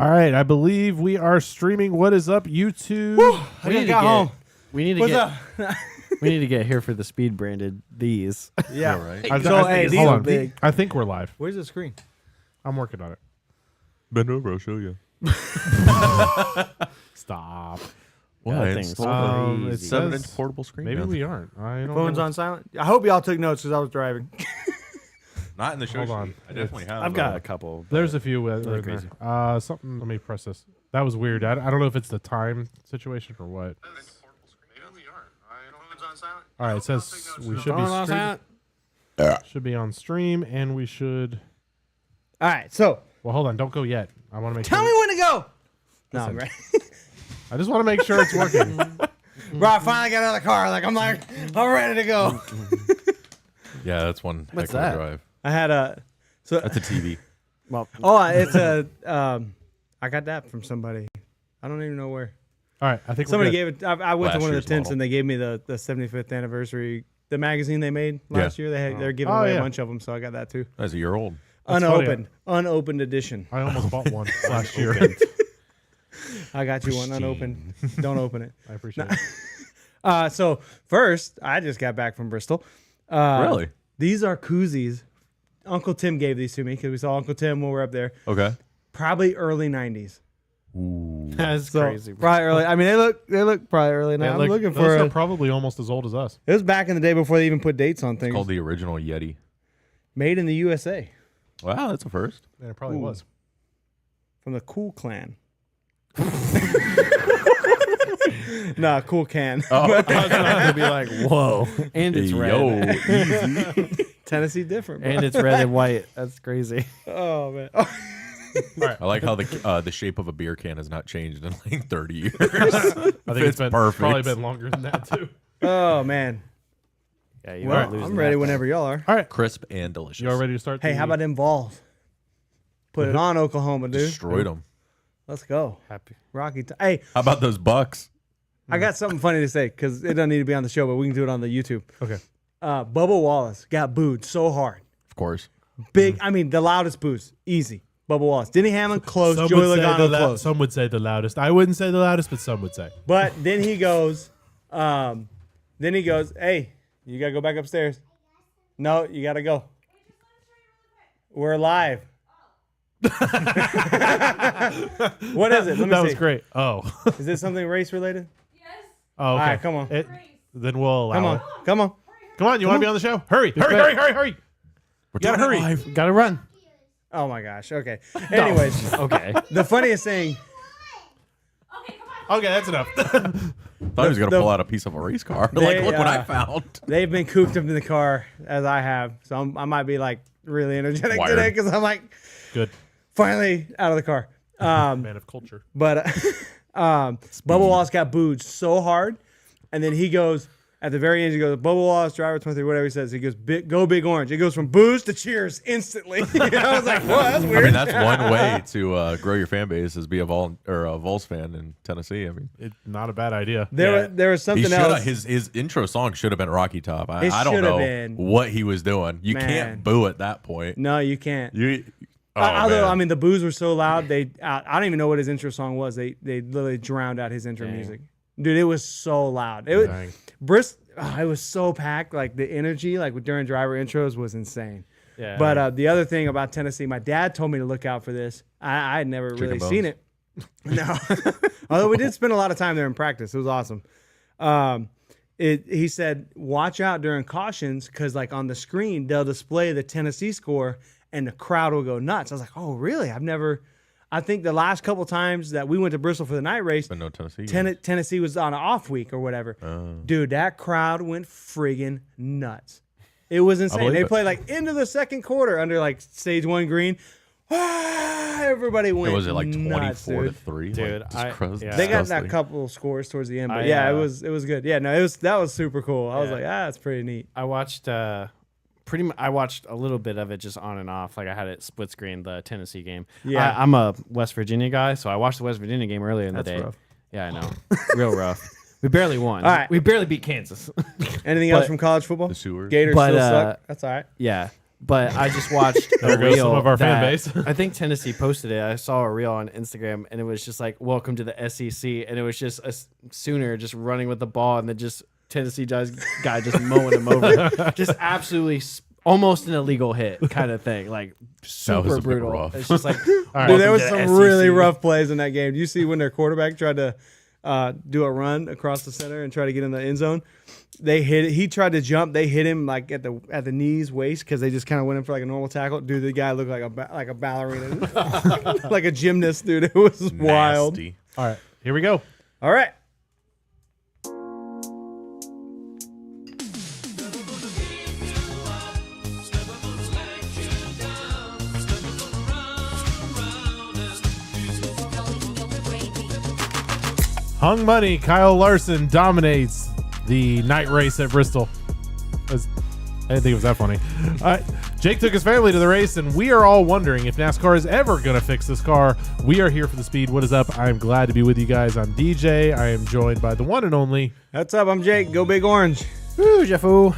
All right, I believe we are streaming. What is up, YouTube? Woo, I gotta get home. We need to What's get. up? We need to get here for the speed branded these. Yeah. All right. These hold are on. big. I think we're live. Where's the screen? I'm working on it. Bend over, I'll show you. Stop. Why? That It's thing's still it a says- 7-inch portable screen. Maybe now. we aren't. I don't Phone's know. on silent. I hope y'all took notes because I was driving. Not in the show Hold sheet. on. I definitely have. I've got a couple. There's a few. Really crazy. Something. Let me press this. That was weird. I don't know if it's the time situation or what. All right, it says we should should be on stream, and we should. All right, so Well, hold on. Don't go yet. I want to make tell me sure. when to go. No, I'm Listen. ready. I just want to make sure it's working. Bro, I finally got out of the car. I'm ready to go. Yeah, that's one What's heck of a that? drive. I had a. So That's a TV. Well, it's a. I got that from somebody. I don't even know where. All right, I think Somebody we're good. gave it. I went to Last one of the year's tents model. and they gave me the 75th anniversary, the magazine they made last year. They're giving Oh, away yeah. a bunch of them, so I got that too. That's a year old. That's Unopened edition. I almost bought one last year. I got you one unopened. Don't open it. I appreciate it. So first, I just got back from Bristol. Really? These are koozies. Uncle Tim gave these to me because we saw Uncle Tim when we were up there. Okay. Probably early 90s. Ooh. that's So crazy. Bro. probably early. I mean, they look probably early 90s. I'm looking for. Those are probably almost as old as us. It was back in the day before they even put dates on It's things. called the original Yeti. Made in the USA Wow, that's a first. And it probably Ooh. was. from the Cool Clan. Nah, Cool Can. Oh, I was about to be like, whoa, and it's red, yo, easy. Tennessee different. Bro. and it's red and white. That's crazy. Oh man. I like how the shape of a beer can has not changed in like 30 years. I think it's Fits been perfect. probably been longer than that too. Oh man. Yeah, you Well, aren't losing I'm ready that whenever y'all are. All right, Crisp and delicious. you all ready to start? Hey, how about them balls? Put it on Oklahoma, dude. Destroyed them. Let's go. Happy. Rocky. Hey, How about those Bucks? I got something funny to say because it doesn't need to be on the show, but we can do it on the YouTube. Okay. Bubba Wallace got booed so hard. Of course. Big, I mean, the loudest boos. Easy. Bubba Wallace. Denny Hamlin, close. Some Joey would, say Logano, the close. some would say the loudest. I wouldn't say the loudest, but some would say. But then he goes, hey, you got to go back upstairs. No, you got to go. We're live. What is it? Let me That see. was great. Oh. Is this something race related? Oh, okay. All right, come on. Then we'll allow Come on. it. Come on. Come on, you want to be on the show? Hurry, hurry. We're Gotta doing it hurry. live. Gotta run. Oh my gosh. Okay. Anyways, Okay. the funniest thing, Okay, that's enough. Thought he was gonna pull out a piece of a race car. They, Like, look what I found. they've been cooped up in the car as I have. So I might be like really energetic Wired. today because I'm like Good. finally out of the car. Man of culture. But Bubba Wallace got booed so hard. And then he goes, at the very end, he goes, Bubba Wallace, driver 23, whatever he says. He goes, go Big Orange. It goes from boos to cheers instantly. I was like, whoa, that's weird. I mean, that's one way to grow your fan base is be a Vols fan in Tennessee. I mean, Not a bad idea. There was he something should else. his intro song should have been Rocky Top. It I don't should have know been. what he was doing. You Man. can't boo at that point. No, you can't. Oh, I mean, the boos were so loud. I don't even know what his intro song was. They literally drowned out his intro music. Dude, it was so loud. It was Dang. it was so packed. Like the energy, like during driver intros, was insane. Yeah. But the other thing about Tennessee, my dad told me to look out for this. I had never really bones. seen it. No, although we did spend a lot of time there in practice. It was awesome. He said, watch out during cautions because like on the screen they'll display the Tennessee score and the crowd will go nuts. I was like, oh really? I think the last couple times that we went to Bristol for the night race, But no Tennessee. Tennessee was on an off week or whatever. Dude, that crowd went friggin' nuts. It was insane. believe They it. played like into the second quarter under like stage 1 green. Everybody went. Was it like nuts, 24 to dude. 3? Dude, Like, I- disgusting. yeah. They got that couple scores towards the end, but I, yeah, it was good. Yeah, no, that was super cool. I was Yeah. like, that's pretty neat. I watched I watched a little bit of it just on and off. Like I had it split screen the Tennessee game. Yeah. I'm a West Virginia guy, so I watched the West Virginia game earlier in the That's day. rough. Yeah, I know. Real rough. We barely won. All right. We barely beat Kansas. Anything else But- from college football? The sewers. Gators But, still suck. That's all right. Yeah. But I just watched There a goes reel some of our fan that- base. I think Tennessee posted it. I saw a reel on Instagram, and it was just like, "Welcome to the SEC," and it was just a Sooner just running with the ball, and then just Tennessee guy just mowing him over, just absolutely almost an illegal hit kind of thing, like super was a bit brutal. rough. It's just like, Dude, there was some really rough plays in that game. Do you see when their quarterback tried to do a run across the center and try to get in the end zone? They hit it. He tried to jump. They hit him like at the knees, waist, because they just kind of went in for like a normal tackle. Dude, the guy looked like a ballerina, like a gymnast. Dude, it was wild. Nasty. All right, here we go. All right. Hung Money Kyle Larson dominates the night race at Bristol. I didn't think it was that funny. Jake took his family to the race, and we are all wondering if NASCAR is ever going to fix this car. We are here for the speed. What is up? I'm glad to be with you guys. I'm DJ. I am joined by the one and only. What's up? I'm Jake. Go Big Orange. "Woo, Jeffo."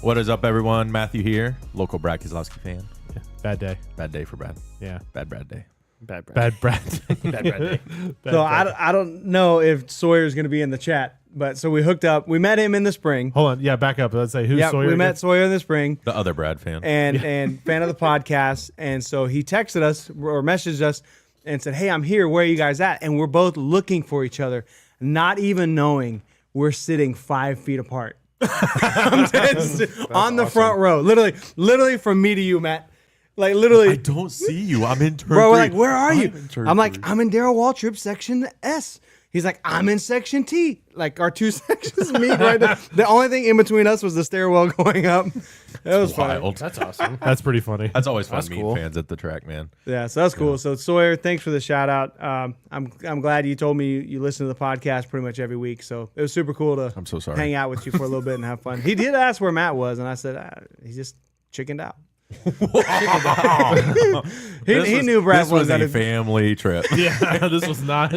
What is up, everyone? Matthew here, local Brad Keselowski fan. Yeah, bad day. Bad day for Brad. Yeah. Bad Brad day. Bad Brad. Bad Brad. Bad Brad day. Bad So Brad. I don't know if Sawyer's going to be in the chat, but so we hooked up. We met him in the spring. Hold on. Yeah, back up. Let's say who's Yeah, Sawyer. we again? met Sawyer in the spring. The other Brad fan. and fan of the podcast. And so he texted us or messaged us and said, "Hey, I'm here. Where are you guys at?" And we're both looking for each other, not even knowing we're sitting 5 feet apart. I'm dead on the front row, literally from me to you, Matt. Like literally, I don't see you. I'm in turn bro. We're three. like, "Where are you?" I'm in turn I'm like, three. "I'm in Darryl Waltrip section S." He's like, "I'm in section T." Like our two sections meet right there. The only thing in between us was the stairwell going up. It was funny. Wild. That's awesome. That's pretty funny. That's always fun That's meeting cool. fans at the track, man. Yeah, so that's cool. So Sawyer, thanks for the shout out. I'm glad you told me you listen to the podcast pretty much every week. So it was super cool to I'm so sorry. hang out with you for a little bit and have fun. He did ask where Matt was, and I said he just chickened out. He knew Brad This was at a it. family trip. Yeah, this was not.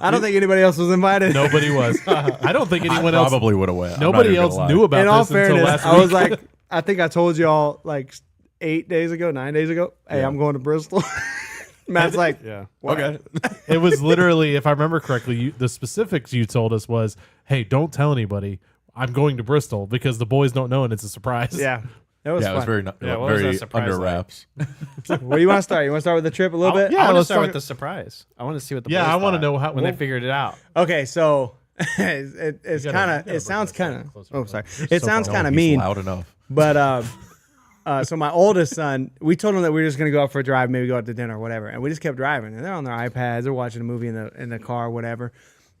I don't think anybody else was invited. Nobody was. I don't think anyone else. Probably would have went. I'm not Nobody even else gonna lie. knew about In all this until fairness, last I week. was like, I think I told y'all like 9 days ago. Hey, I'm going to Bristol. Matt's like, yeah. Okay. It was literally, if I remember correctly, the specifics you told us was, "Hey, don't tell anybody. I'm going to Bristol because the boys don't know and it's a surprise." yeah, it was Yeah, fun. it was very, what was very that surprise under like? wraps. Where do you want to start? You want to start with the trip a little bit? yeah, I want to let's start talk- with the surprise. I want to see what the Yeah, boys I wanna thought know how- when they figured it out. Okay, so it's You gotta- kind you of gotta it sounds bring kind that of closer, oh bro. sorry You're it so sounds far kind of He's mean, loud enough. but so my oldest son, we told him that we were just gonna go out for a drive, maybe go out to dinner or whatever, and we just kept driving, and they're on their iPads, they're watching a movie in the car or whatever,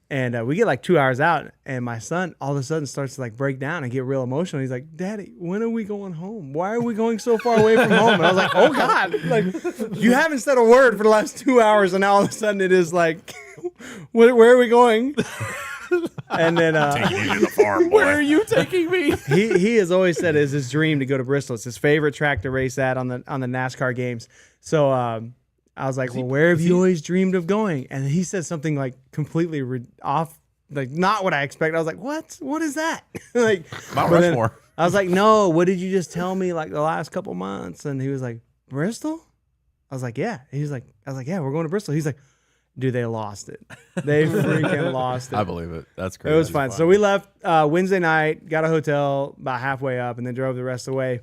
and we get like 2 hours out, and my son all of a sudden starts to like break down and get real emotional. He's like, "Daddy, when are we going home? Why are we going so far away from home?" And I was like, "Oh God, like you haven't said a word for the last 2 hours, and now all of a sudden it is like, where are we going?" And then Where are you taking me? he has always said it's his dream to go to Bristol. It's his favorite track to race at on the NASCAR games. So I was like, "Well, where have you always dreamed of going?" And he said something like completely off, like not what I expected. I was like, "What? What is that?" Like Mount but then Rushmore. I was like, "No, what did you just tell me like the last couple months?" And he was like, "Bristol?" I was like, "Yeah." I was like, "Yeah, we're going to Bristol." He's like, "Dude, they lost it. They freaking lost it." I believe it. That's It great. was fun. So we left Wednesday night, got a hotel about halfway up, and then drove the rest of the way.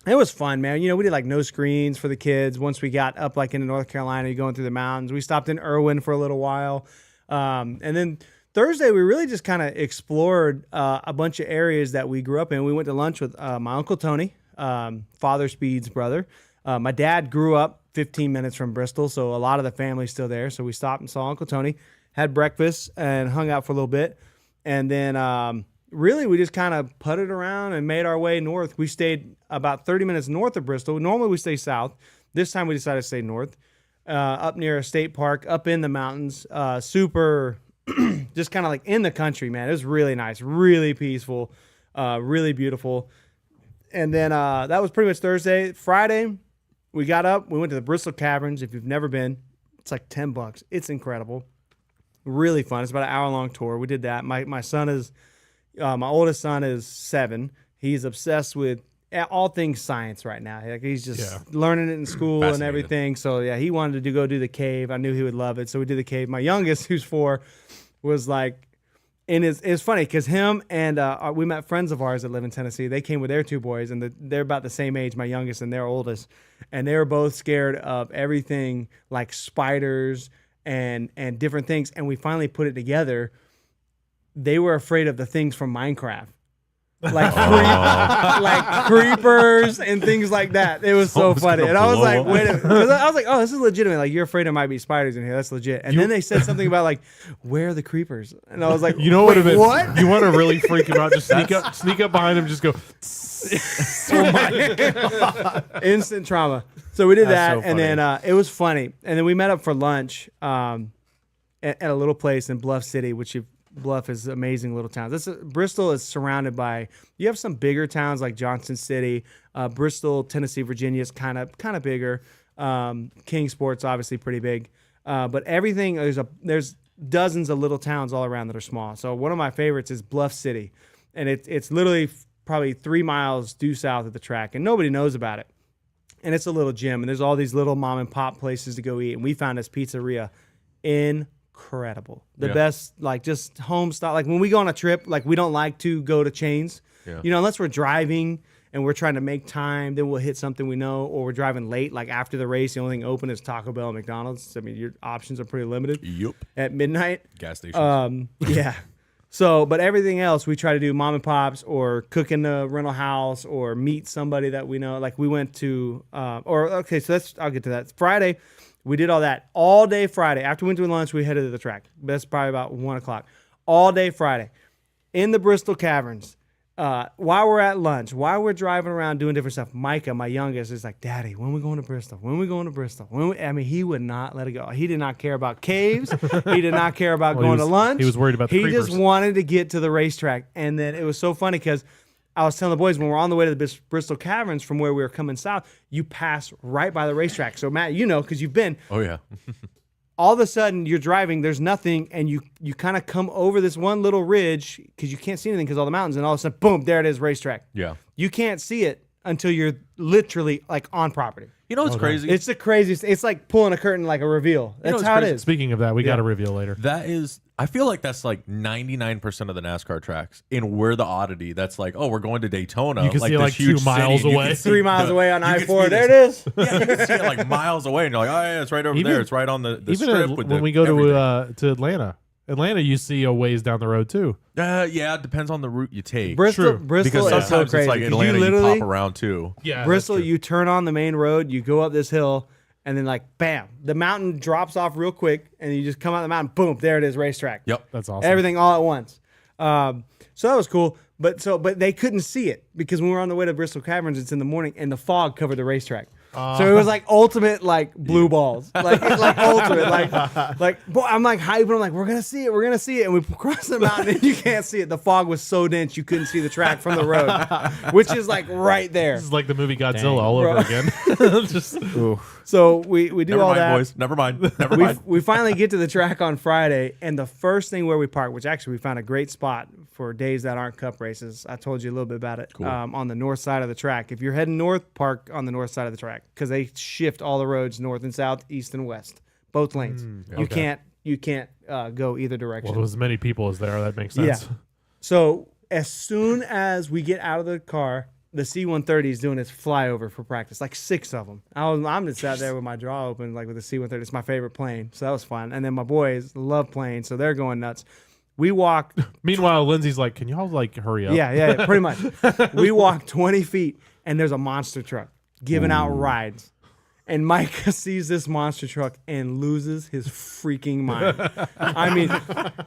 It was fun, man. You know, we did like no screens for the kids. Once we got up like into North Carolina, you're going through the mountains. We stopped in Irwin for a little while. And then Thursday, we really just kind of explored a bunch of areas that we grew up in. We went to lunch with my Uncle Tony, Father Speed's brother. My dad grew up 15 minutes from Bristol, so a lot of the family's still there. So we stopped and saw Uncle Tony, had breakfast, and hung out for a little bit. And then really we just kind of putted around and made our way north. We stayed about 30 minutes north of Bristol. Normally we stay south. This time we decided to stay north, up near a state park, up in the mountains, super just kind of like in the country, man. It was really nice, really peaceful, really beautiful. And then that was pretty much Thursday. Friday, we got up. We went to the Bristol Caverns. If you've never been, it's like $10. It's incredible. Really fun. It's about an hour-long tour. We did that. My son is, my oldest son is 7. He's obsessed with all things science right now. Like he's just Yeah. learning it in school and Fascinated. everything. So yeah, he wanted to go do the cave. I knew he would love it, so we did the cave. My youngest, who's 4, was like, and it's funny because him and we met friends of ours that live in Tennessee. They came with their 2 boys, and they're about the same age, my youngest and their oldest, and they were both scared of everything like spiders and different things. And we finally put it together. They were afraid of the things from Minecraft. Like like creepers and things like that. It was so Someone's funny. gonna And I was blow like, up. wait a minute. 'Cause I was like, oh, this is legitimate. Like, you're afraid there might be spiders in here. That's legit. And then they said something about like, where are the creepers? And I was like, You know what? wait, what? You want to really freak him out? Just sneak up behind him. Just go. Instant trauma. So we did That's that, so and funny. then it was funny. And then we met up for lunch at a little place in Bluff City, Bluff is amazing little towns. Bristol is surrounded by. You have some bigger towns like Johnson City, Bristol, Tennessee, Virginia is kind of bigger. Kingsport's obviously pretty big, but everything there's dozens of little towns all around that are small. So one of my favorites is Bluff City, and it's literally probably 3 miles due south of the track, and nobody knows about it. And it's a little gym, and there's all these little mom and pop places to go eat. And we found this pizzeria incredible. The best, like just home style. Like when we go on a trip, like we don't like to go to chains, unless we're driving and we're trying to make time, then we'll hit something we know, or we're driving late, like after the race, the only thing open is Taco Bell and McDonald's. I mean, your options are pretty limited Yup. at midnight. Gas stations. Yeah. So, but everything else we try to do mom and pops or cook in the rental house or meet somebody that we know. Like we went to, I'll get to that. Friday, we did all that all day Friday. After we went to lunch, we headed to the track. That's probably about 1:00. All day Friday in the Bristol Caverns. While we're at lunch, while we're driving around doing different stuff, Micah, my youngest, is like, Daddy, when we going to Bristol? When we going to Bristol? I mean, he would not let it go. He did not care about caves. He did not care about going to lunch. He was worried about the He creepers. just wanted to get to the racetrack. And then it was so funny because I was telling the boys when we're on the way to the Bristol Caverns from where we were coming south, you pass right by the racetrack. So, Matt, you know, because you've been. Oh yeah. All of a sudden, you're driving, there's nothing, and you kind of come over this one little ridge because you can't see anything because all the mountains, and all of a sudden, boom, there it is, racetrack. Yeah. You can't see it until you're literally like on property. You know what's crazy? It's the craziest. It's like pulling a curtain like a reveal. That's what's how it crazy? is. Speaking of that, we got a reveal later. That is, I feel like that's like 99% of the NASCAR tracks. And we're the oddity. That's like, oh, we're going to Daytona. You can see it this like huge 2 miles city, and you away. can see 3 miles away on you can I-4. see There it this- is. Yeah, you can see it like miles away, and you're like, oh yeah, it's right over Even- there. It's right on the Even strip. in- with when the we go everything. to Atlanta, you see a ways down the road too. Yeah, it depends on the route you take. Bristol because is so sometimes crazy. it's like 'cause Atlanta, you literally, pop around too. Yeah, Bristol, you turn on the main road, you go up this hill, and then like, bam, the mountain drops off real quick, and you just come out the mountain, boom, there it is, racetrack. Yep. That's awesome. Everything all at once. So that was cool. But they couldn't see it because when we were on the way to Bristol Caverns, it's in the morning, and the fog covered the racetrack. So it was like ultimate like blue balls, like ultimate, like boy, I'm like hyping. I'm like, we're gonna see it, and we cross the mountain and you can't see it. The fog was so dense you couldn't see the track from the road, which is like right there. This is like the movie Godzilla all over again. Just So we do Never all mind, that. boys. Never mind. Never mind. We finally get to the track on Friday, and the first thing where we park, which actually we found a great spot for days that aren't cup races. I told you a little bit about it. On the north side of the track. If you're heading north, park on the north side of the track because they shift all the roads north and south, east and west, both lanes. You can't go either direction. well, as many people as there, that makes sense. Yeah. So as soon as we get out of the car, the C-130 is doing its flyover for practice, like 6 of them. I'm just sat there with my jaw open, like with the C-130. It's my favorite plane, so that was fun. And then my boys love planes, so they're going nuts. We walk. Meanwhile, Lindsay's like, "Can y'all like hurry up?" Yeah, pretty much. We walk 20 feet, and there's a monster truck giving out rides. And Micah sees this monster truck and loses his freaking mind. I mean,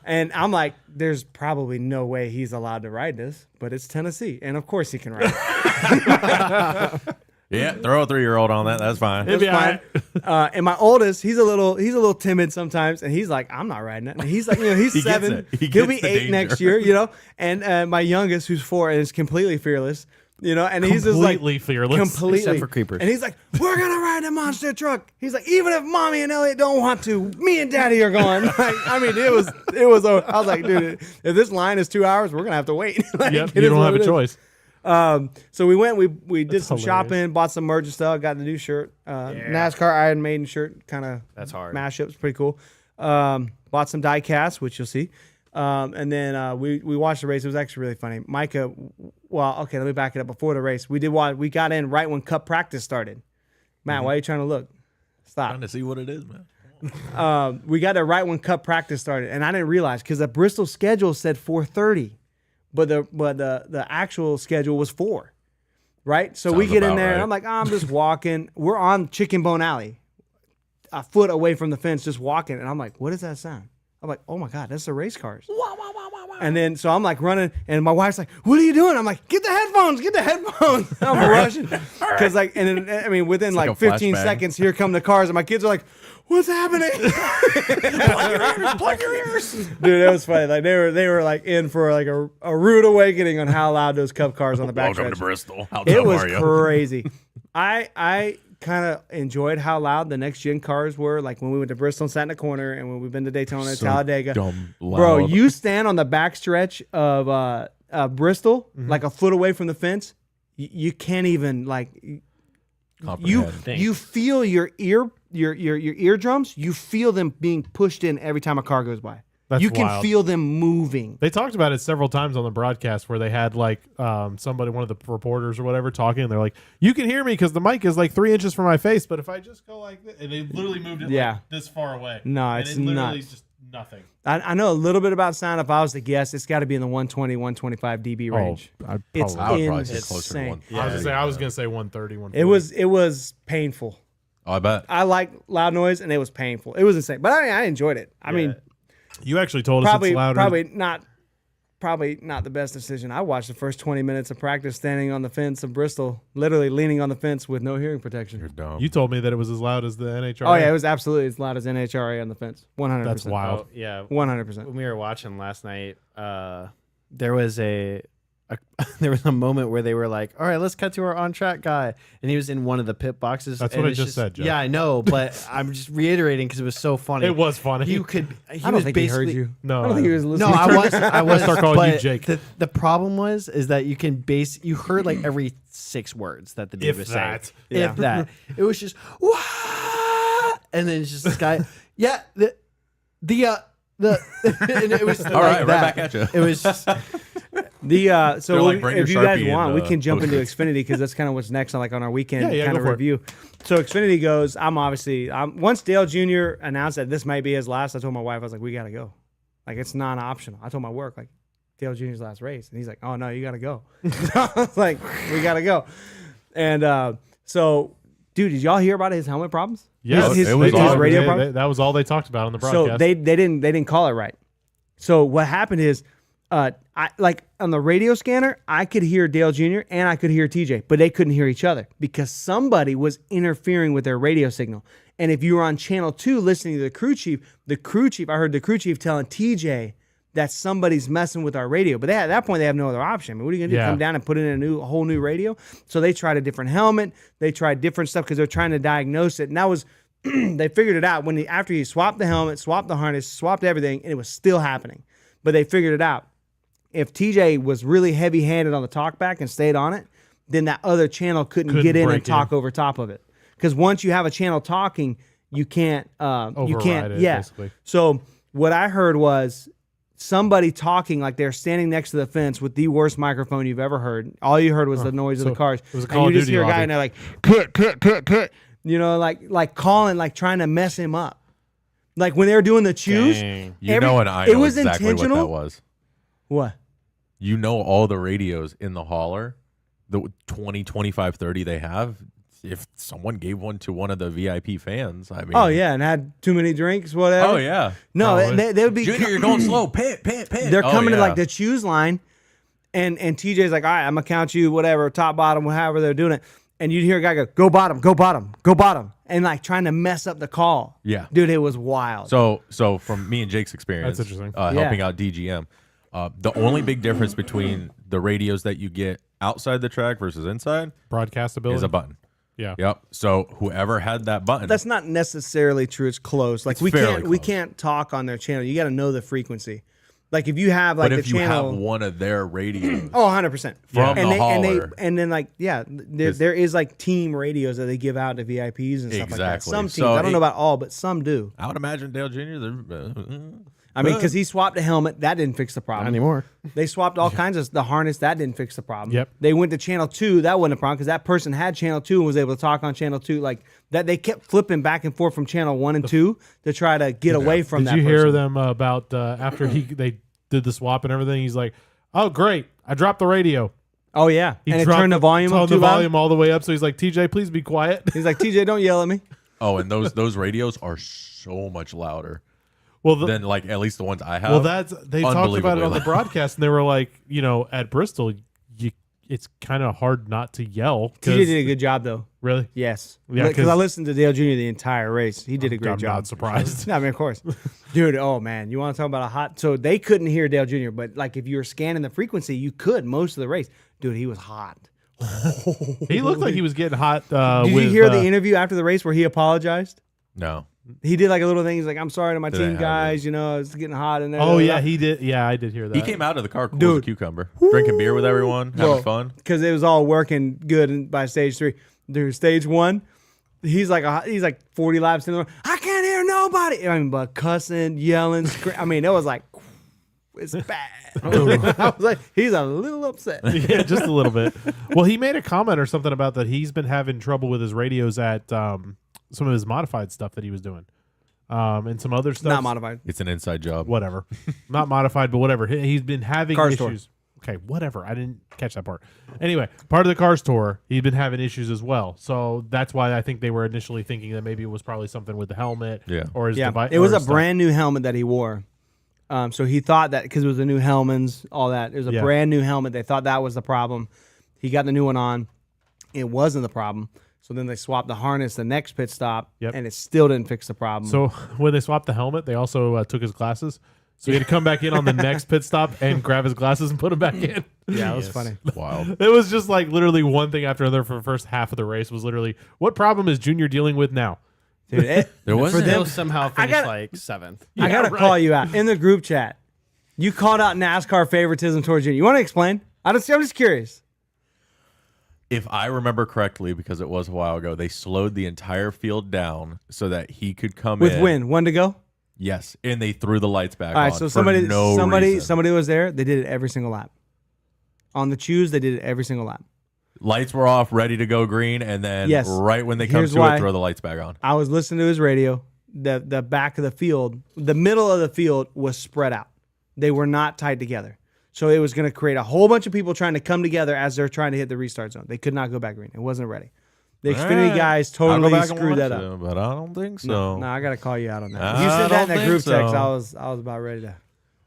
and I'm like, there's probably no way he's allowed to ride this, but it's Tennessee. And of course he can ride it. Yeah, throw a 3-year-old on that. That's fine. It'd be Fine. And my oldest, he's a little timid sometimes, and he's like, I'm not riding it. And he's like, he's He gets 7. it. He He'll gets be the 8 next danger. year, And my youngest, who's 4, and is completely fearless. And he's just like Completely fearless. completely Except for creepers. And he's like, we're gonna ride the monster truck. He's like, even if mommy and Elliot don't want to, me and daddy are going. Like, I mean, it was. I was like, dude, if this line is 2 hours, we're gonna have to wait. Like, Yep, it you is don't what have it a is. choice. So we went, we did some hilarious. shopping, bought some merch and stuff, got the new shirt, NASCAR Iron Maiden shirt, kind of That's hard. mashups, pretty cool. Bought some die casts, which you'll see. And then we watched the race. It was actually really funny. Micah, well, okay, let me back it up. Before the race, we got in right when Cup practice started. Matt, why are you trying to look? Stop. Trying to see what it is, man. We got there right when Cup practice started, and I didn't realize because the Bristol schedule said 4:30, but the actual schedule was 4, right? So we Sounds get in about there, and right. I'm like, I'm just walking. We're on Chicken Bone Alley, a foot away from the fence, just walking, and I'm like, what does that sound? I'm like, oh my God, that's the race cars. And then so I'm like running, and my wife's like, "What are you doing?" I'm like, "Get the headphones, get the headphones." I'm rushing because and then, I mean, within like like a 15 flashbang. seconds, here come the cars, and my kids are like, "What's happening?" Plug your ears. Dude, it was funny. Like they were like in for like a rude awakening on how loud those Cup cars on the back Welcome to stretch. Bristol. How It dumb was are you? crazy. I kind of enjoyed how loud the next gen cars were. Like when we went to Bristol and sat in the corner, and when we've been to Daytona, So Talladega. dumb Bro, loud. you stand on the back stretch of Bristol, like a foot away from the fence. You can't even like Comprehend. you feel your eardrums. You feel them being pushed in every time a car goes by. That's you can wild. feel them moving. They talked about it several times on the broadcast where they had like somebody, one of the reporters or whatever, talking, and they're like, "You can hear me because the mic is like 3 inches from my face, but if I just go like this," and they literally moved it Yeah. like this far away. No, And it's it literally nuts. just nothing. I know a little bit about sound. If I was to guess, it's got to be in the 120, 125 dB range. I'd It's probably, I would probably say closer to insane. one. I was gonna say 130, 140. It was painful. Oh, I bet. I like loud noise, and it was painful. It was insane, but I mean, I enjoyed it. I mean, You actually told us probably it's louder. probably not the best decision. I watched the first 20 minutes of practice standing on the fence of Bristol, literally leaning on the fence with no hearing protection. You're dumb. You told me that it was as loud as the NHRA. Oh yeah, it was absolutely as loud as NHRA on the fence. 100%. That's wild. Oh, yeah. 100%. When we were watching last night, there was a there was a moment where they were like, "All right, let's cut to our on-track guy," and he was in one of the pit boxes. That's and what I it's just said, Jeff. Yeah, I know, but I'm just reiterating because it was so funny. It was funny. You could. He I don't was think he heard basically- you. No, I don't think he was No, listening. I was. I was. start calling you but Jake. The problem is that you can you heard like every 6 words that the dude If was that. saying. Yeah. If that. It was just Wah! And then it's just this guy. Yeah. The and it was All like right, right that. back at you. It was just So They're like, bring if you your guys Sharpie want, and, we can jump into Post-its. Xfinity because that's kind of what's next on our weekend Yeah, kind go of for it. review. So Xfinity goes. I'm obviously once Dale Jr. announced that this might be his last, I told my wife, I was like, we gotta go. Like it's non-optional. I told my work like Dale Jr.'s last race, and he's like, oh no, you gotta go. I was like, we gotta go. And so, dude, did y'all hear about his helmet problems? Yeah, his, it was his all, radio they- problem. that was all they talked about on the broadcast. So they didn't call it right. So what happened is, I like on the radio scanner, I could hear Dale Jr. and I could hear TJ, but they couldn't hear each other because somebody was interfering with their radio signal. And if you were on channel 2 listening to the crew chief, I heard the crew chief telling TJ that somebody's messing with our radio. But at that point, they have no other option. I mean, what are you gonna do? Yeah. Come down and put in a whole new radio? So they tried a different helmet. They tried different stuff because they're trying to diagnose it. And that was they figured it out after he swapped the helmet, swapped the harness, swapped everything, and it was still happening. But they figured it out. If TJ was really heavy-handed on the talkback and stayed on it, then that other channel couldn't get in break and talk in. over top of it. Because once you have a channel talking, you can't Override it, yeah. basically. So what I heard was somebody talking like they're standing next to the fence with the worst microphone you've ever heard. All you heard was the noise of so the cars. it was a And Call you of just Duty hear a guy lobby. and they're like, cut. You know, like calling, like trying to mess him up. Like when they were doing the chews. Dang. You know, and I it know was exactly what intentional. that was. What? You know, all the radios in the hauler, the 20, 25, 30 they have. If someone gave one to one of the VIP fans, I mean, Oh yeah, and had too many drinks, whatever. oh yeah, No, Probably. they would be. Junior, you're going slow. Pit. They're Oh, coming to yeah. like the choose line, and TJ's like, all right, I'm gonna count you, whatever, top, bottom, however they're doing it. And you'd hear a guy go bottom, go bottom, go bottom, and like trying to mess up the call. Yeah. Dude, it was wild. So from me and Jake's experience, That's interesting. Yeah. helping out DGM, the only big difference between the radios that you get outside the track versus inside Broadcastability is a button. Yeah. Yep. So whoever had that button, That's not necessarily true. It's close. Like It's we fairly can't close. talk on their channel. You got to know the frequency. Like if you have like But the if you channel, have one of their radios, oh, 100% From and the they, hauler. and then like there is like team radios that they give out to VIPs and stuff like that. Exactly. Some teams, So I don't know about all, but some do. I would imagine Dale Jr. I mean, because he swapped a helmet, that didn't fix the problem. Not anymore. They swapped all kinds of the harness, that didn't fix the problem. Yep. They went to channel 2, that wasn't a problem because that person had channel 2 and was able to talk on channel 2. Like that, they kept flipping back and forth from channel 1 and 2 to try to get away from Did that. you hear person. them about after they did the swap and everything? He's like, "Oh, great! I dropped the radio." Oh yeah, He and it dropped turned the volume up turned too the loud. volume all the way up. So he's like, "TJ, please be quiet." He's like, TJ, don't yell at me. Oh, and those radios are so much louder Well, than like at least the ones I have. well, they talked about it Unbelievably on the loud. broadcast, and they were like, at Bristol, it's kind of hard not to yell. 'cause- TJ did a good job though. Really? Yes. Yeah, Because 'cause- I listened to Dale Jr. the entire race. He did a great I'm job. not surprised. I mean, of course. Dude, oh man, you want to talk about a hot... So they couldn't hear Dale Jr., but like if you were scanning the frequency, you could most of the race. Dude, he was hot. He looked like he was getting hot. Did you hear the interview after the race where he apologized? no. He did like a little thing. He's like, I'm sorry to my Did I team have guys. It's getting hot in there. Oh yeah, he did. Yeah, I did hear that. He came out of the car cool as Dude. a cucumber, drinking beer with everyone, having fun. Because it was all working good by stage 3. Dude, stage 1, he's like 40 laps in the road. I can't hear nobody. I mean, but cussing, yelling, I mean, it was like, it's bad. I was like, he's a little upset. Yeah, just a little bit. Well, he made a comment or something about that he's been having trouble with his radios at some of his modified stuff that he was doing, and some other stuff. Not modified. It's an inside job. Whatever, not modified, but whatever. He's been having Car issues. store. Okay, whatever. I didn't catch that part. Anyway, part of the car store, he'd been having issues as well. So that's why I think they were initially thinking that maybe it was probably something with the helmet. Yeah. Or his Yeah, device. it was or a stuff. brand new helmet that he wore. So he thought that because it was the new Hellmans, all that. It was a Yeah. brand new helmet. They thought that was the problem. He got the new one on. It wasn't the problem. So then they swapped the harness the next pit stop, Yep. and it still didn't fix the problem. So when they swapped the helmet, they also took his glasses. So he had to come back in on the next pit stop and grab his glasses and put them back in. yeah, it was funny. Wild. It was just like literally one thing after another for the first half of the race was literally, what problem is Junior dealing with now? Dude, There wasn't. They'll somehow finish gotta- like 7th. I got to right. call you out. In the group chat, you called out NASCAR favoritism towards Junior. You want to explain? I'm just curious. If I remember correctly, because it was a while ago, they slowed the entire field down so that he could come With in. win, 1 to go? Yes, and they threw the lights back All right, on. so for somebody reason. was there. They did it every single lap. On the choose, they did it every single lap. Lights were off, ready to go green, and then Yes. right when they come Here's to why. it, throw the lights back on. I was listening to his radio. The back of the field, the middle of the field was spread out. They were not tied together. So it was going to create a whole bunch of people trying to come together as they're trying to hit the restart zone. They could not go back green. It wasn't ready. The Xfinity Alright. guys I'll go totally back and screwed watch that up. it, but I don't think so. No, I got to call you out on that. I You said that in don't that group think text. so. I was about ready to.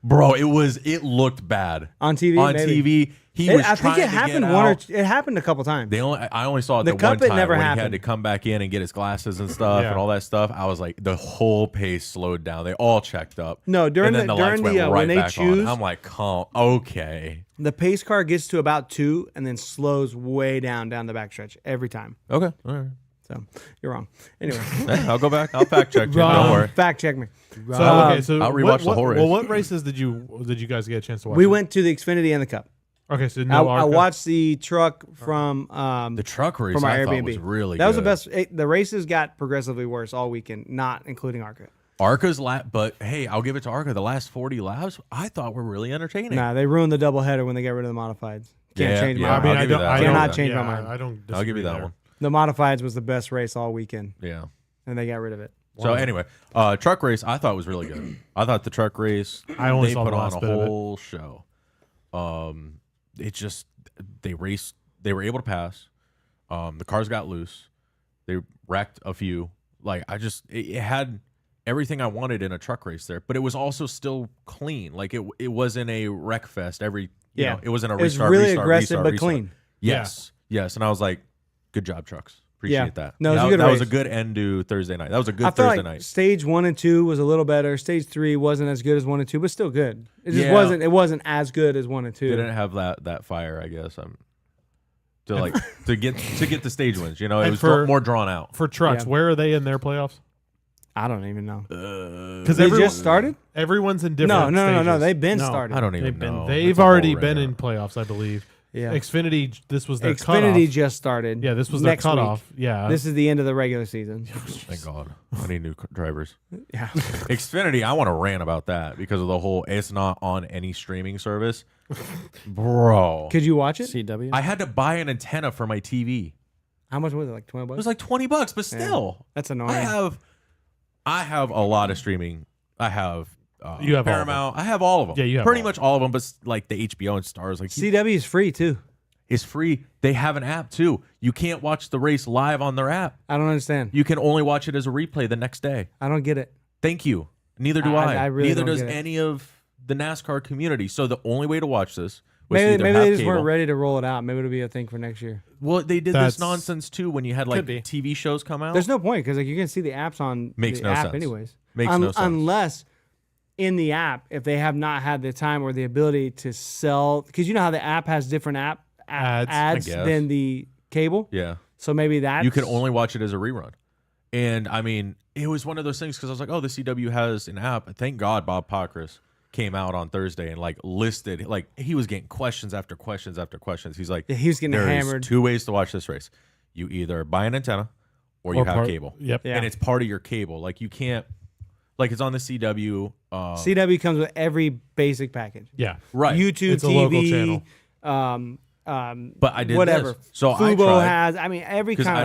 Bro, it looked bad. On TV? On Maybe. TV, he was I think trying it to happened get one or out. it happened a couple times. I only saw it The the Cup, one it time never when he happened. had to come back in and get his glasses and stuff Yeah. and all that stuff. I was like, the whole pace slowed down. They all checked up. No, during and then the- the lights during the, went when right they back choose- on. I'm like, okay. The pace car gets to about 2 and then slows way down the backstretch every time. Okay, all right. So you're wrong. Anyway, Hey, I'll go back. I'll fact check you. Don't worry. fact check me. So, okay, so I'll rewatch what, the whole race. Well, what races did you guys get a chance to watch? We went to the Xfinity and the Cup. Okay, so no I ARCA. watched the truck from The truck race from our I thought Airbnb. was really that was the good. best. The races got progressively worse all weekend, not including ARCA. Arca's lap, but hey, I'll give it to Arca. The last 40 laps, I thought were really entertaining. Nah, they ruined the doubleheader when they got rid of the modifieds. Can't Yeah, change yeah, my I mind. mean, I'll I give you don't. that. I I'll don't Cannot change my yeah, mind. I don't. I'll give you disagree that there. one. The modifieds was the best race all weekend, Yeah. and they got rid of it. So anyway, truck race I thought was really good. I thought the truck race I only they saw put the on last a bit of it. whole show. It just they raced. They were able to pass. The cars got loose. They wrecked a few. Like it had everything I wanted in a truck race there, but it was also still clean. Like it wasn't a wreck fest. Yeah. It wasn't a It was restart. really restart, aggressive restart, but restart. clean. Yes, yes, and I was like, good job, trucks. Appreciate Yeah. that. No, it was a that, good that was a race. good end to Thursday night. That was a good I feel Thursday like night. stage 1 and 2 was a little better. Stage 3 wasn't as good as 1 and 2, but still good. It just Yeah. wasn't. It wasn't as good as 1 and 2. Didn't have that fire, I guess. To get the stage wins. You know, it And was for- more drawn out. For trucks, Yeah. where are they in their playoffs? I don't even know. Because They just started? Everyone's in different. No. stages. They've been No, started. I don't even They've been. know. They've That's a already whole been right in now. playoffs, I believe. Yeah. Xfinity. This was their Xfinity cutoff. just started. Yeah, this was their next cutoff. week. Yeah, This is the end of the regular season. Thank God. I need new drivers. Yeah. Xfinity, I want to rant about that because of the whole it's not on any streaming service. Bro. Could you watch it? CW. I had to buy an antenna for my TV. How much was it? Like $20? It was like $20, but still. That's annoying. I have a lot of streaming. I have You have all of Paramount. I have all of them. Yeah, you have pretty all much all of them, but like the HBO and Stars, like CW is free too. it's free. They have an app too. You can't watch the race live on their app. I don't understand. You can only watch it as a replay the next day. I don't get it. Thank you. Neither do I I. really Neither don't does get it. any of the NASCAR community. So the only way to watch this was to Maybe either they have just cable. weren't ready to roll it out. Maybe it'll be a thing for next year. Well, they did That's- this nonsense too when you had like Could be. TV shows come out. There's no point because like you can see the apps on Makes the no app sense. anyways. Makes no sense. Unless in the app, if they have not had the time or the ability to sell, because you know how the app has different Ads, ads I guess. than the cable. Yeah. So maybe that You can only watch it as a rerun. And I mean, it was one of those things because I was like, oh, the CW has an app. Thank God Bob Pockris came out on Thursday and like listed, like he was getting questions after questions after questions. He's like, he was getting there's hammered. 2 ways to watch this race. You either buy an antenna or you have part- cable. Yep. Yeah. And it's part of your cable. Like you can't, like it's on the CW. CW comes with every basic package. Yeah. Right. YouTube It's a TV, local channel. But I did whatever. this. So I Fubo tried. has. I mean, every Because kind.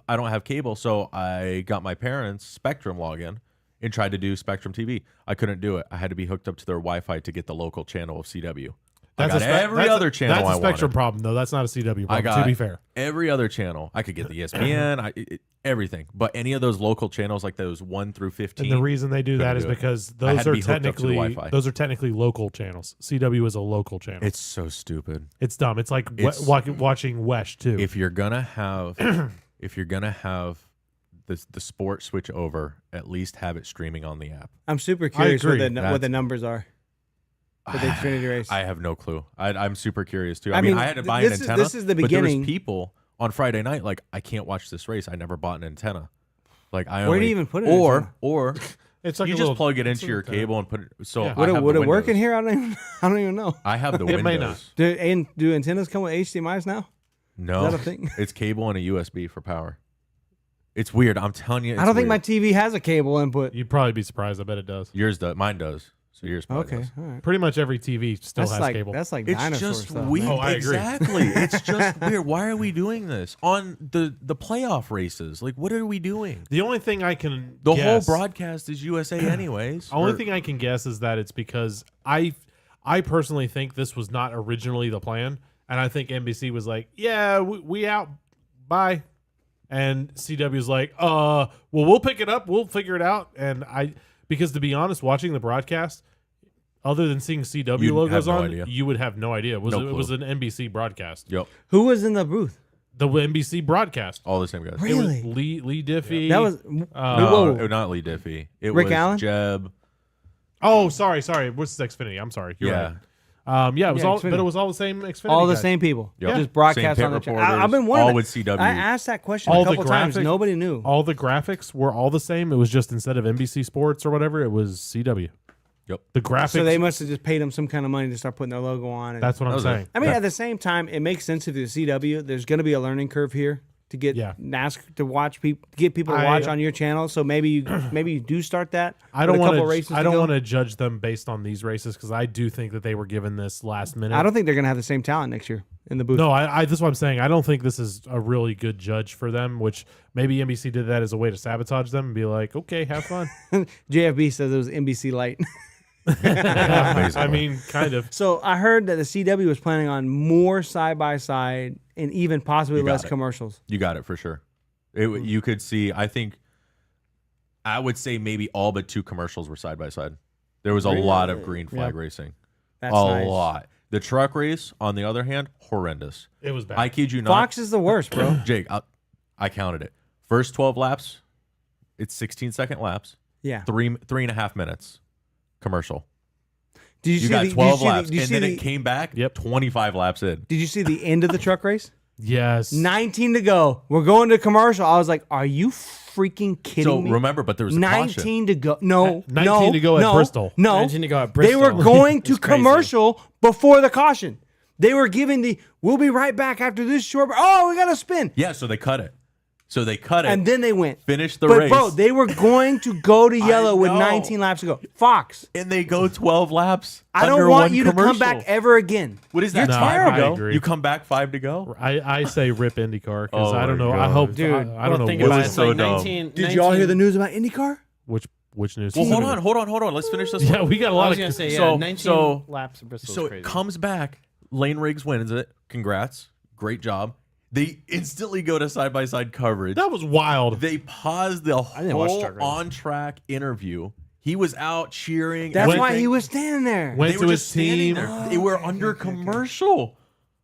I don't have cable, so I got my parents' Spectrum login and tried to do Spectrum TV. I couldn't do it. I had to be hooked up to their Wi-Fi to get the local channel of CW. I got every other channel That's I a Spectrum wanted. problem, though. That's not a CW problem. I got to be fair, every other channel. I could get the ESPN, everything. But any of those local channels, like those 1 through 15. and the reason they do that is do it. because I had those to are be hooked up to the technically Wi-Fi. local channels. CW is a local channel. It's so stupid. It's dumb. It's like watching Wesh too. If you're gonna have, the sport switch over, at least have it streaming on the app. I'm super curious what agree. what the numbers are for the Xfinity race. I have no clue. I'm super curious too. I I mean, mean, I had to buy an this is- antenna. this is the But there beginning. was people on Friday night like, I can't watch this race. I never bought an antenna. Like I Where do only, you even put an or antenna? or it's like you a just little, plug it it's into a your little cable and put it. So Yeah. I have Would the it work in windows. here? I don't even know. I have the It may windows. Do antennas come with HDMI's now? No, Is that a thing? it's cable and a USB for power. It's weird. I'm telling you. I don't think my weird. TV has a cable input. You'd probably be surprised. I bet it does. Yours does. Mine does. So yours probably Okay, does. all right. Pretty much every TV still That's has like cable. that's like It's dinosaur just stuff. weird. man. Oh, I agree. Exactly. It's just weird. Why are we doing this on the playoff races? Like, what are we doing? The only thing I can The guess, whole broadcast is USA, anyways. only Or- thing I can guess is that it's because I personally think this was not originally the plan, and I think NBC was like, "Yeah, we out, bye," and CW was like, well, we'll pick it up, we'll figure it out," and because to be honest, watching the broadcast, other than seeing CW You'd logos have no on, idea. you would have no idea. It was No it was clue. an NBC broadcast, Yep. Who was in the booth? the NBC broadcast. All the same guys. Really? It was Lee Diffie. That was No, whoa. not Lee Diffie. It Rick was Allen? Jeb. Oh, sorry. What's Xfinity? I'm sorry. You're Yeah. right. Yeah, it was Yeah, all, Xfinity. but it was all the same Xfinity. all the guys. same people. Yep. Just broadcast Same on the pit channel. reporters, I've been wondering. all with CW. I asked that question All a the couple times. graphic- Nobody knew. All the graphics were all the same. It was just instead of NBC Sports or whatever, it was CW. Yep. The graphics. So they must have just paid them some kind of money to start putting their logo on. And, That's what That I'm was saying. I mean, at the same time, it makes sense if you're CW. There's going to be a learning curve here to get Yeah. NASCAR to watch people, get people to watch on your channel. So maybe you do start that. I don't with a want couple to. races I don't go. want to judge them based on these races because I do think that they were given this last minute. I don't think they're going to have the same talent next year in the booth. No, that's what I'm saying. I don't think this is a really good judge for them. Which maybe NBC did that as a way to sabotage them and be like, okay, have fun. JFB says it was NBC Light. Basically. I mean, kind of. So I heard that the CW was planning on more side by side and even possibly You got less it. commercials. You got it for sure. You could see. I would say maybe all but 2 commercials were side by side. There was a lot of green flag racing. That's a nice. lot. The truck race, on the other hand, horrendous. It was bad. I kid you not. Fox is the worst, bro. Jake, I counted it. First 12 laps, it's 16-second laps. Yeah. 3.5 minutes commercial. Did you You see got the, 12 did you see laps, the, did you and see then the, it came back. Yep. 25 laps in. Did you see the end of the truck race? Yes. 19 to go. We're going to commercial. I was like, are you freaking kidding So me? remember, but there was a 19 caution. to go. No, 19 no, to go at no, Bristol. No, 19 to go at They were Bristol. going to It's crazy. commercial before the caution. They were giving we'll be right back after this short. Oh, we got to spin. Yeah, so they cut it. So they cut it. And then they went. Finished the but race. bro, they were going to go to yellow with know. 19 laps to go. Fox, and they go 12 laps. I don't under want one you to come back commercial. ever again. What is that? No, 5 I to go? agree. You come back 5 to go? I say rip IndyCar because Oh I don't my know. I God. hope, Dude, I don't know think what- about was it. so Like dumb. 19, Did y'all hear the news about IndyCar? which news. Well, hold on. Let's finish this Yeah, one. we got a I lot was of. gonna say, yeah, so- 19 so- laps of Bristol. So is crazy. it comes back. Lane Riggs wins it. Congrats. Great job. They instantly go to side-by-side coverage. That was wild. They paused the didn't watch whole truck race. on-track interview. He was out cheering. That's everything. why he was standing there. Went They to were his just standing team. there. They were under commercial.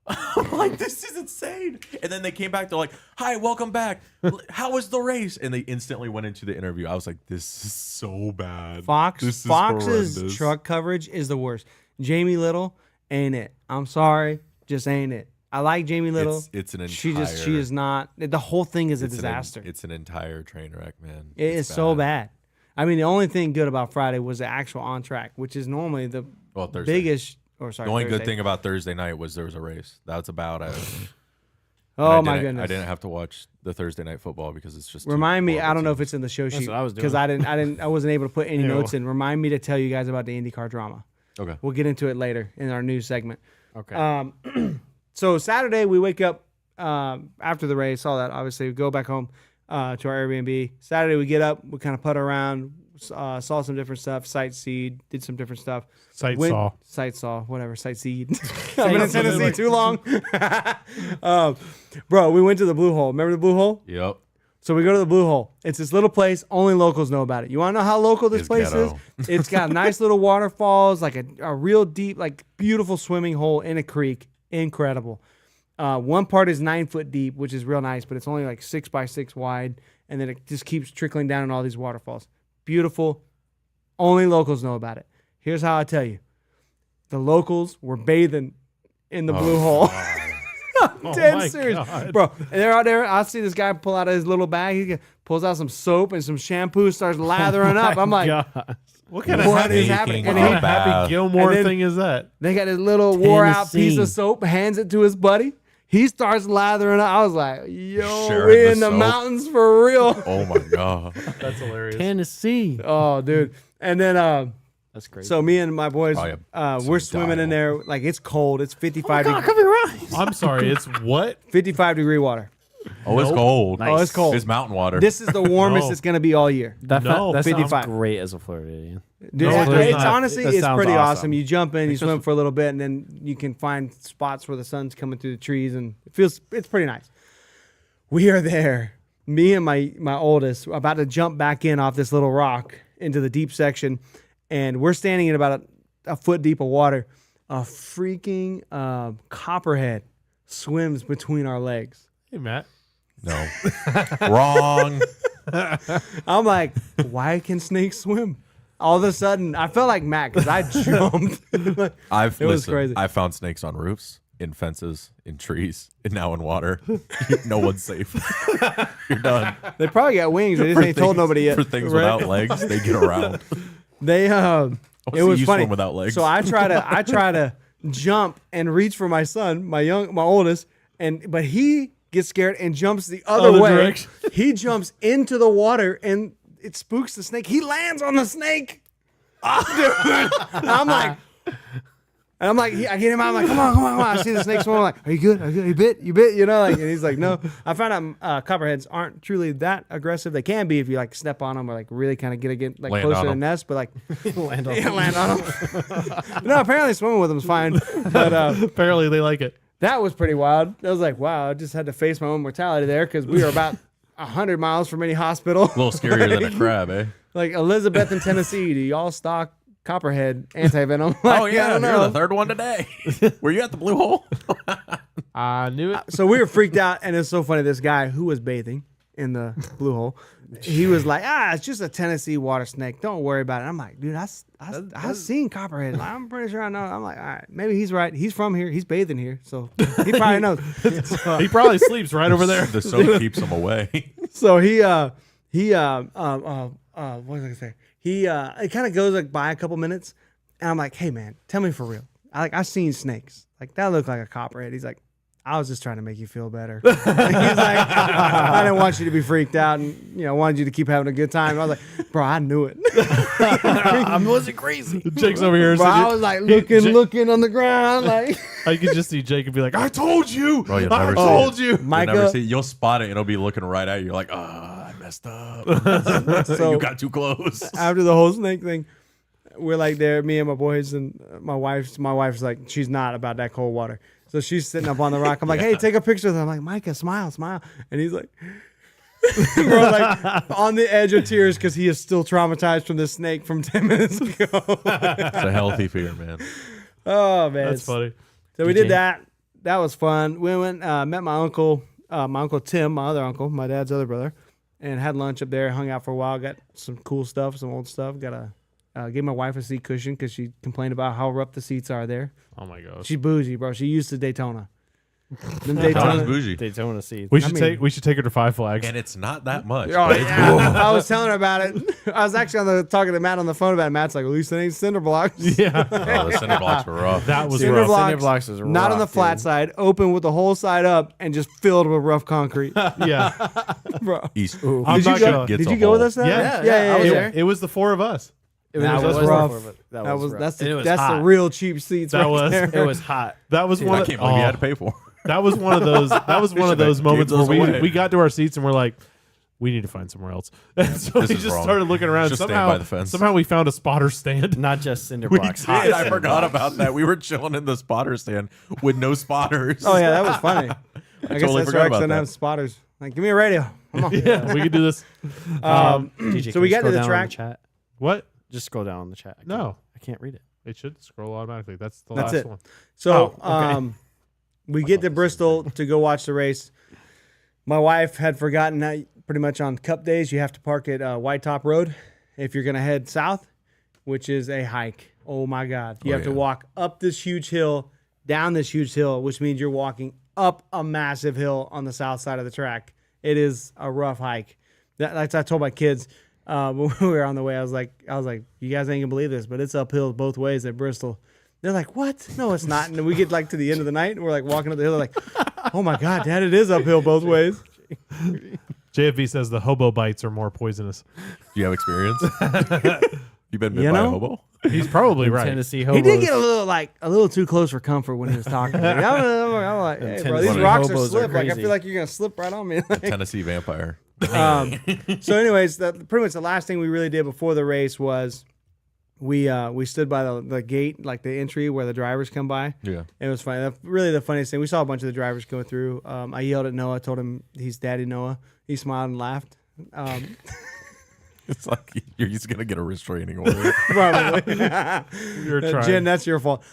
I'm like, this is insane. And then they came back. They're like, hi, welcome back. How was the race? And they instantly went into the interview. I was like, this is so bad. This is Fox's horrendous. truck coverage is the worst. Jamie Little ain't it. I'm sorry, just ain't it. I like Jamie Little. It's an she entire- is not. The whole thing is a It's an- disaster. It's an entire train wreck, man. It is so bad. I mean, the only thing good about Friday was the actual on track, which is normally the Well, Thursday. biggest. Or sorry, The only good Thursday. thing about Thursday night was there was a race. That's about it. Oh And my I didn't- goodness! I didn't have to watch the Thursday night football because it's just too Remind me. I horrible don't know if teams. it's in the show sheet what I was because doing. I wasn't able to put any Ew. notes in. Remind me to tell you guys about the IndyCar drama. Okay. We'll get into it later in our news segment. Okay. So Saturday we wake up after the race, all that. Obviously, we go back home to our Airbnb. Saturday we get up, we kind of putt around, saw some different stuff, sightseed, did some different stuff. Sight saw. Whatever, sightseed. I've been in Tennessee too long. Bro, we went to the Blue Hole. Remember the Blue Hole? Yep. So we go to the Blue Hole. It's this little place. Only locals know about it. You want to know how local this It's place ghetto. is? It's got nice little waterfalls, like a real deep, like beautiful swimming hole in a creek. Incredible. One part is 9 foot deep, which is real nice, but it's only like 6 by 6 wide. And then it just keeps trickling down in all these waterfalls. Beautiful. Only locals know about it. Here's how I tell you. The locals were bathing in the Blue Hole. Oh Dead my serious, God. bro. And they're out there. I see this guy pull out of his little bag. He pulls out some soap and some shampoo, starts lathering up. I'm like, God. What kind of What happy, is happening? What And kind of he- Happy Bath. Gilmore And then- thing is that? they got this little wore out piece Tennessee. of soap, hands it to his buddy. He starts lathering up. I was like, yo, Sharing we the in the soap. mountains for real. Oh my god. That's hilarious. Tennessee. Oh, dude. And then, That's crazy. so me and my boys, Oh, yeah. we're Some swimming in dial. there. Like, it's cold. It's 55, I'm sorry. It's what? 55 degree water. Oh, it's Nope. cold. Nice. Oh, it's cold. It's mountain water. This is the warmest No. it's going to be all year. that No, that sounds 55. great as a Floridian. Dude, No, it's it's not. honestly, That it's sounds pretty awesome. awesome. You jump in, you swim for a little bit, and then you can find spots where the sun's coming through the trees, and it's pretty nice. We are there, me and my oldest, about to jump back in off this little rock into the deep section, and we're standing in about a foot deep of water. A freaking copperhead swims between our legs. Hey, Matt. no. Wrong. I'm like, why can snakes swim? All of a sudden, I felt like Matt because I jumped. It was crazy. I found snakes on roofs, in fences, in trees, and now in water. No one's safe. You're done. They probably got wings. They just ain't told nobody yet. For things Right? without legs, they get around. They it see was you funny swim without legs. So I try to jump and reach for my son, my oldest, but he gets scared and jumps the other Other way. direction. He jumps into the water and it spooks the snake. He lands on the snake. Dude. And I'm like, I get him out. I'm like, come on. I see the snake swim. I'm like, are you good? Are you good? You bit? You know, like, and he's like, no. I found out copperheads aren't truly that aggressive. They can be if you like step on them or like really kind of get like Land closer on to the 'em. nest. But like, Land on yeah, land on them. No, apparently swimming with them is fine. But Apparently they like it. that was pretty wild. I was like, wow, I just had to face my own mortality there because we were about 100 miles from any hospital. A little scarier than a crab, eh? Like Elizabeth in Tennessee, do y'all stock copperhead anti-venom? Like, Oh yeah, I don't you're know. the third one today. Were you at the Blue Hole? I knew it. So we were freaked out, and it's so funny. This guy who was bathing in the blue hole. He was like, it's just a Tennessee water snake. Don't worry about it. I'm like, dude, I've seen copperhead. I'm pretty sure I know. I'm like, all right, maybe he's right. He's from here. He's bathing here, so he probably knows. He probably sleeps right over there. The soap keeps them away. So what was I gonna say? It kind of goes like by a couple minutes, and I'm like, hey man, tell me for real. I've seen snakes. Like that looked like a copperhead. He's like, I was just trying to make you feel better. He's like, I didn't want you to be freaked out, and wanted you to keep having a good time. I was like, bro, I knew it. I wasn't crazy. Jake's over here. Bro, I was like looking on the ground, like I could just see Jake and be like, I told you. Bro, you'll I never told see you. Micah. You'll spot it and it'll be looking right at you. You're like, I messed up. So you got too close. after the whole snake thing, we're like there, me and my boys and my wife's like, she's not about that cold water. So she's sitting up on the rock. I'm like, hey, take a picture of them. I'm like, Micah, smile. And he's like, we're like on the edge of tears because he is still traumatized from the snake from 10 minutes ago. It's a healthy fear, man. Oh, man. That's funny. So we did that. That was fun. We went, met my uncle Tim, my other uncle, my dad's other brother, and had lunch up there, hung out for a while, got some cool stuff, some old stuff. Gave my wife a seat cushion because she complained about how rough the seats are there. Oh my gosh. She's bougie, bro. She used to Daytona. Them Donna's bougie. Daytona seats. We should take her to Five Flags. And it's not that much. Oh, but it's yeah. cool. I was telling her about it. I was actually talking to Matt on the phone about it. Matt's like, at least it ain't cinder blocks. Yeah. Oh, the cinder blocks were rough. That was Cinder rough. blocks, Cinder blocks is not on the rough, flat dude. side, open with the whole side up and just filled with rough concrete. Yeah. Bro. East. I'm Did you not go? gonna- Gets Did a you go with hole. us then? Yeah. I was It, there. it was the four of us. That was was rough. That was rough. That's And it the, was that's the hot. real cheap seats. That right was- there. It was hot. That was one. I Of, can't believe you had to pay for. That was one of those. That was one of those Gave moments where those away. we got to our seats and we're like, we need to find somewhere else. And so This we is just wrong. started looking around. Just stand somehow, by the fence. somehow we found a spotter stand. Not just cinder We blocks. did. Hot Dude, I cinder forgot blocks. about that. We were chilling in the spotter stand with no spotters. Oh yeah, that was funny. I guess totally that's forgot right. about I that. have spotters. Like, give me a radio. Come on. Yeah, we could do this. DJ, So can we you got to scroll the down on track. chat? What? Just scroll down on the chat. No. I can't read it. It should scroll automatically. That's the That's last it. one. So Oh, okay. we get to Bristol to go watch the race. My wife had forgotten that pretty much on Cup days you have to park at White Top Road if you're going to head south, which is a hike. Oh my God. You have to walk up this huge hill, down this huge hill, which means you're walking up a massive hill on the south side of the track. It is a rough hike. Like I told my kids when we were on the way, I was like, you guys ain't gonna believe this, but it's uphill both ways at Bristol. They're like, what? No, it's not. And then we get like to the end of the night and we're like walking up the hill. They're like, oh my God, Dad, it is uphill both ways. JFV says the hobo bites are more poisonous. Do you have experience? You been bit You by know? a hobo? He's probably right. Tennessee He hobos. did get a little too close for comfort when he was talking to me. I'm like, hey, bro, these Tennessee rocks are hobos are slip. Like, I crazy. feel like you're going to slip right on me. Tennessee vampire. So anyways, pretty much the last thing we really did before the race was we stood by the gate, like the entry where the drivers come by. Yeah. It was funny. Really the funniest thing, we saw a bunch of the drivers go through. I yelled at Noah, told him he's Daddy Noah. He smiled and laughed. It's like you're just going to get a restraining order. Probably. You're trying. Jen, that's your fault.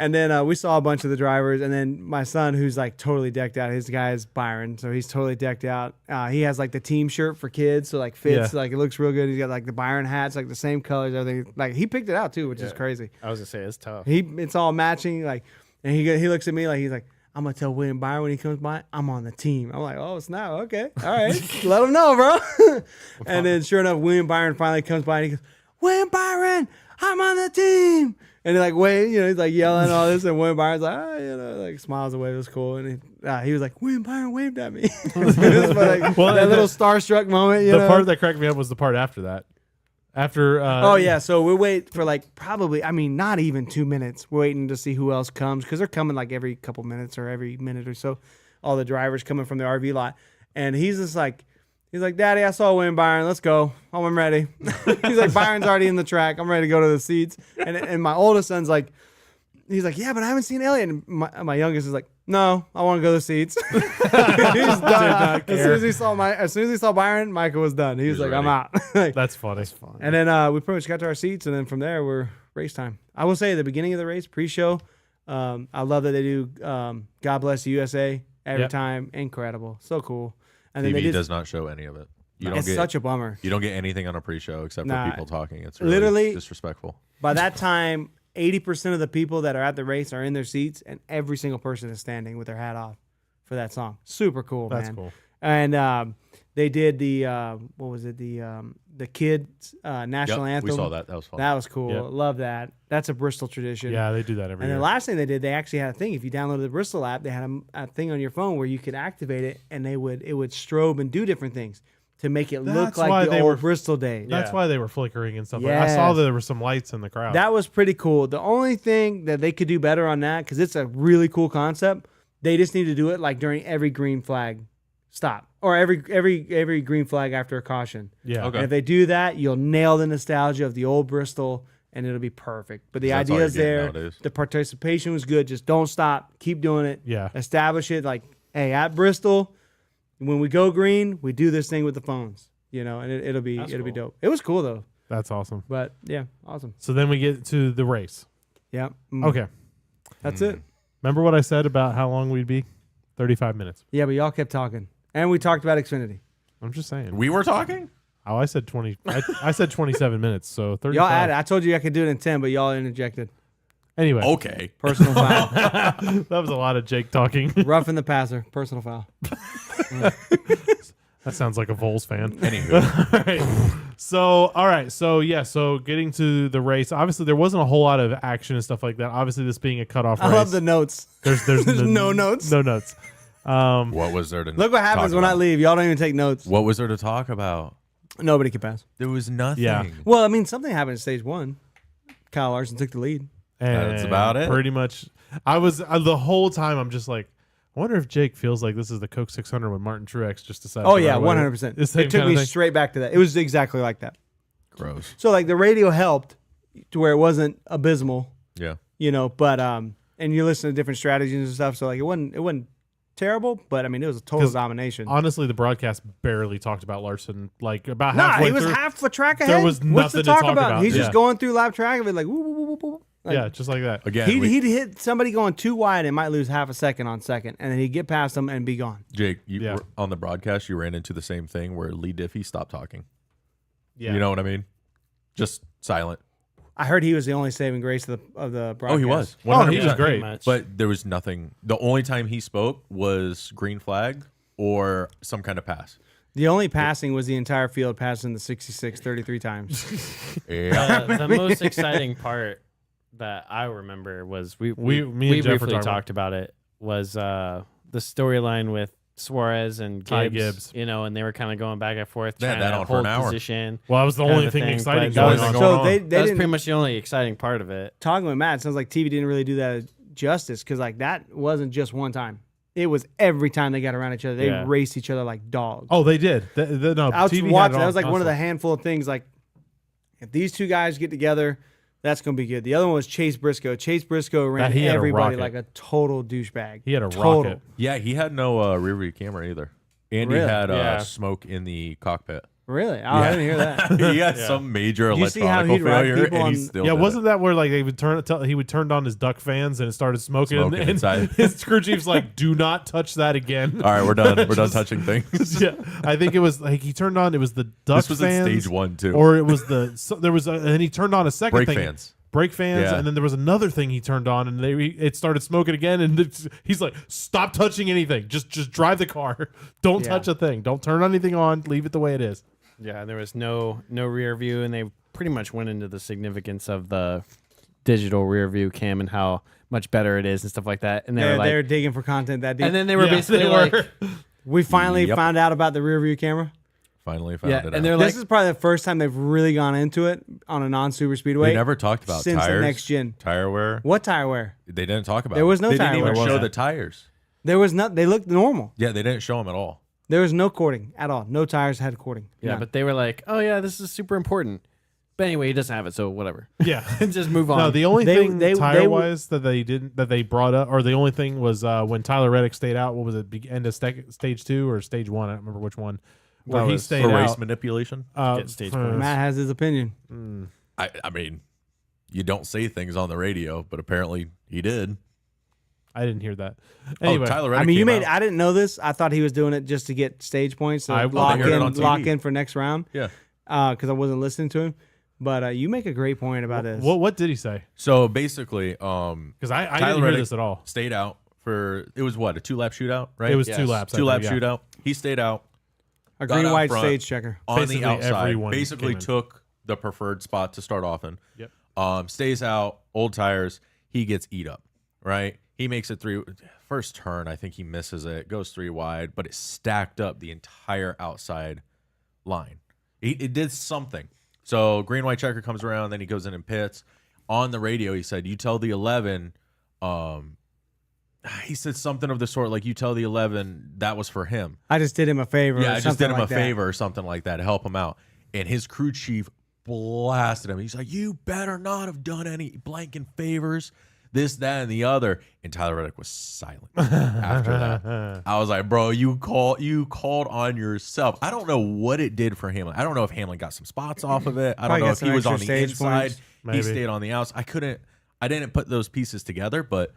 And then we saw a bunch of the drivers, and then my son, who's like totally decked out. His guy is Byron, so he's totally decked out. He has like the team shirt for kids, so like fits, Yeah. like it looks real good. He's got like the Byron hats, like the same colors, everything. Like he picked it out too, which is crazy. I was gonna say it's tough. It's all matching. Like, and he looks at me like he's like, I'm gonna tell William Byron when he comes by, I'm on the team. I'm like, oh snap, okay, all right, let him know, bro. And then sure enough, William Byron finally comes by and he goes, William Byron, I'm on the team. And he like wait, he's like yelling all this, and William Byron's like, like smiles away. It was cool, and he was like, William Byron waved at me. It was like, Well, that little starstruck moment. The part that cracked me up was the part after that. After Oh yeah, so we wait for like probably, not even 2 minutes. We're waiting to see who else comes because they're coming like every couple minutes or every minute or so. All the drivers coming from the RV lot, and he's like, Daddy, I saw William Byron. Let's go. I'm ready. He's like, Byron's already in the track. I'm ready to go to the seats. And my oldest son's like, he's like, yeah, but I haven't seen Elliot. And my youngest is like, no, I want to go to the seats. He's done. As soon as he saw Byron, Micah was done. He was like, ready. I'm out. Like, that's funny. and then we pretty much got to our seats, and then from there we're race time. I will say at the beginning of the race, pre-show, I love that they do God Bless the USA every Yep. time. Incredible, so cool. And then they TV did, does not show any of it. You don't it's get such a bummer. you don't get anything on a pre-show except Nah. for people talking. It's really Literally- disrespectful. By that time, 80% of the people that are at the race are in their seats, and every single person is standing with their hat off for that song. Super cool, That's man. cool. And they did the what was it? The kids national Yep, anthem. we saw that. That was fun. That was cool. Yep. Love that. That's a Bristol tradition. Yeah, they do that every And year. the last thing they did, they actually had a thing. If you downloaded the Bristol app, they had a thing on your phone where you could activate it, and it would strobe and do different things to make it look That's why like the they old were- Bristol days. That's why they were flickering and stuff. Like I saw Yes. there were some lights in the crowd. That was pretty cool. The only thing that they could do better on that, because it's a really cool concept, they just need to do it like during every green flag stop or every green flag after a caution. yeah. Okay. And if they do that, you'll nail the nostalgia of the old Bristol, and it'll be perfect. But the That's all idea you're is getting there. nowadays. The participation was good. Just don't stop. Keep doing it. Yeah. Establish it. Like, hey, at Bristol, when we go green, we do this thing with the phones. And it'll be cool. dope. It was cool though. That's awesome. But yeah, awesome. So then we get to the race. Yeah. Okay. That's it. Remember what I said about how long we'd be? 35 minutes. Yeah, but y'all kept talking, and we talked about Xfinity. I'm just saying. We were talking. Oh, I said 20. I said 27 minutes. So 35. Y'all added. I told you I could do it in 10, but y'all interjected. Anyway, Okay. Personal foul. that was a lot of Jake talking. Roughing the passer. Personal foul. That sounds like a Vols fan. Anywho, All right. All right. So getting to the race, obviously there wasn't a whole lot of action and stuff like that. Obviously, this being a cutoff race. I love the notes. There's There's no notes. No notes. what was there to Look what happens talk when I about? leave. Y'all don't even take notes. What was there to talk about? Nobody can pass. There was nothing. Yeah. Well, I mean, something happened in stage 1. Kyle Larson took the lead. And That's about it. Pretty much. I was the whole time. I'm just like, I wonder if Jake feels like this is the Coke 600 when Martin Truex just decided. Oh, to yeah, run away. 100%. The same It took kind of me thing. straight back to that. It was exactly like that. Gross. So, like, the radio helped to where it wasn't abysmal, Yeah. but, and you listen to different strategies and stuff. So, like, it wasn't terrible, but, I mean, it was a total 'Cause domination. Honestly, the broadcast barely talked about Larson. Like about Nah, halfway he was through. half a track There ahead. was What's nothing to to talk talk about. He's Yeah. just going through lap track of it like, woo, woo, woo, woo, woo. Like, Yeah, just like that. Again, He'd hit somebody going too wide and might lose half a second on second, and then he'd get past them and be gone. Jake, you Yeah. were on the broadcast, you ran into the same thing where Lee Diffie stopped talking. Yeah. You know what I mean? Just silent. I heard he was the only saving grace of the broadcast. Oh, he was. Oh, he was 100%. great. Much. But there was nothing. The only time he spoke was green flag or some kind of pass. The only passing was the entire field passing the 66 33 times. Yeah. The most exciting part that I remember was Me we and Jeff were briefly talking talked about it was the storyline with Suarez and Gibbs, Ty Gibbs. and they were kind of going back and forth They had trying that to on for an hold hour. position. Well, that was the kind only of thing thing, exciting but going that on. was- so they That was didn't pretty much the only exciting part of it. talking with Matt. It sounds like TV didn't really do that justice because like that wasn't just one time. It was every time they got around each other. They Yeah. raced each other like dogs. Oh, they did. No, I was TV had watching. it That on was like one of the constant. handful of things. Like, if these two guys get together, that's gonna be good. The other one was Chase Briscoe. Chase Briscoe ran he had a everybody rocket. like a total douchbag. He had a total. rocket. Yeah, he had no rear view camera either. And he Really? had Yeah. smoke in the cockpit. Really? Oh, I didn't hear that. he had some major Did you see how electronic he'd ride failure, people and he on- still Yeah, did wasn't it. that where like they would he would turn on his duck fans and it started smoking, Smoking and inside. his crew chief's like, "Do not touch that again." All right, we're done. We're done touching things. Yeah, I think it was like he turned on. It was the duck This was fans, in stage 1 too. or it was there was and he turned on a second Brake thing. fans. Brake fans, Yeah. and then there was another thing he turned on, and it started smoking again. And he's like, "Stop touching anything. Just drive the car. Don't Yeah. touch a thing. Don't turn anything on. Leave it the way it is." Yeah, there was no rear view, and they pretty much went into the significance of the digital rear view cam and how much better it is and stuff like that. And they were like, They're digging for content that deep. and then they were Yeah, basically they like, were. we finally Yep. found out about the rear view camera. Finally found yeah, it out. and they're like, This is probably the first time they've really gone into it on a non-super speedway. They never talked about since the tires, next gen. tire wear. What tire wear? They didn't talk about. There was no They tire didn't even wear. show Yeah. the tires. There was not. They looked normal. Yeah, they didn't show them at all. There was no cording at all. No tires had cording. yeah, None. but they were like, oh yeah, this is super important. But anyway, he doesn't have it, so whatever. Yeah. Just move on. No, the only They- thing they- tire wise that they brought up, or the only thing was when Tyler Reddick stayed out. What was it? End of stage 2 or stage 1? I don't remember which one. Where That he was stayed For out. race manipulation. Get stage points. Matt has his opinion. I mean, you don't say things on the radio, but apparently he did. I didn't hear that. Anyway, Tyler I Reddick mean, you came made. out. I didn't know this. I thought he was doing it just to get stage points to I lock heard it on in, lock TV. in for next round. Yeah. Because I wasn't listening to him. But you make a great point about this. what did he say? So basically, Because I Tyler didn't hear Reddick this at all. stayed out for it was what, a 2-lap shootout, right? It was Yes. 2 laps. I 2-lap think, yeah. shootout. He stayed out A got green out white front. stage checker. on Basically, the outside. everyone Basically came in. took the preferred spot to start off in. Yep. Stays out, old tires. He gets eat up, right? He makes it through first turn. I think he misses it, goes 3 wide, but it stacked up the entire outside line. It did something. So green white checker comes around, then he goes in and pits. On the radio, he said, "You tell the 11." He said something of the sort like, "You tell the 11 that was for him." I just did him a favor. Yeah, or I just did something him like a that. favor or something like that to help him out. And his crew chief blasted him. He's like, "You better not have done any blanking favors, this, that, and the other." And Tyler Reddick was silent after that. I was like, "Bro, you called on yourself." I don't know what it did for Hamlin. I don't know if Hamlin got some spots off of it. I don't Probably know got if some he was extra on the stage inside. points. He Maybe. stayed on the outside. I didn't put those pieces together, but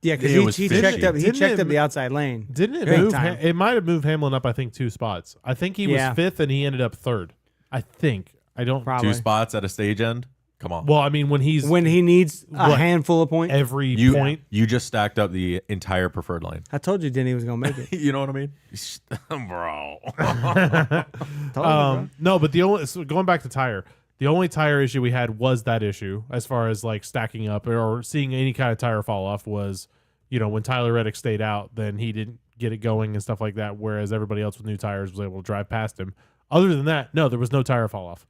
Yeah, It because was he fishy. checked up. He Didn't checked it- up the outside lane. Didn't it Big move? time. It might have moved Hamlin up. I think 2 spots. I think he was Yeah. 5th and he ended up 3rd. I think. I don't. Probably. 2 spots at a stage end. Come on. Well, I mean, when he's When he needs a What? handful of points. every you point. you just stacked up the entire preferred line. I told you Denny was gonna make it. You know what I mean? Bro. Told you, bro. No, but going back to tire, the only tire issue we had was that issue as far as like stacking up or seeing any kind of tire fall off was, when Tyler Reddick stayed out, then he didn't get it going and stuff like that. Whereas everybody else with new tires was able to drive past him. Other than that, no, there was no tire fall off.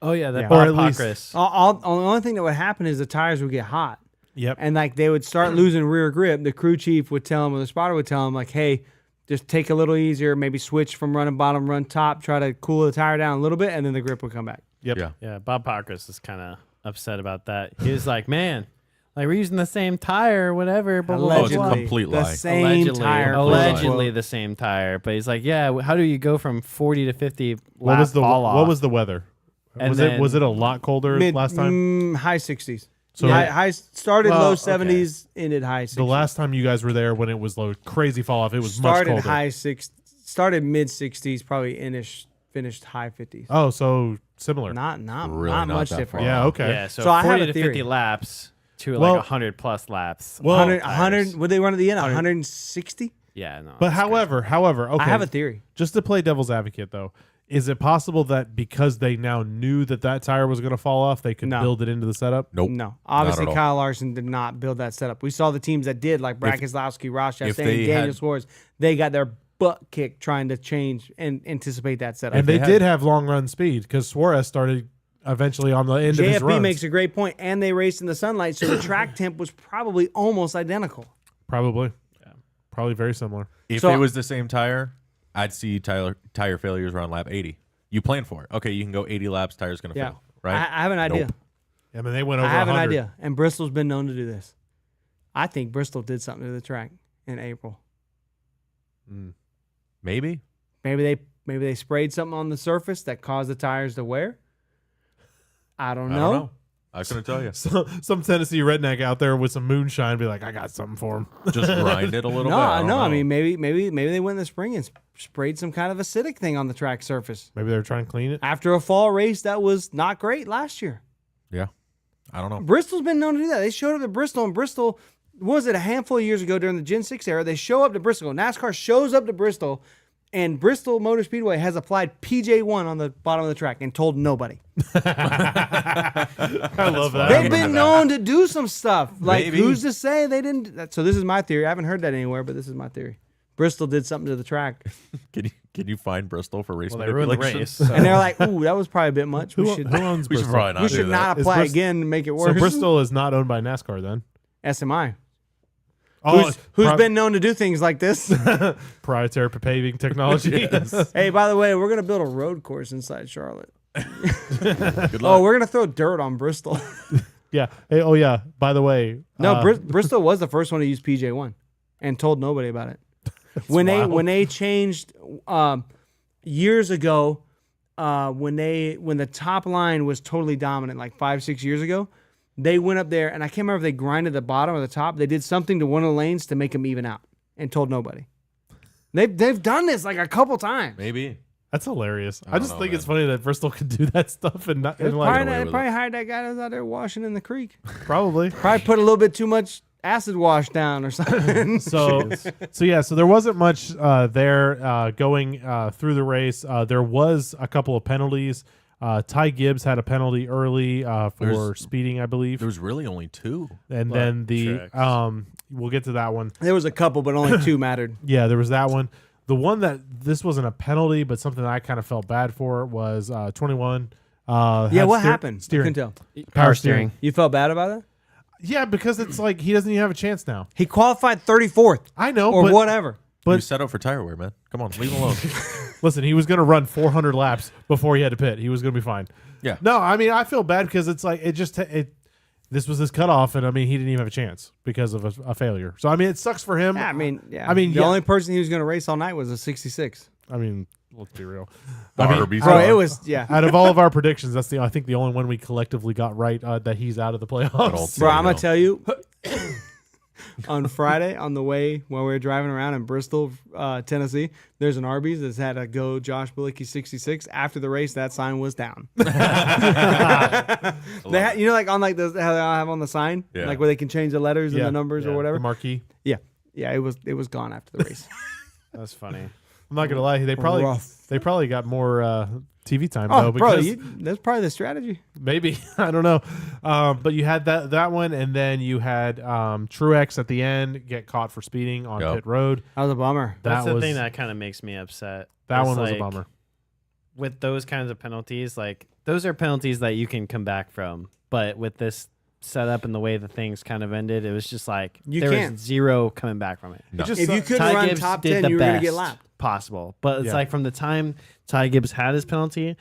Oh yeah, that Yeah. Or Bob at least- Pockrass. The only thing that would happen is the tires would get hot. Yep. And like they would start losing rear grip. The crew chief would tell him, or the spotter would tell him, like, "Hey, just take a little easier. Maybe switch from running bottom, run top. Try to cool the tire down a little bit, and then the grip would come back." Yep. Yeah. Yeah, Bob Pockrass is kind of upset about that. He was like, "Man, like we're using the same tire, or whatever." Blah, blah, blah, it's a blah." complete the lie. same tire. allegedly the same tire. But he's like, "Yeah, how do you go from 40 to 50 What lap was the fall off?" what was the weather? And Was then- it a lot colder last time? High 60s. So- So high started Well, low okay. 70s, ended high 60s. The last time you guys were there when it was low, crazy fall off, it was started much colder. high 60s, started mid 60s, probably finished high 50s. Oh, so similar. Not Really not not much that different. far. Yeah. Okay. Yeah, so, So I have 40 a to theory. 50 laps to Well- like 100 plus laps. Well, 100 would they run at the end? 160? Yeah, no. but it's however, okay. I have a theory. Just to play devil's advocate, though, is it possible that because they now knew that tire was going to fall off, they could No. build it into the setup? Nope. No, obviously Not at all. Kyle Larson did not build that setup. We saw the teams that did, like Brad Keselowski, Ross if Chastain, they Daniel had- Suarez. They got their butt kicked trying to change and anticipate that setup. And they they did had- have long run speed because Suarez started eventually on the end of his JFP runs. makes a great point, and they raced in the sunlight, so the track temp was probably almost identical. Probably. Probably very similar. If So- it was the same tire, I'd see tire failures around lap 80. You plan for it. Okay, you can go 80 laps, tire's going to Yeah, fail, right? I have an idea. Nope. I mean, they went over I have an 100. idea, and Bristol's been known to do this. I think Bristol did something to the track in April. Maybe. Maybe they sprayed something on the surface that caused the tires to wear. I don't I know. don't know. I couldn't tell you. So, some Tennessee redneck out there with some moonshine be like, I got something for him. Just grind it a little No, bit. I don't know. I know. mean, maybe they went in the spring and sprayed some kind of acidic thing on the track surface Maybe they were trying to clean it. after a fall race that was not great last year. Yeah. I don't know. Bristol's been known to do that. They showed up at Bristol, and Bristol, what was it, a handful of years ago during the Gen 6 era? They show up to Bristol. NASCAR shows up to Bristol, and Bristol Motor Speedway has applied PJ1 on the bottom of the track and told nobody. I love that. They've been known to do some stuff. Like, Maybe. who's to say they didn't? So this is my theory. I haven't heard that anywhere, but this is my theory. Bristol did something to the track, Can you find Bristol for race Well, they ruined the manipulation? race. So. and they're like, "Ooh, that was probably a bit much. Who We should owns We should Bristol? probably not we do should that. not Is apply Brist- again to make it So worse." Bristol is not owned by NASCAR then? SMI, Oh, who's been known to do things like this. proprietary paving technology. Hey, by the way, we're gonna build a road course inside Charlotte. Good Oh, luck. we're gonna throw dirt on Bristol. Yeah. Hey, oh yeah. By the way, No, Bristol was the first one to use PJ1 and told nobody about it. When they changed years ago, when the top line was totally dominant, like 5-6 years ago, They went up there, and I can't remember if they grinded the bottom or the top. They did something to one of the lanes to make them even out, and told nobody. They've done this like a couple times. Maybe. That's hilarious. I don't just know, think it's man. funny that Bristol could do that stuff and not and Probably, like away they with probably hired that guy that was out there washing in the creek. probably. Probably put a little bit too much acid wash down or something. So there wasn't much there going through the race. There was a couple of penalties. Ty Gibbs had a penalty early for There's- speeding, I believe, There was really only 2. and then the tricks. we'll get to that one. There was a couple, but only 2 mattered. Yeah, there was that one. The one that this wasn't a penalty, but something that I kind of felt bad for was 21. Yeah, what happened? I Steering, couldn't tell. power steering. You felt bad about that? Yeah, because it's like he doesn't even have a chance now. He qualified 34th I know, or but whatever. But he was set up for tire wear, man. Come on, leave him alone. listen, he was going to run 400 laps before he had to pit. He was going to be fine. Yeah. No, I mean, I feel bad because it's like this was his cutoff, and I mean, he didn't even have a chance because of a failure. So I mean, it sucks for him. Yeah, I mean, the yeah. only person he was going to race all night was a 66. I mean, let's be real. The I mean, Arby's Bro, car. it was, yeah. out of all of our predictions, that's I think the only one we collectively got right that he's out of the playoffs. Bro, I'm know. going to tell you, on Friday, on the way while we were driving around in Bristol, Tennessee, there's an Arby's that's had a go Josh Bilicki 66. After the race, that sign was down. They had, you know, like on like how they all have on the sign, Yeah. like where they can change the letters and the numbers or whatever. The marquee. Yeah, it was gone after the race. That's funny. I'm not gonna lie, they probably got more TV time though. Oh, bro, Because that's probably the strategy. maybe I don't know, but you had that one, and then you had Truex at the end get caught for speeding on Yep. pit road. That was a bummer. That's That the was thing that kind of makes me upset. that It's one was a like, bummer. With those kinds of penalties, like those are penalties that you can come back from. But with this setup and the way the things kind of ended, it was just like You there can't. was zero coming back from it. No. It just If you sucks. couldn't Ty run Gibbs top did 10, the you were going to get best lapped. possible. But it's Yeah. like from the time Ty Gibbs had his penalty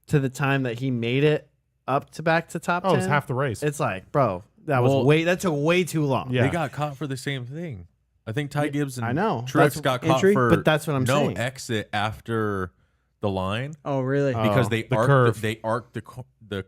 to the time that he made it up to back to top 10. Oh, it's half the race. It's like, bro, that Well, that took way too long. Yeah. They got caught for the same thing. I think Ty Gibbs and I know. Truex That's got caught entry, for but that's what I'm no saying. exit after the line Oh, really? because they the arced curve. they arced the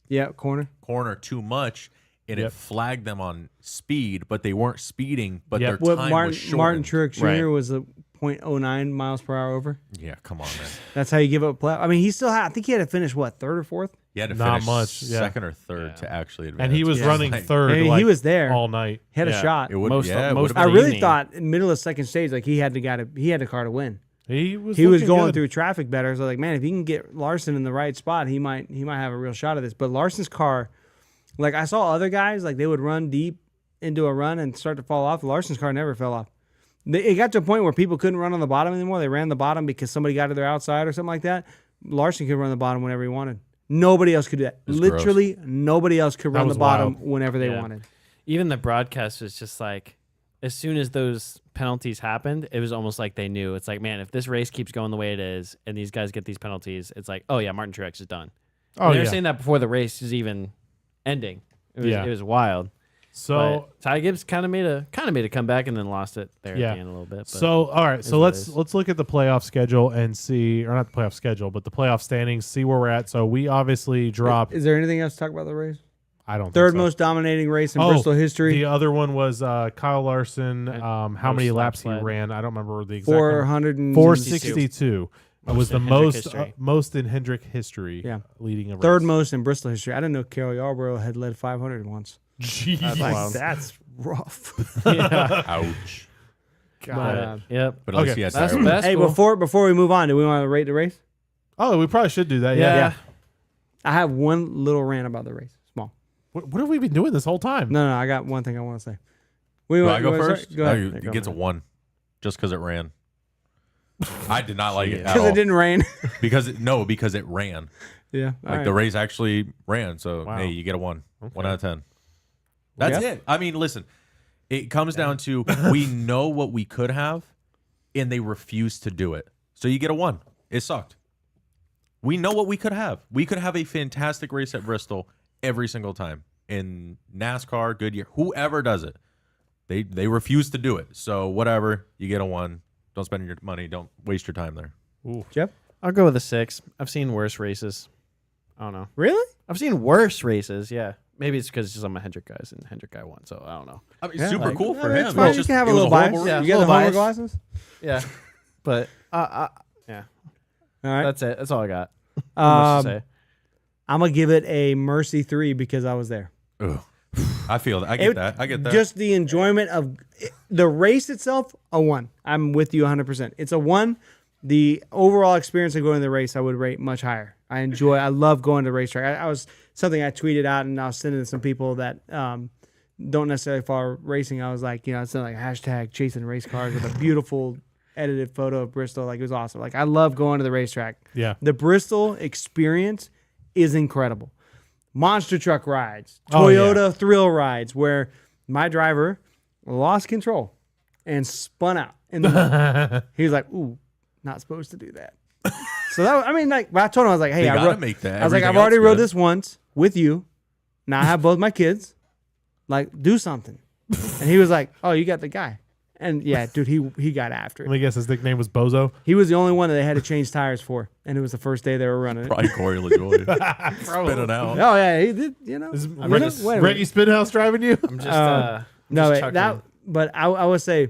Yeah, corner. corner too much, and Yep. it flagged them on speed, but they weren't speeding, but Yep. their What time Martin was shortened. Martin Truex Jr. Right. was a .09 miles per hour over. Yeah, come on, man. That's how you give up play. I mean, he still had. I think he had to finish what, third or fourth. He had to Not finish much, yeah. second or third to actually advance. and he was Yeah. running Like, third. And he like, was there. all night. He had a Yeah. shot. It would, Most- yeah, it most would've I of been- the really evening. thought in middle of second stage, like he had the car to win. He was He was looking going good. through traffic better. So like, man, if he can get Larson in the right spot, he might have a real shot at this. But Larson's car, like I saw other guys, like they would run deep into a run and start to fall off. Larson's car never fell off. It got to a point where people couldn't run on the bottom anymore. They ran the bottom because somebody got to their outside or something like that. Larson could run the bottom whenever he wanted. Nobody else could do that. was Literally, nobody else could run was the bottom wild. whenever they Yeah. wanted. Even the broadcast was just like, as soon as those penalties happened, it was almost like they knew. It's like, man, if this race keeps going the way it is and these guys get these penalties, it's like, oh yeah, Martin Truex is done. Oh, And they were yeah. saying that before the race is even ending. It was wild. So But Ty Gibbs kind of made a comeback and then lost it there Yeah. at the end a little bit. But So all right, so what it let's is. let's look at the playoff schedule and see, or not the playoff schedule, but the playoff standings. See where we're at. So we obviously drop. Is there anything else to talk about the race? I don't. Third think so. most dominating race in Oh, Bristol history. The other one was Kyle Larson. How many most laps he laps led. ran? I don't remember the exact number. 462. 462. It was the in Hendrick most history. most in Hendrick history. Yeah. leading a race. Third most in Bristol history. I didn't know Carol Yarborough had led 500 once. Jeez. That's Like, wild. that's rough. Ouch. God. Yep. But at least Okay. he had That's tire wear. best. Hey, cool. before we move on, do we want to rate the race? Oh, we probably should do that. Yeah. Yeah. I have one little rant about the race. Small. What have we been doing this whole time? No, I got one thing I want to say. Do I you go wanna first? start? Go No, ahead. you- Yeah, it go gets a ahead. 1 just because it ran. I did not like it at Because all. it didn't rain. because it ran. Yeah. Like the race actually ran. So Wow. hey, you get a 1. 1 out of 10. That's Yeah. it. I mean, listen, it comes down to we know what we could have, and they refuse to do it. So you get a 1. It sucked. We know what we could have. We could have a fantastic race at Bristol every single time. In NASCAR, Goodyear, whoever does it, they refuse to do it. So whatever, you get a 1. Don't spend your money. Don't waste your time there. Jeff? I'll go with a 6. I've seen worse races. I don't know. Really? I've seen worse races. Yeah. Maybe it's because I'm a Hendrick guy and Hendrick guy won, so I don't know. I mean, Yeah, super like, cool for it's him. fine. It's You just- can have a it was little bias. horrible Yeah, race. You got the little homework bias. license? Yeah, but yeah, All right. that's it. That's all I got. Much to say. I'm going to give it a mercy 3 because I was there. Ugh. I feel that. I get that. I get that. Just the enjoyment of the race itself, a 1. I'm with you 100%. It's a 1. The overall experience of going to the race, I would rate much higher. I love going to the racetrack. I was something I tweeted out and I was sending to some people that don't necessarily follow racing. I was like, it's like hashtag chasing race cars with a beautiful edited photo of Bristol. Like, it was awesome. Like, I love going to the racetrack. Yeah. The Bristol experience is incredible. Monster truck rides, Oh, yeah. Toyota thrill rides, where my driver lost control and spun out. And he was like, "Ooh, not supposed to do that." So that, but I told him, I was like, "Hey, They I gotta rode, make that. I was like, Everything I've already else rode good. this once with you. Now I have both my kids. Like, do something." And he was like, "Oh, you got the guy." And yeah, dude, he got after Let it. me guess, his nickname was Bozo. He was the only one that they had to change tires for, and it was the first day they were running it. Probably Corey LaJoy. Spinning out. Oh yeah, he did. Is Wait a Reggie minute. Spinhouse driving you? I'm just No, just chuckling. but I would say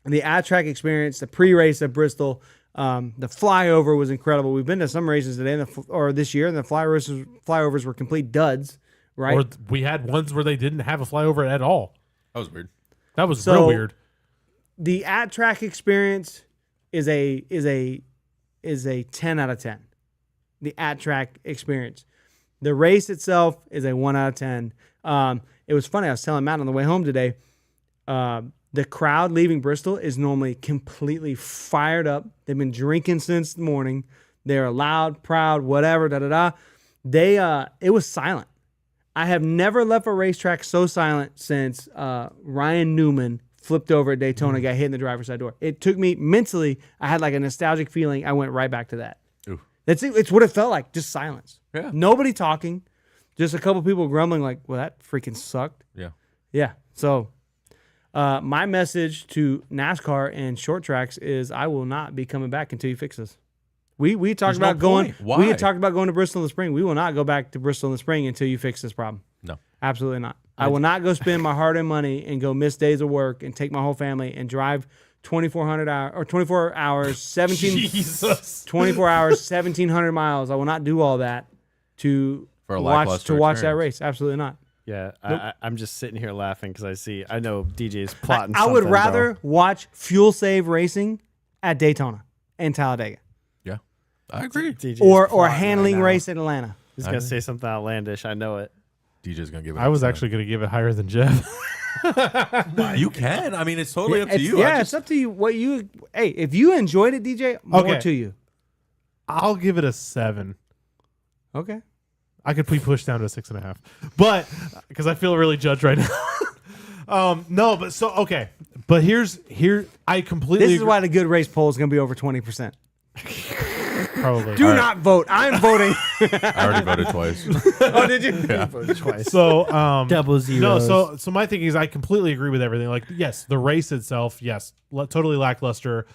the at-track experience, the pre-race at Bristol, the flyover was incredible. We've been to some races today or this year, and the flyovers were complete duds, right? Or we had ones where they didn't have a flyover at all. That was weird. That was So- real weird. The at-track experience is a 10 out of 10. The at-track experience. The race itself is a 1 out of 10. It was funny. I was telling Matt on the way home today. The crowd leaving Bristol is normally completely fired up. They've been drinking since the morning. They're loud, proud, whatever. Da da da. It was silent. I have never left a racetrack so silent since Ryan Newman flipped over at Daytona, got hit in the driver's side door. It took me mentally. I had like a nostalgic feeling. I went right back to that. Ooh. It's what it felt like. Just silence. Yeah. Nobody talking. Just a couple people grumbling like, "Well, that freaking sucked." Yeah. Yeah. So, my message to NASCAR and short tracks is I will not be coming back until you fix this. We talked There's no about going. point. Why? We had talked about going to Bristol in the spring. We will not go back to Bristol in the spring until you fix this problem. No. Absolutely not. I will not go spend my hard-earned money and go miss days of work and take my whole family and drive 2,400 hours or 24 hours, 24 hours, 1,700 miles. I will not do all that to For a watch lackluster that experience. race. Absolutely not. Yeah, I'm just sitting here laughing because I know DJ's plotting. I would something, rather bro. watch fuel save racing at Daytona and Talladega Yeah. I agree. DJ's or plotting handling right now. race at Atlanta. He's gonna say something outlandish. I know it. DJ's gonna give it. I was a actually going to give it higher than Jeff. 10. You can. I mean, it's totally up to you. Yeah, I it's up to you. Hey, if you enjoyed it, DJ, more Okay. to you. I'll give it a 7. Okay. I could be pushed down to a 6.5, but because I feel really judged right now. No, but so okay, but here I completely This is agree- why the good race poll is going to be over 20%. probably Do not vote. I'm voting. I already voted twice. Oh, did you? Twice. So Double no, zeros. so my thing is I completely agree with everything. Like yes, the race itself, yes, totally lackluster.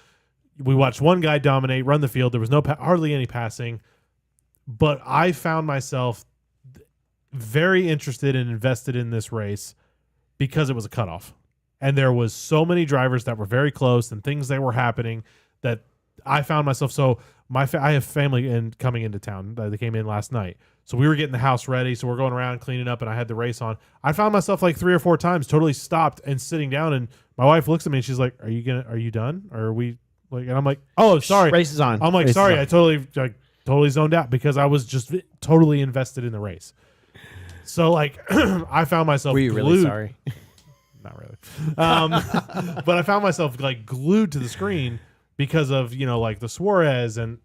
We watched one guy dominate, run the field. There was hardly any passing, but I found myself very interested and invested in this race because it was a cutoff, and there was so many drivers that were very close and things that were happening that I found myself. So I have family coming into town. They came in last night, so we were getting the house ready. So we're going around cleaning up, and I had the race on. I found myself like 3 or 4 times totally stopped and sitting down, and my wife looks at me and she's like, "Are you done? Or are we like?" And I'm like, "Oh, sorry." Race is on. I'm like, Race is "Sorry, on. I totally zoned out because I was just totally invested in the race." So like, I found myself. Were you really glued- sorry? Not really. But I found myself like glued to the screen because of like the Suarez and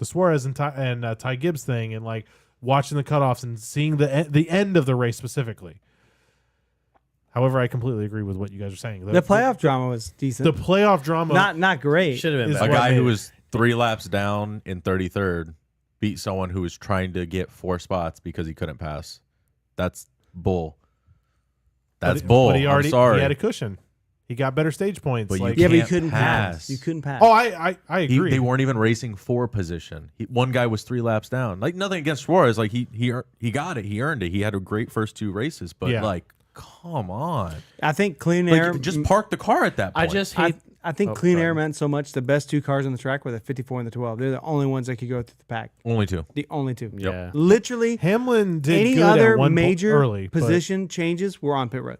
Ty Gibbs thing, and like watching the cutoffs and seeing the end of the race specifically. However, I completely agree with what you guys are saying. The playoff drama was decent. the playoff drama. not great. Should have been Is A better. what guy made who it. was 3 laps down in 33rd beat someone who was trying to get 4 spots because he couldn't pass. That's bull. That's bull. But he I'm sorry. He had a cushion. He got better stage points. But you like, Yeah, but you can't couldn't pass. pass. You couldn't pass. oh, I agree. They weren't even racing for position. One guy was 3 laps down. Like nothing against Suarez. Like he got it. He earned it. He had a great first 2 races. But Yeah. like, come on, I think clean like, air. just park the car at that point. I just hate. I think Oh, clean go air ahead. meant so much. The best 2 cars on the track were the 54 and the 12. They're the only ones that could go through the pack. only 2. The only 2. Yeah. Literally, Hamlin did any good other at one major early, but- position changes were on pit road.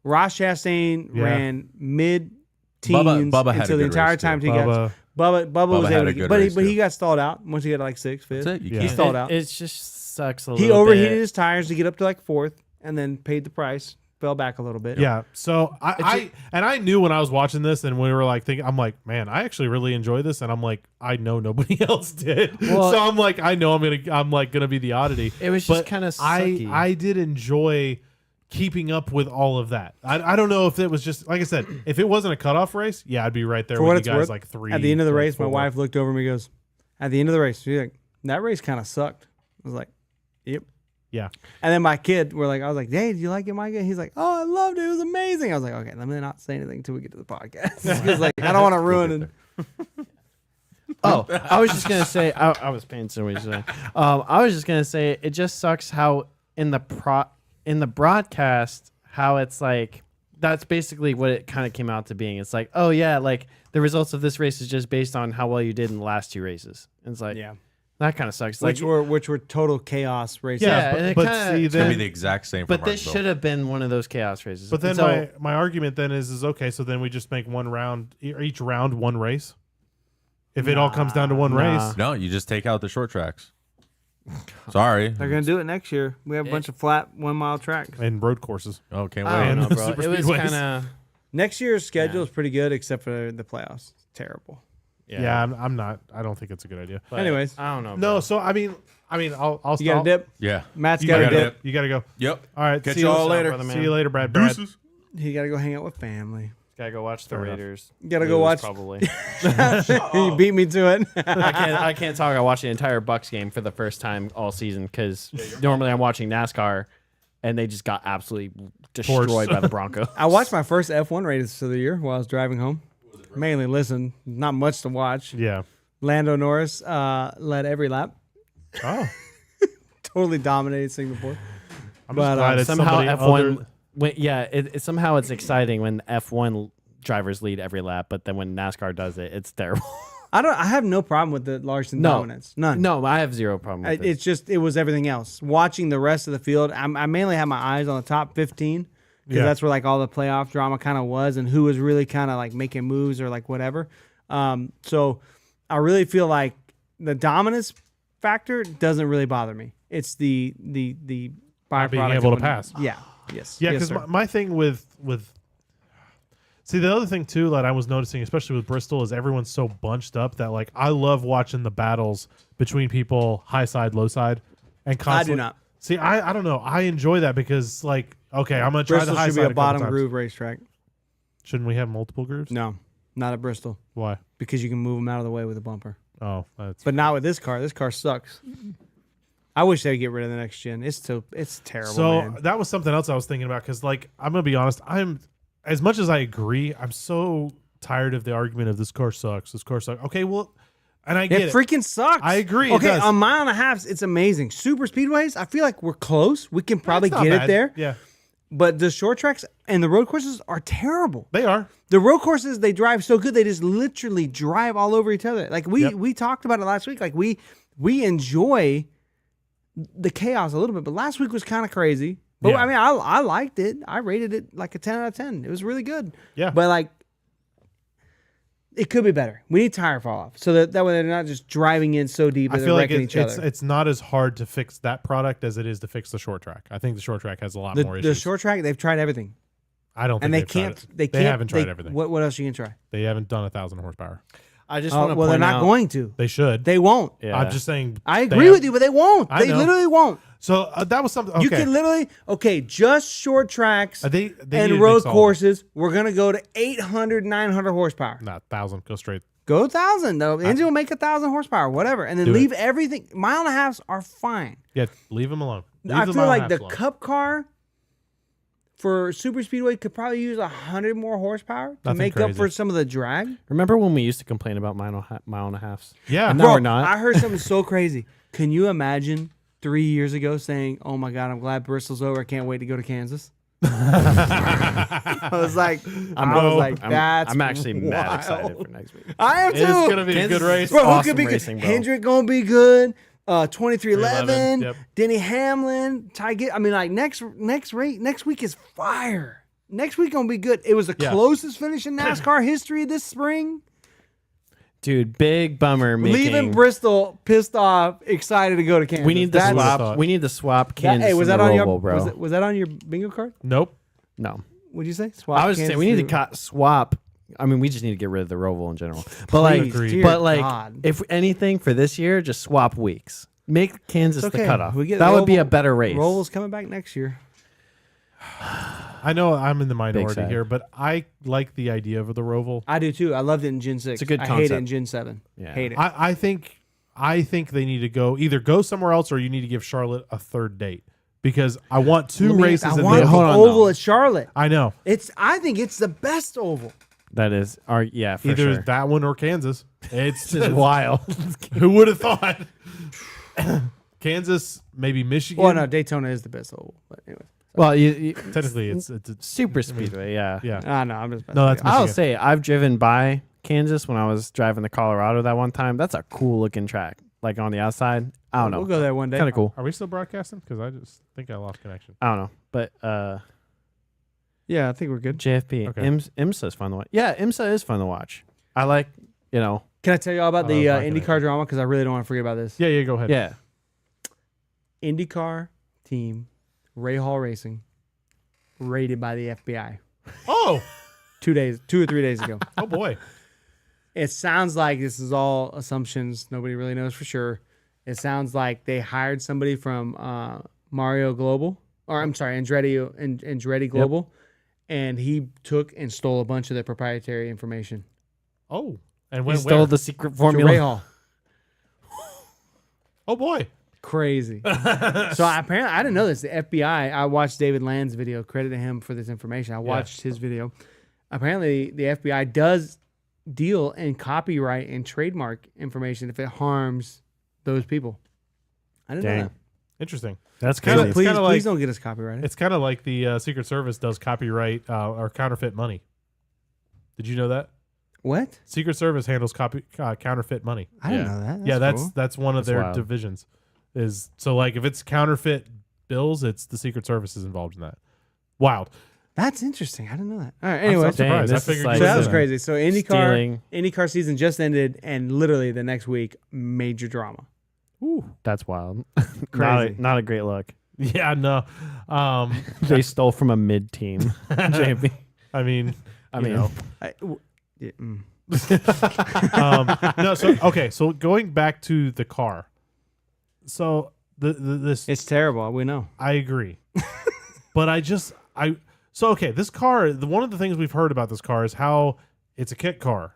Ross Chastain Yeah. ran mid-teens Bubba had a until the good entire race, time too. he got. Bubba was had able a to good but he, race, but he too. got stalled out once he got to like 6th, 5th. That's it. You Yeah. He can't- stalled out. It just sucks a He little overheated bit. his tires to get up to like 4th, and then paid the price. Fell back a little bit. Yeah. So I knew when I was watching this and we were like thinking, I'm like, man, I actually really enjoy this, and I'm like, I know nobody else did. Well- so I'm like, I know I'm gonna be the oddity. It was just But kinda sucky. I did enjoy keeping up with all of that. I don't know if it was just like I said, if it wasn't a cutoff race, yeah, I'd be right there For with what you it's guys worth, like 3. at the end of the like race, my 4. wife looked over at me and goes, at the end of the race, she's like, that race kind of sucked. I was like, yep. Yeah. And then my kid, I was like, hey, did you like it, Micah? He's like, oh, I loved it. It was amazing. I was like, okay, let me not say anything until we get to the podcast. Because like, I don't want to ruin it. Oh, I was just gonna say. I was paying so much. I was just gonna say it just sucks how in the broadcast how it's like that's basically what it kind of came out to being. It's like, oh yeah, like the results of this race is just based on how well you did in the last 2 races. And it's like, Yeah. that kind of sucks. Which Like, were total chaos races. Yeah, and it but kinda- see It's gonna be then, the exact same. but for this Martinsville. should have been one of those chaos races. but then And so, my argument then is okay. So then we just make one round, each round one race. If it all comes down to one Nah. race, No, you just take out the short tracks. Sorry. They're going to do it next year. We have a bunch of flat 1 mile tracks. and road courses. Oh, can't I wait. don't know, And bro. super It was speedways. kind of Next year's schedule Yeah. is pretty good, except for the playoffs. It's terrible. Yeah, I'm not. I don't think it's a good idea. but Anyways. I don't know. No, bro. so I mean, I'll You got a dip? Yeah. Matt's You got a gotta dip. You gotta go. Yep. All right. Catch see y'all you later. brother, man. See you later, Brad. Brad. Deuces. He got to go hang out with family. Gotta go watch the Fair enough. Raiders. Gotta go lose, watch- Probably. You beat me to it. I can't talk. I watched the entire Bucks game for the first time all season because normally I'm watching NASCAR, and they just got absolutely destroyed by the Broncos. I watched my first F1 race of the year while I was driving home. Mainly listen, not much to watch. Yeah. Lando Norris led every lap. Oh, Totally dominated Singapore. I'm But, just glad it's somehow somebody F1. other- Somehow it's exciting when F1 drivers lead every lap, but then when NASCAR does it, it's terrible. I have no problem with the Larson dominance. None. No, I have zero problem with it. It's just it was everything else. Watching the rest of the field, I mainly had my eyes on the top 15 because Yeah. that's where like all the playoff drama kind of was and who was really kind of like making moves or like whatever. So I really feel like the dominance factor doesn't really bother me. It's the byproduct being of able to when- pass. Yeah. Yes. Yeah, Yes, because sir. my thing with see the other thing too that I was noticing, especially with Bristol, is everyone's so bunched up that like I love watching the battles between people high side, low side, and constantly. not. See, I don't know. I enjoy that because like okay, I'm gonna try Bristol the high should side be a couple bottom times. groove racetrack. Shouldn't we have multiple grooves? No, not at Bristol Why? because you can move them out of the way with a bumper. Oh, that's But not with this car. This car sucks. I wish they'd get rid of the next gen. It's terrible. so man. that was something else I was thinking about because like I'm gonna be honest, I'm as much as I agree, I'm so tired of the argument of this car sucks. This car sucks. Okay, well, and I get It it. freaking sucks. I agree, it Okay, does. a mile and a half, it's amazing. Super speedways, I feel like we're close. We can probably It's not get it bad. there. Yeah, But the short tracks and the road courses are terrible. they are. The road courses, they drive so good, they just literally drive all over each other. Like Yep. we talked about it last week. Like we enjoy the chaos a little bit, but last week was kind of crazy. But Yeah. I mean, I liked it. I rated it like a 10 out of 10. It was really good. Yeah. But like, it could be better. We need tire fall off so that way they're not just driving in so deep I and feel they're like wrecking each other. it's not as hard to fix that product as it is to fix the short track. I think the short track has a lot more The issues. short track, they've tried everything, I don't think and they they've tried can't. it. They can't. haven't tried everything. What else you can try? They haven't done 1,000 horsepower. I just want to Well, they're point not out, going to. They should. They won't. Yeah. I'm just saying. I they agree have- with you, but they won't. I They know. literally won't. So that was something. Okay. You can literally just short tracks They need and to road mix all of it. courses. We're gonna go to 800, 900 horsepower. Not 1,000. Go straight. Go 1,000. The engine will make 1,000 horsepower, whatever, and then Do leave it. everything. Mile and a halves are fine. Yeah, leave them alone. Leave I the feel mile like and the a half alone. Cup car for super speedway could probably use 100 more horsepower to Nothing make up crazy. for some of the drag. Remember when we used to complain about mile and a halves? Yeah. And now Bro, we're not. I heard something so crazy. Can you imagine 3 years ago saying, "Oh my God, I'm glad Bristol's over. I can't wait to go to Kansas." I was like, that's I'm actually mad wild. excited for next week. I am too. It's going to be a good race. Bro, who Awesome could be racing, good? bro. Hendrick gonna be good. 2311, 311, yep. Denny Hamlin, Ty Gibb. I mean, like next week is fire. Next week gonna be good. It was the Yeah. closest finish in NASCAR history this spring. Dude, big bummer making. Leaving Bristol, pissed off, excited to go to Kansas. We need to That's- what I swap. thought. We need to swap Kansas. Hey, was and that the on your Roval, bro? was that on your bingo card? Nope. No, What'd you say? Swap I was saying Kansas we need to- to swap. I mean, we just need to get rid of the Roval in general. But like, Agreed. Dear but like, God. if anything for this year, just swap weeks. Make Kansas It's the okay. cutoff. We get That would be Roval- a better race. Roval's coming back next year. I know I'm in the minority sad. here, but I like the idea of the Roval. I do too. I loved it in Gen 6. It's a good I hate it in concept. Gen 7. Yeah. Hate it. I think they need to either go somewhere else or you need to give Charlotte a third date because I want two races I in want the the Hold on, oval though. at Charlotte. I know. I think it's the best oval. That is, yeah, for Either sure. that one or Kansas. It's Just wild. Who would have thought? Kansas, maybe Michigan. Well, no, Daytona is the best oval. But anyway. Well, you Technically, it's super speedway, yeah. yeah. No, I'm just No, that's I'll Michigan. say I've driven by Kansas when I was driving to Colorado that one time. That's a cool looking track, like on the outside. I don't know. We'll go there one day. Kind of cool. Are we still broadcasting? Because I just think I lost connection. I don't know, but Yeah, I think we're good. JFP, Okay. IMSA is fun to watch. Yeah, IMSA is fun to watch. I like, Can I tell you all about the my IndyCar connection. drama? Because I really don't want to forget about this. Yeah, go ahead. yeah. IndyCar team, Ray Hall Racing, raided by the FBI Oh, 2 or 3 days ago. oh boy. It sounds like this is all assumptions. Nobody really knows for sure. It sounds like they hired somebody from Mario Global, or I'm sorry, Andretti Global, and he took and stole a bunch of their proprietary information. Oh, and He went stole where? the secret To formula. Ray Hall. Oh boy. Crazy. So apparently, I didn't know this. The FBI, I watched David Land's video, credited him for this information. I watched his video. Apparently, the FBI does deal in copyright and trademark information if it harms those people. I didn't know Dang. that. Interesting. That's Kinda- crazy. it's Please, kinda like- please don't get us copyrighted. It's kind of like the Secret Service does copyright or counterfeit money. Did you know that? What? Secret Service handles counterfeit money. I didn't Yeah. know that. Yeah, cool. that's one of That's their wild. divisions. Is so like if it's counterfeit bills, it's the Secret Service is involved in that. Wild. That's interesting. I didn't know that. All right. I'm Anyway, so so, surprised. I this is figured like- you that would was know. crazy. So Stealing. IndyCar season just ended, and literally the next week, major drama. That's wild. Crazy. Not a great look. Yeah, no. They stole from a mid team. JP. I mean, I you mean, know. Yeah, No, so okay, so going back to the car. So this it's terrible. We know. I agree. But this car, one of the things we've heard about this car is how it's a kit car.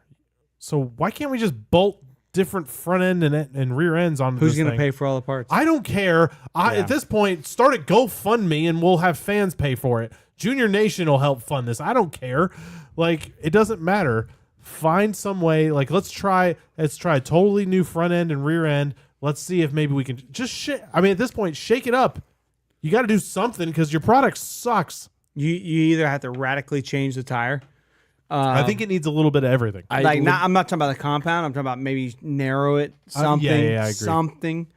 So why can't we just bolt different front end and rear ends onto Who's this going to thing? pay for all the parts? I don't care. Yeah. At this point, start a GoFundMe and we'll have fans pay for it. Junior Nation will help fund this. I don't care. Like, it doesn't matter. Find some way. Like, let's try a totally new front end and rear end. Let's see if maybe we can just at this point, shake it up. You got to do something because your product sucks. You either have to radically change the tire. I think it needs a little bit of everything. I'm not talking about the compound. I'm talking about maybe narrow it, something, yeah, I agree. something.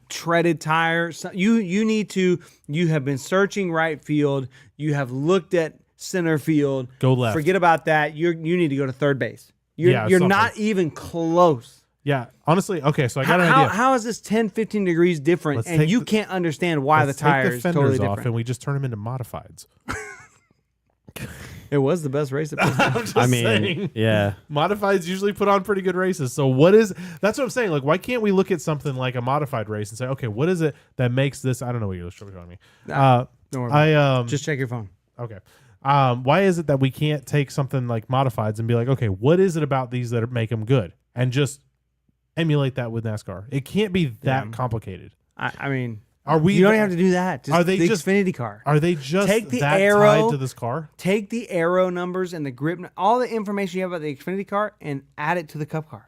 Treaded tire. You have been searching right field. You have looked at center field. Go left. Forget about that. You need to go to third base. You're something. not even close. Yeah, honestly, okay, so I got an idea. How is this 10, 15 degrees different, Let's and take you the- can't understand why the Let's tire take the is fenders totally off different? and we just turn them into modifieds. It was the best race at Bristol. I'm just I mean, saying. yeah. Modifieds usually put on pretty good races. So that's what I'm saying. Like, why can't we look at something like a modified race and say, okay, what is it that makes this? I don't know what you're showing me. Don't worry about it. Just Just check your phone. okay. Why is it that we can't take something like modifieds and be like, okay, what is it about these that make them good, and just emulate that with NASCAR? It can't be that complicated. I mean, Are we? You don't have to do that. Just Are they the just Xfinity car? Are they just Take the that arrow, tied to this car? Take the arrow numbers and the grip, all the information you have about the Xfinity car, and add it to the Cup car.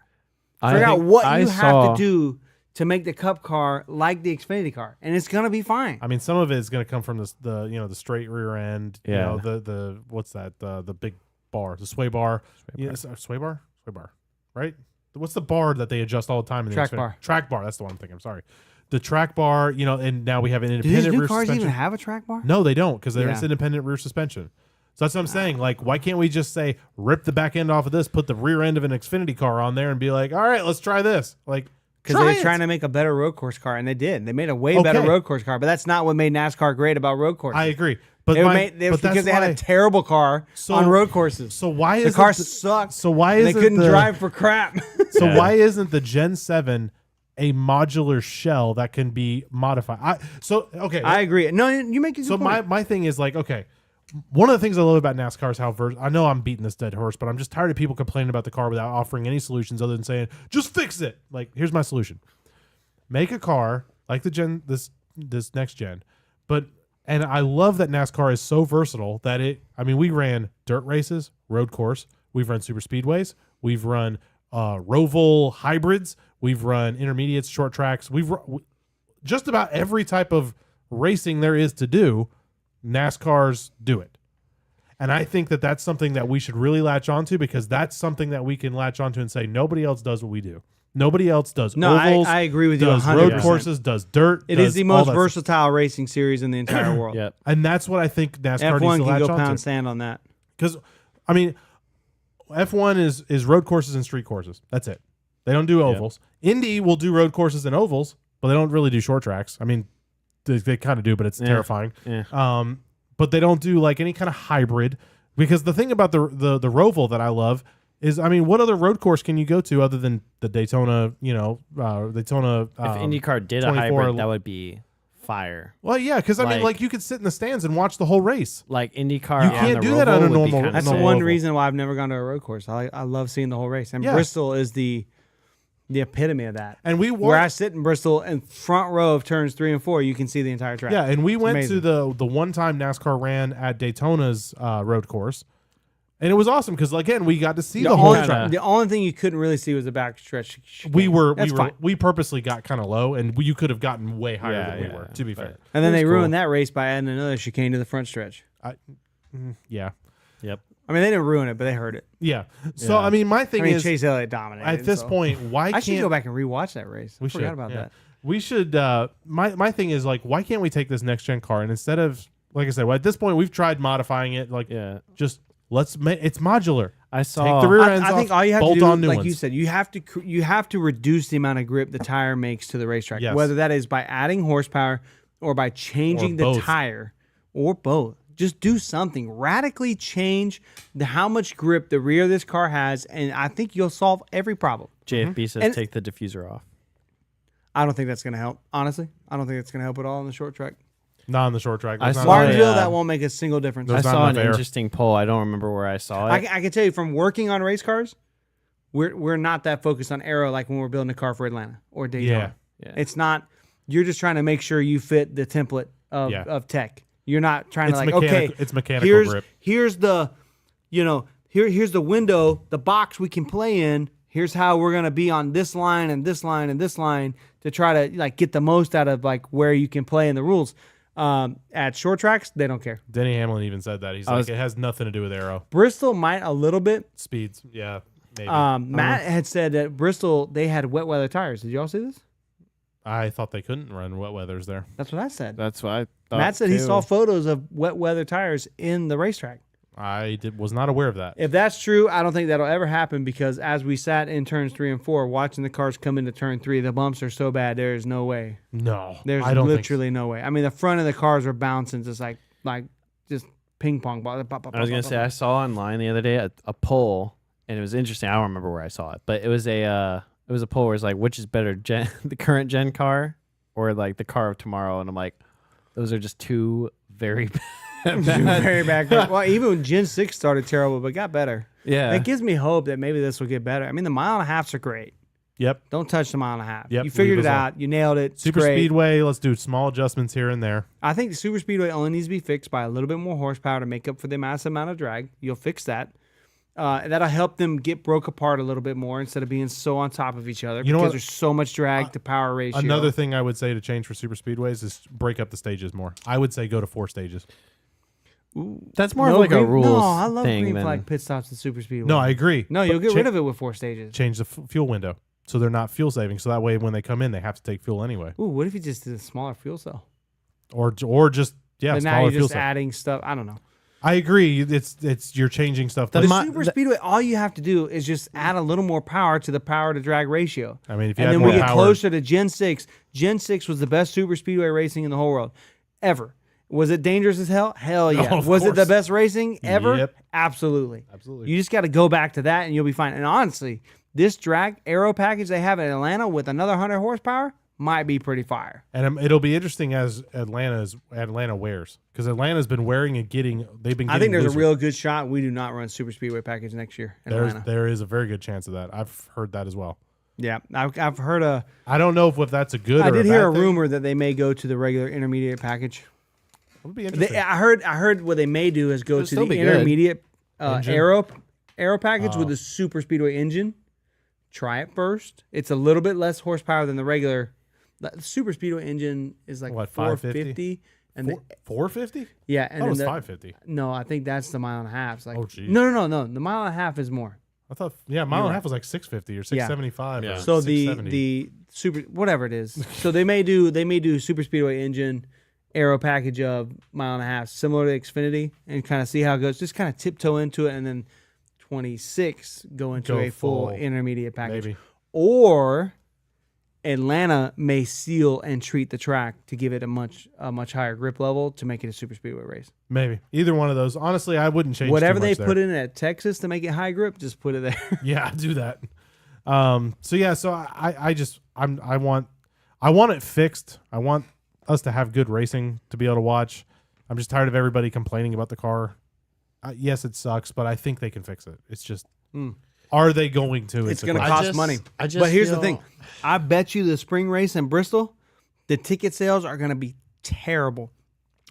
Figure out what you have to do to make the Cup car like the Xfinity car, and it's gonna be fine. I mean, some of it is going to come from the straight rear end. Yeah. You know, the what's that? The big bar, the sway bar. Sway bar, right? What's the bar that they adjust all the time? In the Track Xfinity? bar. Track bar. That's the one I'm thinking. I'm sorry. The track bar. You know, and now we have an Do independent these new rear cars suspension. even have a track bar? No, they don't, because there's Yeah. independent rear suspension. So that's what I'm saying. Like, why can't we just say rip the back end off of this, put the rear end of an Xfinity car on there, and be like, all right, let's try this. Like, Because they were trying to make a better road course car, and they did. They made a way better Okay. road course car, but that's not what made NASCAR great about road courses. I agree, but They were my- made, but that's because they had why- a terrible car on road courses. So why the is car sucked? So why and is they couldn't drive for crap? So Yeah. why isn't the Gen 7 a modular shell that can be modified? I agree. No, you make a good So point. my thing is like, okay, one of the things I love about NASCAR is how I know I'm beating this dead horse, but I'm just tired of people complaining about the car without offering any solutions other than saying, just fix it. Like, here's my solution. Make a car like this next gen. And I love that NASCAR is so versatile that we ran dirt races, road course, we've run super speedways, we've run Roval hybrids, we've run intermediates, short tracks, just about every type of racing there is to do. NASCARs do it. And I think that that's something that we should really latch onto, because that's something that we can latch onto and say nobody else does what we do. Nobody else does ovals. I agree with you does 100%. road courses, does dirt. It does is the all most that versatile racing series in the entire world. Yep. And that's what I think NASCAR F1 needs to can latch go onto. pound sand on that. Because, F1 is road courses and street courses. That's it. They don't do ovals. Indy will do road courses and ovals, but they don't really do short tracks. I mean, they kind of do, but it's terrifying. Yeah. But they don't do like any kind of hybrid, because the thing about the Roval that I love is, what other road course can you go to other than the Daytona? Daytona. If IndyCar did a 24 hybrid, that would be fire. Well, yeah, because you could sit in the stands and watch the whole race. Like IndyCar, You on can't the do that Roval on a would be normal- kinda That's No, the sick. one oval. reason why I've never gone to a road course. I love seeing the whole race. And Yeah. Bristol is the epitome of that. And we Where I watched. sit in Bristol, and front row of turns 3 and 4, you can see the entire track. Yeah, and we went amazing. to the one time NASCAR ran at Daytona's road course, and it was awesome because again we got to see the whole track. The only thing you couldn't really see was the back stretch. We purposely got kind of low, and you could have gotten way higher Yeah, than we yeah, were. To be fair, And then It was they cool. ruined that race by adding another chicane to the front stretch. yeah, Yep. I mean, they didn't ruin it, but they hurt it. yeah. So my thing is, Chase Elliott dominated. at this so. point, why I can't should go back and rewatch that race. I we forgot should, about yeah. that. We should. My thing is like, why can't we take this next gen car and instead of, like I said, at this point we've tried modifying it. Like, Yeah. just let's make it's modular. I saw. Take the rear ends I think off, all you have bolt to do, on new like ones. you said, you have to reduce the amount of grip the tire makes to the racetrack. Yes. Whether that is by adding horsepower or by changing Or the both. tire, or both. Just do something. Radically change how much grip the rear of this car has, and I think you'll solve every problem. JFB says And- take the diffuser off. I don't think that's going to help. Honestly, I don't think it's going to help at all on the short track. Not on the short track. I That's not- saw Martinsville, yeah. that won't make a single difference. There's I not saw an enough air. interesting poll. I don't remember where I saw it. I can tell you from working on race cars, we're not that focused on aero like when we're building a car for Atlanta or Daytona. Yeah. It's not. You're just trying to make sure you fit the template Yeah. of tech. You're not trying It's to like mechanical- okay, it's mechanical here's, grip. Here's the, here's the window, the box we can play in. Here's how we're gonna be on this line and this line and this line to try to like get the most out of like where you can play in the rules. At short tracks, they don't care. Denny Hamlin even said that. He's like, it has nothing to do with aero Bristol might a little bit. speeds. Yeah, maybe. Matt had said that Bristol they had wet weather tires. Did y'all see this? I thought they couldn't run wet weathers there. That's what I said. That's what I thought. Matt said he too. saw photos of wet weather tires in the racetrack. Was not aware of that. If that's true, I don't think that'll ever happen because as we sat in turns 3 and 4, watching the cars come into turn 3, the bumps are so bad. There is no way. No, There's I don't literally no way. I mean, the front of the cars are bouncing just like just ping pong ball. I was gonna say I saw online the other day a poll, and it was interesting. I don't remember where I saw it, but it was a poll where it's like, which is better, the current gen car or like the car of tomorrow? And I'm like, those are just two very very bad cars. Well, even when Gen 6 started terrible, but got better. Yeah. It gives me hope that maybe this will get better. I mean, the mile and a halfs are great. Yep. Don't touch the mile and a half. Yep, You figured leave it us out. You nailed it. It's Super great. speedway. Let's do small adjustments here and there. I think the super speedway only needs to be fixed by a little bit more horsepower to make up for the massive amount of drag. You'll fix that. That'll help them get broke apart a little bit more instead of being so on top of each other. You know because what? there's so much drag to power ratio. Another thing I would say to change for super speedways is break up the stages more. I would say go to 4 stages. That's more of like a rules No, I love thing green than flag pit stops at super speedway. No, I agree. No, you'll But get rid of it with 4 stages. Change the fuel window so they're not fuel saving. So that way when they come in, they have to take fuel anyway. Ooh, what if you just did a smaller fuel cell? Or just But now smaller you're fuel just cell. adding stuff. I don't know. I agree. It's you're changing stuff. The But super speedway, all you have to do is just add a little more power to the power to drag ratio. I mean, if you And had then more we get power, closer to Gen 6. Gen 6 was the best super speedway racing in the whole world ever. Was it dangerous as hell? Hell yeah. of Was it the course. best racing ever? Yep. Absolutely. Absolutely. You just got to go back to that and you'll be fine. And honestly, this drag aero package they have in Atlanta with another 100 horsepower might be pretty fire. and it'll be interesting as Atlanta wears because Atlanta's been wearing and getting. They've been. I Getting think there's looser. a real good shot we do not run super speedway package next year in Atlanta. There is a very good chance of that. I've heard that as well. Yeah, I've heard a. I don't know if that's a good. I or did a hear bad a thing. rumor that they may go to the regular intermediate package. It would be interesting. I heard what they may do is go It'll to still the be good. intermediate Engine? aero package with the super speedway engine. Try it first. It's a little bit less horsepower than the regular. The super speedway engine is like What, 450, and the, 450? yeah, and That was then the, 550. no, I think that's the mile and a half. It's like, Oh, geez. no. The mile and a half is more. I thought mile and a half was like 650 or 675 Yeah. or So 670. the super whatever it is. So they may do super speedway engine aero package of mile and a half, similar to Xfinity, and kind of see how it goes. Just kind of tiptoe into it, and then 26 go into Go a full full, intermediate package. maybe. Or Atlanta may seal and treat the track to give it a much higher grip level to make it a super speedway race. Maybe either one of those. Honestly, I wouldn't change Whatever too they much there. put in at Texas to make it high grip, just put it there. Yeah, do that. So I want it fixed. I want us to have good racing to be able to watch. I'm just tired of everybody complaining about the car. Yes, it sucks, but I think they can fix it. It's just, are they going to? It's the going to question. cost money. I just But here's the feel- thing. I bet you the spring race in Bristol, the ticket sales are going to be terrible.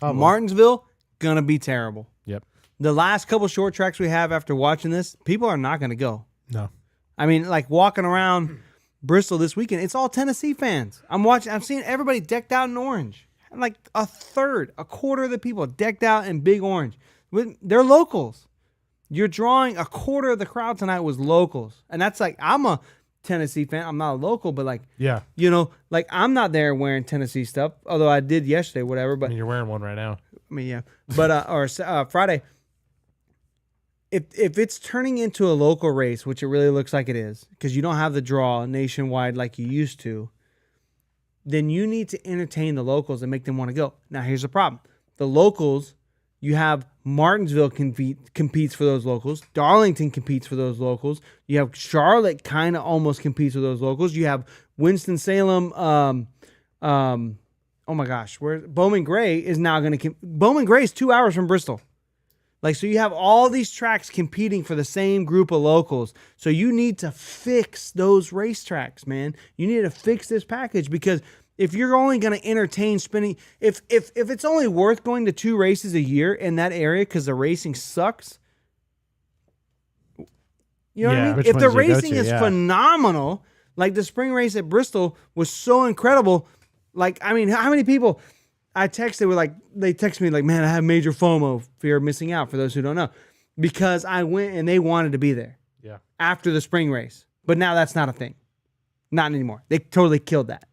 Martinsville, going to be terrible. Yep. The last couple short tracks we have after watching this, people are not going to go. No. I mean, like walking around Bristol this weekend, it's all Tennessee fans. I'm seeing everybody decked out in orange. Like a quarter of the people decked out in big orange. They're locals. You're drawing a quarter of the crowd tonight was locals. And that's like, I'm a Tennessee fan. I'm not a local, but like, Yeah. like I'm not there wearing Tennessee stuff, although I did yesterday, whatever. I But mean, you're wearing one right now. I mean, yeah. But or Friday, if it's turning into a local race, which it really looks like it is, because you don't have the draw nationwide like you used to, then you need to entertain the locals and make them want to go. Now, here's the problem: the locals, you have Martinsville competes for those locals. Darlington competes for those locals. You have Charlotte kind of almost competes for those locals. You have Winston-Salem. Oh my gosh, where Bowman Gray is now going to Bowman Gray is 2 hours from Bristol. Like, so you have all these tracks competing for the same group of locals. So you need to fix those racetracks, man. You need to fix this package, because if you're only going to entertain spending, if it's only worth going to 2 races a year in that area because the racing sucks, you know what I Yeah, mean? which If the ones you go racing to, is yeah. phenomenal, like the spring race at Bristol was so incredible. Like, I mean, how many people I texted were like, they texted me like, man, I have major FOMO, fear of missing out, for those who don't know, because I went and they wanted to be there Yeah. after the spring race. But now that's not a thing. Not anymore. They totally killed that.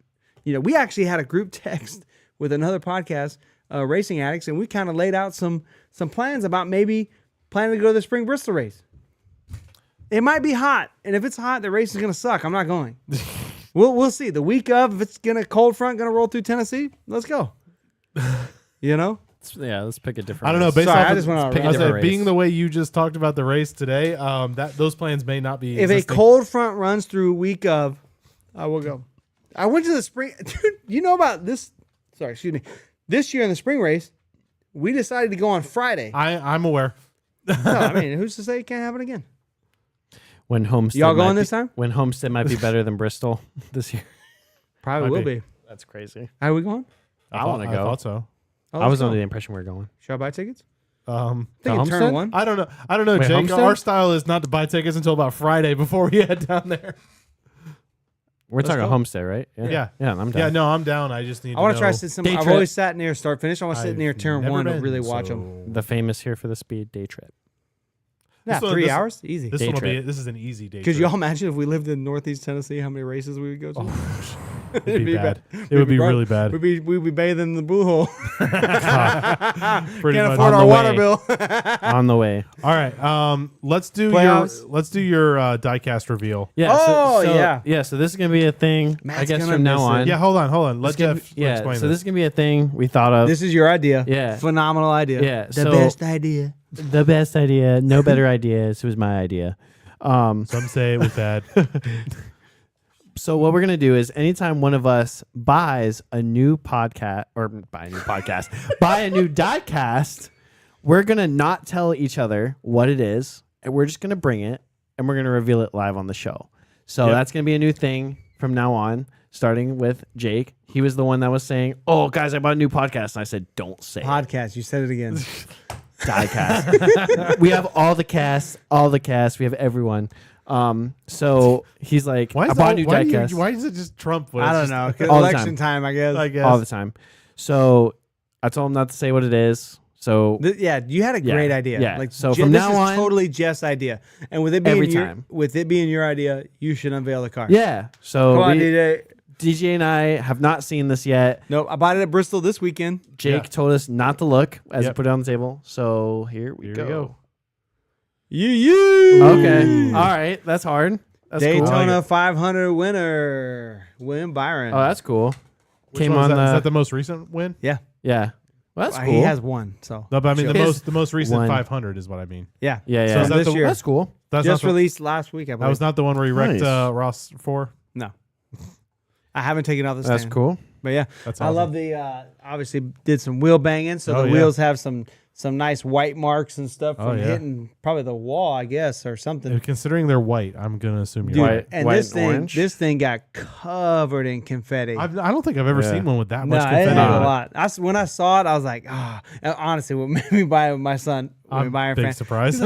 You know, we actually had a group text with another podcast, Racing Addicts, and we kind of laid out some plans about maybe planning to go to the spring Bristol race. It might be hot, and if it's hot, the race is going to suck. I'm not going. We'll see. The week of, if it's gonna cold front gonna roll through Tennessee, let's go. You know, Yeah, let's pick a different. I don't know. race. Based Sorry, off I of, just went on a pick a I was different like, being race. the way you just talked about the race today, those plans may not be. if a existing. cold front runs through week of, I will go. I went to the spring. Dude, you know about this? Sorry, excuse me. This year in the spring race, we decided to go on Friday. I'm aware. No, I mean, who's to say it can't happen again? When Homestead Y'all going might this be- time? When Homestead might be better than Bristol this year. Probably Might will be. be. That's crazy. Are we going? I want to I go. thought so. Oh, I was let's go. under the impression we were going. Should I buy tickets? Um, I think To in turn Homestead? one. I don't know. I don't know, Wait, Jake. Homestead? Our style is not to buy tickets until about Friday before we head down there. We're talking go. Homestead, right? Yeah. Yeah, I'm down. Yeah, no, I'm down. I just need. I want to try to to sit some. Day I've trip. always sat near start finish. I want to sit near turn never one to been, really watch them. so- The famous here for the speed day trip. Yeah, This one- 3 this- hours, easy. This Day one will be. trip. This is an easy day. Could trip. y'all imagine if we lived in Northeast Tennessee, how many races we would go to? It'd be bad. It would be really bad. We'd be bathing in the blue hole. Pretty Can't much. afford On our the water way. bill. On the way. All right. Let's do Playoffs. your diecast reveal. Yeah. Oh, so, yeah. Yeah. So this is gonna be a thing. I Matt's guess gonna from now miss it. on. Yeah. Hold on. Let It's gonna Jeff be- yeah. explain So this is gonna be a thing we thought of. This is your idea. Yeah. Phenomenal idea. Yeah, The so- best idea. the best idea. No better ideas. It was my idea. Some say it was bad. So what we're gonna do is anytime one of us buys a new podcast buy a new diecast, we're gonna not tell each other what it is, and we're just gonna bring it and we're gonna reveal it live on the show. So Yep. that's gonna be a new thing from now on, starting with Jake. He was the one that was saying, "Oh, guys, I bought a new podcast," and I said, "Don't say it. Podcast. You said it again. Diecast." We have all the cast. We have everyone. So he's like, Why I is bought a that, new why, do diecast. you, why is it just Trump? when I it's don't just- know. 'Cause all the election time. time, I guess. I guess. all the time. So I told him not to say what it is. So Yeah, you had a Yeah, great idea. yeah. Like So from this now is on- totally Jeff's idea, and with it being Every your time. idea, you should unveil the car. yeah. So Come on, we- DJ. DJ and I have not seen this yet. Nope, I bought it at Bristol this weekend. Jake Yeah. told us not to look as Yep. he put it on the table. So here we Here go. we go. You. Okay. All right. That's hard. That's cool. Daytona I like 500 winner, William Byron. Oh, that's cool. Which Came one on is that? Is the that the most recent win? yeah. yeah. Well, that's cool. He has one. So No, but I mean His the most recent one. 500 is what I mean. yeah, yeah. So Yeah. is that this the, year. That's cool. that's just not the, released last week. I believe. that was not the one where he wrecked Nice. Ross for. No, I haven't taken it off the stand. That's cool. But yeah, That's I awesome. love the. Obviously, did some wheel banging, so Oh, the yeah. wheels have some nice white marks and stuff Oh, from yeah. hitting probably the wall, I guess, or something. And considering they're white, I'm gonna assume you're Dude, right. and white this and thing, orange? this thing got covered in confetti. I don't think I've ever Yeah. seen one with that No, much it confetti. had on a it. lot. When I saw it, I was like, ah. And honestly, what made me buy it with my son, I'm Byron big fan, surprise.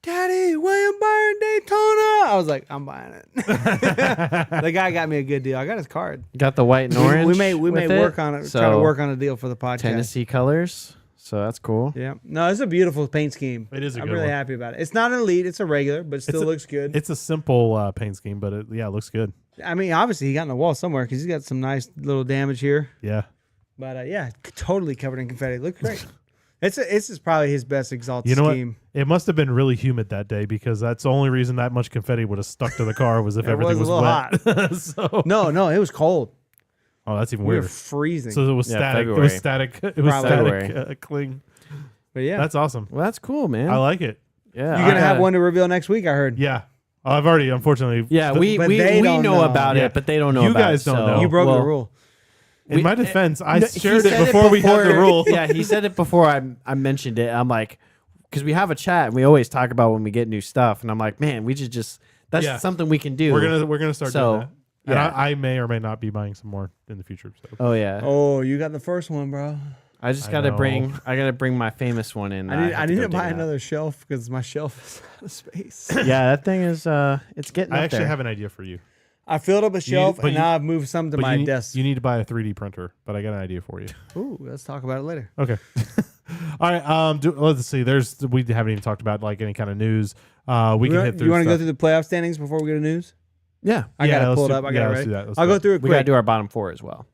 Daddy, William Byron Daytona. I was like, I'm buying it. The guy got me a good deal. I got his card. Got the white and orange. We may with work on it. Try to So, work on a deal for the podcast. Tennessee colors. So that's cool. Yeah. No, it's a beautiful paint scheme. It is a I'm good really one. happy about it. It's not an elite. It's a regular, but it still looks good. It's a simple paint scheme, but it looks good. I mean, obviously he got in the wall somewhere because he's got some nice little damage here. Yeah. But yeah, totally covered in confetti. Looks great. This is probably his best exalted You know scheme. what? It must have been really humid that day because that's the only reason that much confetti would have stuck to the car was if It everything was was, a little wet. So, No, it was cold. oh, that's even We were weirder. freezing. So it was Yeah, static. It February. was static. It was Probably. static cling. but yeah, That's awesome. Well, that's cool, man. I like it. yeah. you're gonna have one to reveal next week. I heard. Yeah. I've already, unfortunately. Yeah, we But we they we don't know know. about Yeah. it, but they don't know You about guys it. don't so- know. You broke the well, rule. In my defense, I No, he shared it said before we had the rule. Yeah, he said it before I mentioned it. I'm like, because we have a chat and we always talk about when we get new stuff, and I'm like, man, we should just that's Yeah. something we can do. We're gonna start So, doing that. And yeah. I may or may not be buying some more in the future. So. Oh yeah, Oh, you got the first one, bro. I just I gotta know. bring my famous one in. I need to buy another. another shelf because my shelf is out of space. Yeah, that thing is it's getting I up actually there. have an idea for you. I filled up a shelf but and you- now I've moved some to But my you, desk. you need to buy a 3D printer, but I got an idea for you. Ooh, let's talk about it later. Okay. All right. Let's see. We haven't even talked about like any kind of news. We can hit through. You want to go stuff. through the playoff standings before we go to news? Yeah, I Yeah, got it let's pulled do- up. I yeah, got it let's ready. do that. Let's I'll do go that. through it we quick. gotta do our bottom four as well.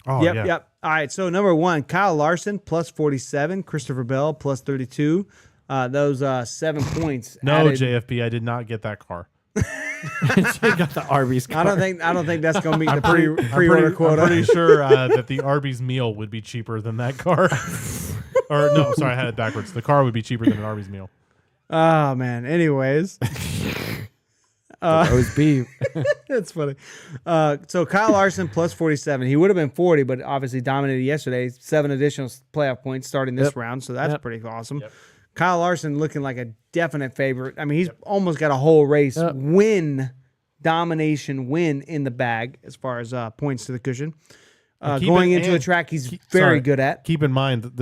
Oh, Yep, yeah. yep. All right, so number one, Kyle Larson, plus 47. Christopher Bell, plus 32. Those 7 points. No, added. JFB, I did not get that car. You got the Arby's. I don't think that's gonna meet the pre-order I'm quota. pretty sure that the Arby's meal would be cheaper than that car. Or no, sorry, I had it backwards. The car would be cheaper than an Arby's meal. Oh man. Anyways, Roast beef. that's funny. So Kyle Larson plus 47. He would have been 40, but obviously dominated yesterday. 7 additional playoff points starting this Yep. round, so that's Yep. pretty awesome. Kyle Larson looking like a definite favorite. I mean, he's almost got a whole race domination win in the bag as far as points to the cushion. Going into a track he's very good at. Keep in mind that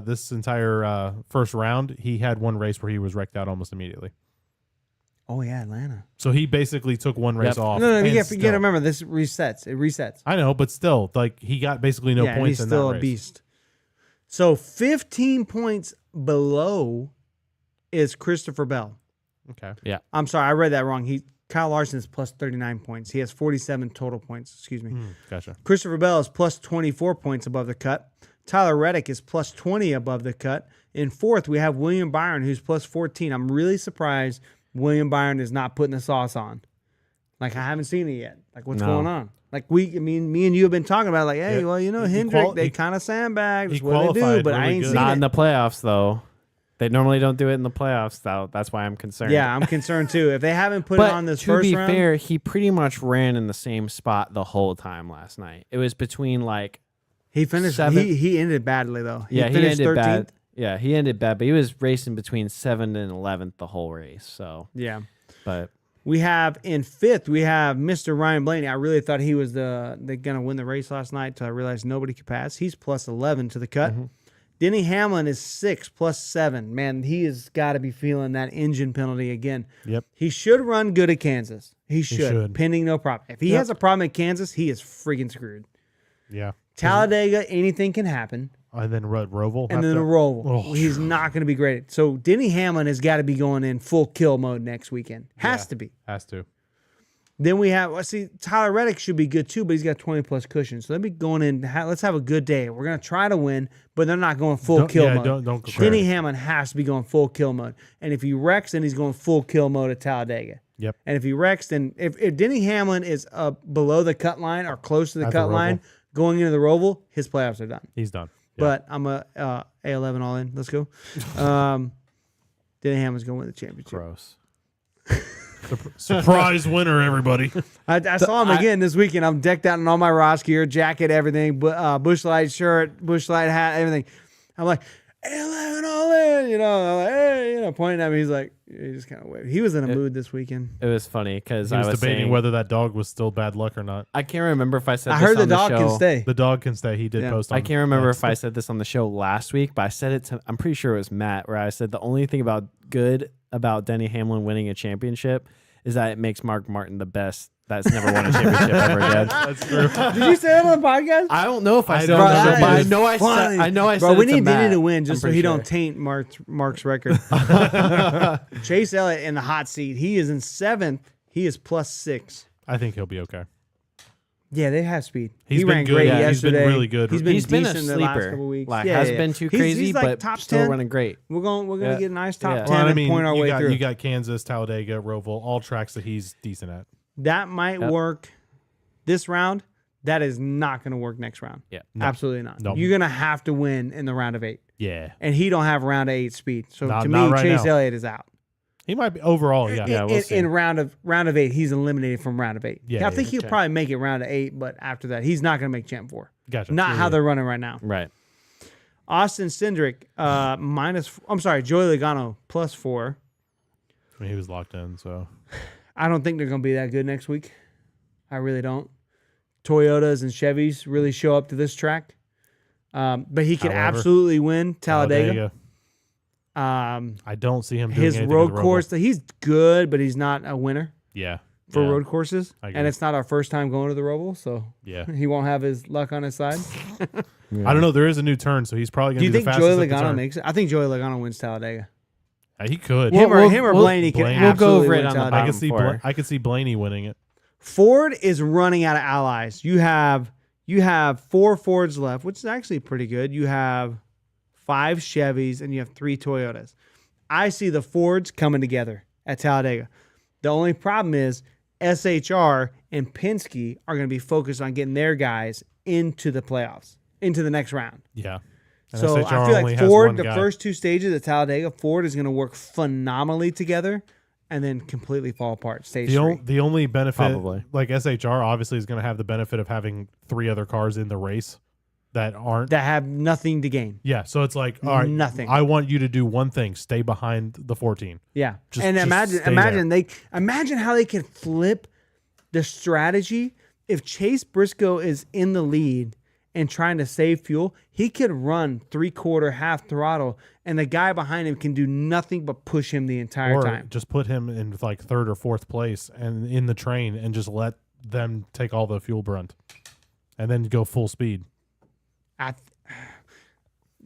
this entire first round, he had one race where he was wrecked out almost immediately. Oh yeah, Atlanta. So he basically took one race off. No, you got to remember this resets. It resets. I know, but still, like he got basically no points he's in still that race. a beast. So 15 points below is Christopher Bell. Okay. Yeah. I'm sorry, I read that wrong. Kyle Larson is plus 39 points. He has 47 total points. Excuse me. Gotcha. Christopher Bell is plus 24 points above the cut. Tyler Reddick is plus 20 above the cut. In fourth, we have William Byron, who's plus 14. I'm really surprised William Byron is not putting the sauce on. Like, I haven't seen it yet. Like, what's going on? Like, me and you have been talking about it, like, hey, well, Hendrick, they kind of sandbagged. That's what they do, but I ain't seen Not it. in the playoffs, though. They normally don't do it in the playoffs, though. That's why I'm concerned. Yeah, I'm concerned, too. If they haven't put it on this first round. To be fair, he pretty much ran in the same spot the whole time last night. It was between, like, he finished. He ended badly, though. He finished ended 13th. bad. Yeah, he ended bad, but he was racing between 7th and 11th the whole race. So yeah, but we have in fifth, we have Mr. Ryan Blaney. I really thought he was the gonna win the race last night until I realized nobody could pass. He's plus 11 to the cut. Denny Hamlin is 6 plus 7. Man, he has got to be feeling that engine penalty again. Yep. He should run good at Kansas. He should. Pending no problem. If he has a problem at Kansas, he is freaking screwed. Yeah. Talladega, anything can happen. And then Roval. And then a Roval. Oh. He's not going to be great. So Denny Hamlin has got to be going in full kill mode next weekend. Has to be. Has to. Then we have, Tyler Reddick should be good too, but he's got 20 plus cushions. So let me going in. Let's have a good day. We're going to try to win, but they're not going full kill mode. Don't go Denny Hamlin has to be going full kill mode. And if he wrecks, then he's going full kill mode at Talladega. Yep. And if he wrecks, then if Denny Hamlin is below the cut line or close to the cut line going into the Roval, his playoffs are done. He's done. But I'm a A11 all in. Let's go. Denny Hamlin's going to win the championship. gross. Surprise winner, everybody. I saw him again this weekend. I'm decked out in all my Ross gear, jacket, everything, Busch Light shirt, Busch Light hat, everything. I'm like, A11 all in, I'm like, hey, pointing at me. He's like, he just kind of waved. He was in a mood this weekend. It was funny because He I was was debating saying, whether that dog was still bad luck or not. I can't remember if I said I this heard the on dog show. can stay. The dog can stay. He did post on I can't remember X. if I said this on the show last week, but I said it to, I'm pretty sure it was Matt, where I said the only thing good about Denny Hamlin winning a championship is that it makes Mark Martin the best that's never won a championship ever again. That's true. Did you say that on the podcast? I don't know if I said it don't on the know, show, but but I it's know I said I know I said Bro, we it to need Denny Matt. to win just I'm so he pretty don't sure. taint Mark's record. Chase Elliott in the hot seat. He is in 7th. He is plus 6. I think he'll be okay. Yeah, they have speed. He's he been ran good. great Yeah, yesterday. he's been really good. He's been He's been a decent the last sleeper. couple weeks. Like, yeah, hasn't been too He's crazy, like but top still 10. running great. We're gonna get a nice top Yeah. 10 Well, I and mean, point our way through. you got Kansas, Talladega, Roval, all tracks that he's decent at. That might work this round. That is not going to work next round. Yeah. Absolutely not. No. You're going to have to win in the round of 8. Yeah. And he don't have round of 8 speed. So Not to me, right Chase now. Elliott is out. He might be overall, yeah. we'll see. In round of 8, he's eliminated from round of 8. Yeah, I think yeah. he'll probably make it round of 8, but after that, he's not going to make Champ 4. Gotcha. Not how they're running right now. Right. Austin Cindric, Joey Logano plus 4. I mean, he was locked in, so. I don't think they're going to be that good next week. I really don't. Toyotas and Chevys really show up to this track. But he could However, absolutely win Talladega. I don't see him doing His anything road with the course, he's good, but he's not a winner Yeah. for Yeah. road courses. I agree. And it's not our first time going to the Roval, so Yeah. he won't have his luck on his side. I don't know. There is a new turn, so he's probably Do going you to be think the Joey fastest at the Logano turn. makes it? I think Joey Logano wins Talladega. He could. Him or we'll- Blaney can Blaney. We'll go absolutely over it win on the Talladega. I could see. four. I could see Blaney winning it. Ford is running out of allies. You have 4 Fords left, which is actually pretty good. You have 5 Chevys and you have 3 Toyotas. I see the Fords coming together at Talladega. The only problem is SHR and Penske are going to be focused on getting their guys into the playoffs, into the next round. Yeah. And So SHR I feel only like has Ford, one the guy. first 2 stages at Talladega, Ford is going to work phenomenally together and then completely fall apart. Stage 3. The only benefit, Probably. like SHR, obviously is going to have the benefit of having 3 other cars in the race. that aren't. that have nothing to gain. Yeah, so it's like, all right, Nothing. I want you to do one thing: stay behind the 14. Yeah, Just- and just imagine how they can flip the strategy. If Chase Briscoe is in the lead and trying to save fuel, he could run 3/4, half throttle, and the guy behind him can do nothing but push him the entire Or time. just put him in like 3rd or 4th place and in the train, and just let them take all the fuel brunt, and then go full speed.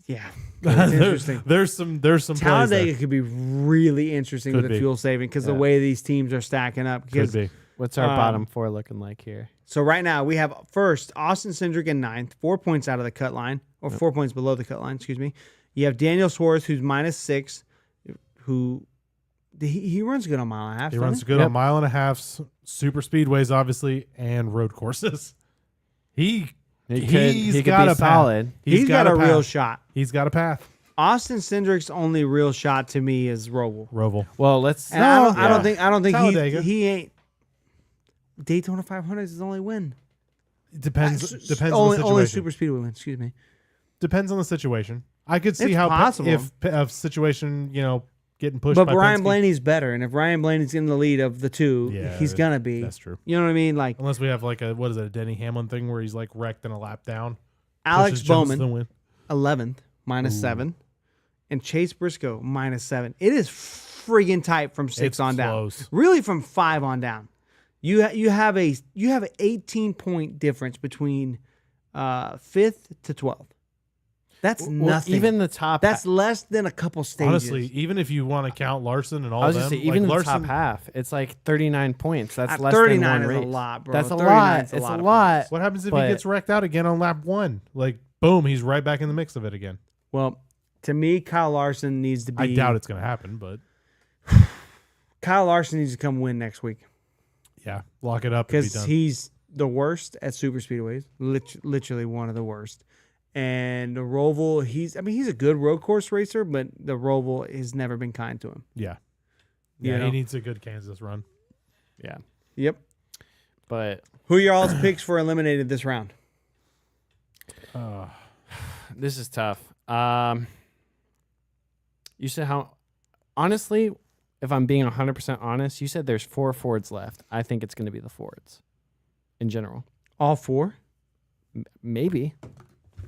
Yeah, it's interesting. There's some plays there. Talladega could be really interesting Could with the be. fuel saving because the Yeah. way these teams are stacking up. Could Because be. What's our bottom 4 looking like here? so right now we have first Austin Cindric in 9th, 4 points out of the cut line, or 4 points below the cut line. Excuse me. You have Daniel Suarez, who's -6, who he runs good on mile and a half. He doesn't runs good on 1.5 miles, super speedways, obviously, and road courses. He He could got be a solid. path. He's got a real path. shot. He's got a path. Austin Cindric's only real shot to me is Roval. Roval. Well, let's. And I don't think Talladega. he ain't. Daytona 500 is his only win. Depends on the situation. Only super speedway win. Excuse me. Depends on the situation. I could see It's how possible. if a situation, getting pushed. But by Ryan Penske. Blaney's better, and if Ryan Blaney's in the lead of the two, Yeah, he's gonna be. That's true. You know what I mean? Like Unless we have like a a Denny Hamlin thing where he's like wrecked and a lap down. Alex pushes Jones to the Bowman, win. 11th, -7, and Chase Briscoe -7. It is friggin' tight from 6 It's on close. down. Really, from 5 on down. You have an 18-point difference between 5th to 12th. That's Well, nothing. even the top. That's less than a couple stages. Honestly, even if you want to count Larson and all I was them, just say, like even the Larson, top half, it's like 39 points. That's less 39 than is one a race. lot, bro. That's a 39 lot. is It's a of lot. points. What happens if But- he gets wrecked out again on lap 1? Like, boom, he's right back in the mix of it again. Well, to me, Kyle Larson needs to be. I doubt it's going to happen, but Kyle Larson needs to come win next week yeah, lock it up and be because done. he's the worst at super speedways. Literally one of the worst. And the Roval, he's a good road course racer, but the Roval has never been kind to him. Yeah. You Yeah, know? he needs a good Kansas run. Yeah, Yep. but Who are your all's picks for eliminated this round? this is tough. You said how? Honestly, if I'm being 100% honest, you said there's 4 Fords left. I think it's going to be the Fords, in general. All 4? Maybe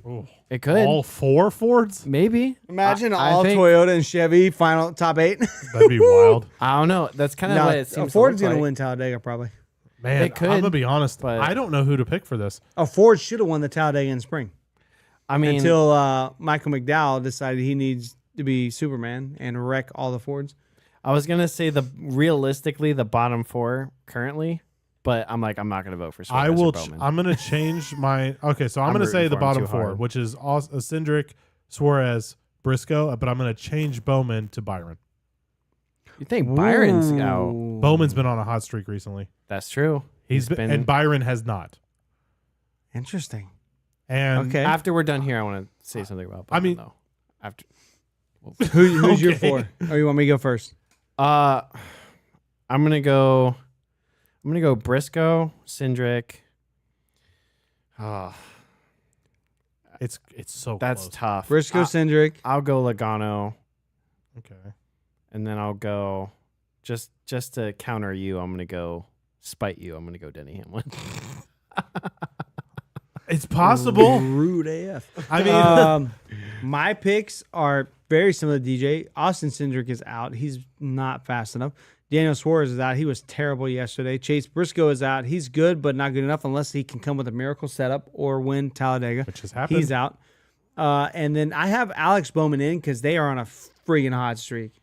Ooh. it could. All 4 Fords? Maybe. Imagine I all think- Toyota and Chevy final top 8. That'd be wild. I don't know. That's kind of No, what it seems. Ford's to look gonna like. win Talladega probably. Man, It could, I'm going to be honest. but- I don't know who to pick for this. Ford should have won the Talladega in spring I mean, until Michael McDowell decided he needs to be Superman and wreck all the Fords. I was gonna say realistically the bottom 4 currently, but I'm not gonna vote for. I Suarez or will. Bowman. I'm going to change my. Okay, so I'm I'm going to say rooting the for him bottom too 4, hard. which is Cindric, Suarez, Briscoe, but I'm going to change Bowman to Byron. You think Byron's Ooh. out? Bowman's been on a hot streak recently. That's true. He's been, and Byron has not. Interesting. And Okay. After we're done here, I want to say something about. Bowman, I mean- though. After. Who's your Okay. 4? Or you want me to go first? I'm gonna go Briscoe, Cindric. Oh, it's so that's close. tough. Briscoe, Cindric. I'll go Logano, Okay. and then I'll go just to counter you. I'm gonna go spite you. I'm gonna go Denny Hamlin. It's possible. Rude AF. I mean, My picks are very similar to DJ. Austin Cindric is out. He's not fast enough. Daniel Suarez is out. He was terrible yesterday. Chase Briscoe is out. He's good, but not good enough unless he can come with a miracle setup or win Talladega. which has happened. He's out. And then I have Alex Bowman in because they are on a friggin' hot streak.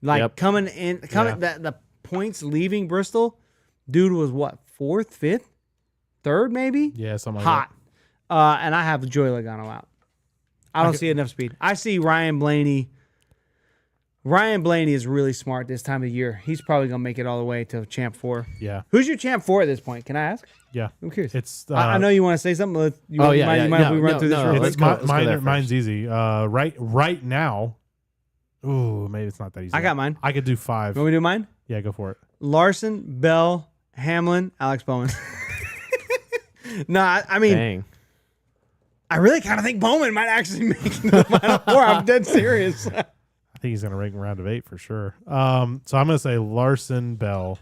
Like Yep. coming the points leaving Bristol, dude was what, 4th, 5th, 3rd maybe? Yeah, something like Hot. And I have Joey Logano out. I don't see enough speed. I see Ryan Blaney. Ryan Blaney is really smart this time of year. He's probably gonna make it all the way to Champ 4. that. Yeah. Who's your Champ 4 at this point? Can I ask? Yeah. I'm curious. It's. I know you want to say something. Mind if we run through this real let's quick? It's go- let's go there mine's first. easy. Right now. Ooh, maybe it's not that easy. I got mine. I could do 5. You want me to do mine? Yeah, go for it. Larson, Bell, Hamlin, Alex Bowman. No, I mean, Dang. I really kind of think Bowman might actually make it to the Final Four. I'm dead serious. I think he's going to rank in round of 8 for sure. So I'm going to say Larson, Bell.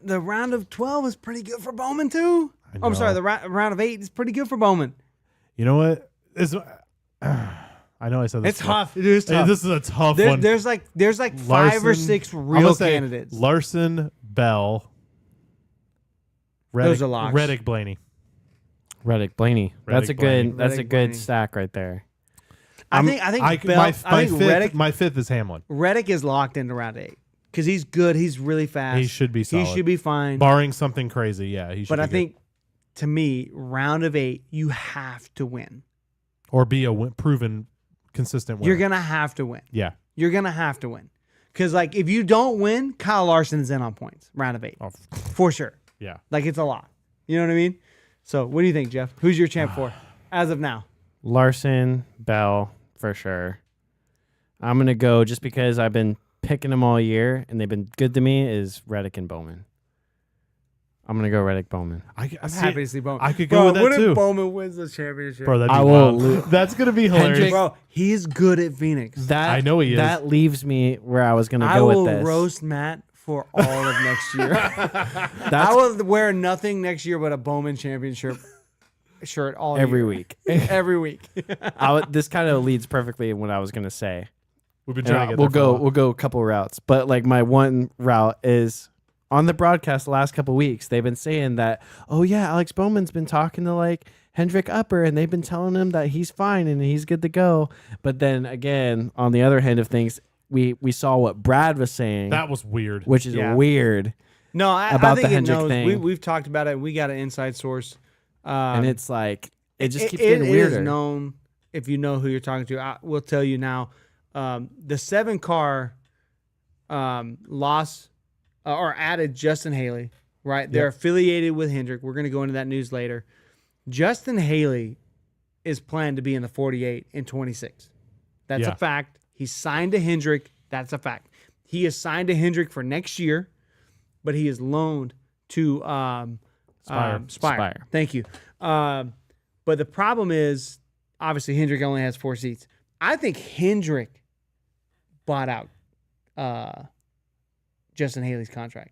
The round of 12 is pretty good for Bowman too. I I'm sorry, know. the round of 8 is pretty good for Bowman. You know what? I know I said this. It's tough. It is Hey, tough. this is a tough There- one. there's like 5 or Larson- 6 I'm real gonna say candidates. Larson, Bell. Those are locks. Reddick, Blaney. Reddick, Blaney. That's a Reddick, Blaney. good. That's a Reddick, good Blaney. stack right there. I think Bell, my I think fifth, my fifth is Hamlin. Reddick is locked into round 8 because he's good. He's really fast. He should be solid. He should be fine. Barring something crazy, yeah, he should. But be I good. think, to me, round of 8, you have to win. or be a proven consistent winner. You're gonna have to win. Yeah. You're gonna have to win because like if you don't win, Kyle Larson's in on points. Round of 8 Oh, for sure. yeah. Like it's a lot. You know what I mean? So what do you think, Jeff? Who's your champ for as of now? Larson, Bell, for sure. I'm gonna go just because I've been picking them all year and they've been good to me. Is Reddick and Bowman. I'm gonna go Reddick Bowman. I'm I'm happy to see Bowman. I could go with that what too. if Bowman wins the championship? Bro, that'd be I wild. will That's gonna be hilarious. Bro, he's good at Phoenix. That I know he is. That leaves me where I was gonna I go will with this. roast Matt for all of next year. I That's will wear nothing next year but a Bowman championship shirt all every year. week. Every week. This kind of leads perfectly in what I was gonna say. We've been And trying to get we'll there for a go. while. We'll go a couple routes, but like my one route is on the broadcast the last couple weeks. They've been saying that, oh yeah, Alex Bowman's been talking to like Hendrick Upper, and they've been telling him that he's fine and he's good to go. But then again, on the other hand of things, we saw what Brad was saying, That was weird. which is Yeah. weird, No, I About think the it Hendrick knows. thing. We've talked about it. We got an inside source. and it's like it just keeps it getting weirder. is known if you know who you're talking to. I will tell you now. The 7-car loss or added Justin Haley, right? They're affiliated with Hendrick. We're going to go into that news later. Justin Haley is planned to be in the 48 in 26. That's Yeah. a fact. He's signed to Hendrick. That's a fact. He is signed to Hendrick for next year, but he is loaned to Spire. Spire. Thank you. But the problem is, obviously, Hendrick only has 4 seats. I think Hendrick bought out Justin Haley's contract.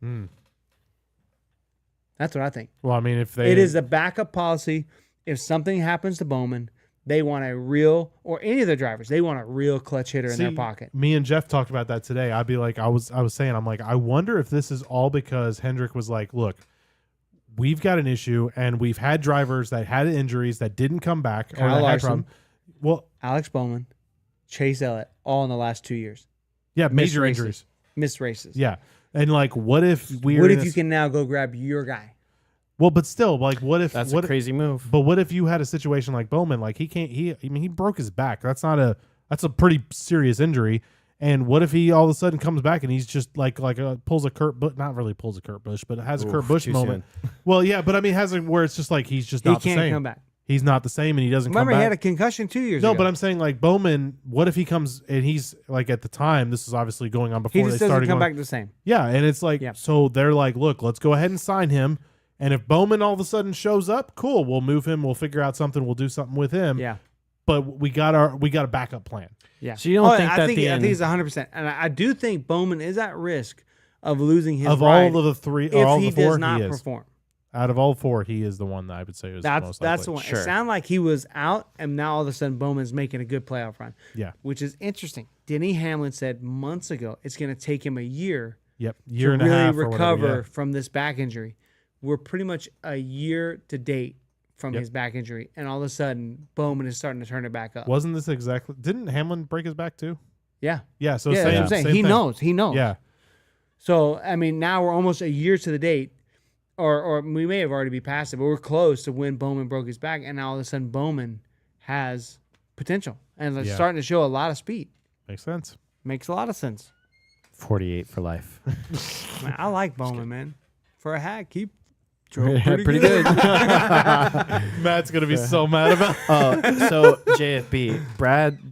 Hmm. That's what I think. Well, I mean, if they It is a backup policy. If something happens to Bowman, they want a real, or any of their drivers, they want a real clutch hitter in their See, pocket. Me and Jeff talked about that today. I'd be like, I was saying, I'm like, I wonder if this is all because Hendrick was like, look, we've got an issue, and we've had drivers that had injuries that didn't come back. Kyle that had Larson. problem. Well, Alex Bowman, Chase Elliott, all in the last 2 years. yeah, major races. injuries. Missed races. Yeah, and like, what if we're What in if a you s- can now go grab your guy? Well, but still, like, what if That's what a crazy move. But what if you had a situation like Bowman? Like he can't. I mean, he broke his back. That's a pretty serious injury. And what if he all of a sudden comes back and he's just pulls a Kurt, but not really pulls a Kurt Busch, but has a Kurt Busch too moment. Well, yeah, but I mean, has it where it's just like he's just He not the can't same. come back. He's not the same, and he doesn't Remember, come he back. had a concussion 2 years No, ago. but I'm saying like Bowman. What if he comes and he's like at the time? This is obviously going on he before just they doesn't started come going. back the same. Yeah, and it's like Yeah. so they're like, look, let's go ahead and sign him. And if Bowman all of a sudden shows up, cool, we'll move him. We'll figure out something. We'll do something with him. Yeah. But we got a backup plan. Yeah. So you don't think I that think, the I think it's 100%. And I do think Bowman is at risk of losing his Of ride all of the three, or if all he the four, does not he is. perform. Out of all four, he is the one that I would say is That's most the likely. one. Sure. It sounded like he was out, and now all of a sudden Bowman's making a good playoff run, Yeah. which is interesting. Denny Hamlin said months ago it's going to take him a year Yep. Year to and a really half or recover whatever. from this back injury. We're pretty much a year to date from Yep. his back injury, and all of a sudden Bowman is starting to turn it back up. Wasn't this exactly? Didn't Hamlin break his back too? Yeah. Yeah. So Yeah, same, that's what I'm saying. same He thing. knows. He knows. Yeah. So, I mean, now we're almost a year to the date, or we may have already be past it, but we're close to when Bowman broke his back, and now all of a sudden Bowman has potential and it's Yeah. starting to show a lot of speed. Makes sense. Makes a lot of sense. 48 for life. Man, I like Bowman, man. For a hack, he Pretty drove pretty, good. Matt's gonna be so mad about. So JFB,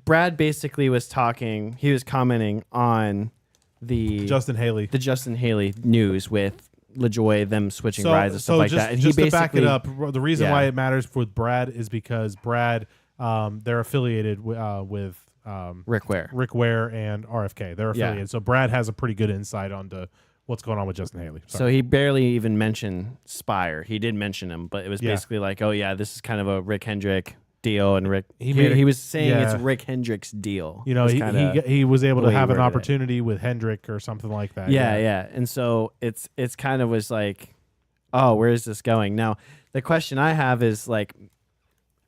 Brad basically was talking. He was commenting on the Justin Haley. Justin Haley news with LaJoy, them switching rides and stuff like that. And just he to back it basically up, the reason why it matters with Brad is because Brad, they're affiliated with Rick Ware. Rick Ware and RFK. They're affiliated, so Brad has a pretty good insight onto what's going on with Justin Haley. So he barely even mentioned Spire. He did mention him, but it was basically like, oh yeah, this is kind of a Rick Hendrick deal, and Rick he was saying it's Rick Hendrick's deal. You know, he was able to have an opportunity with Hendrick or something like that. Yeah. And so it's kind of was like, oh, where is this going? Now, the question I have is like,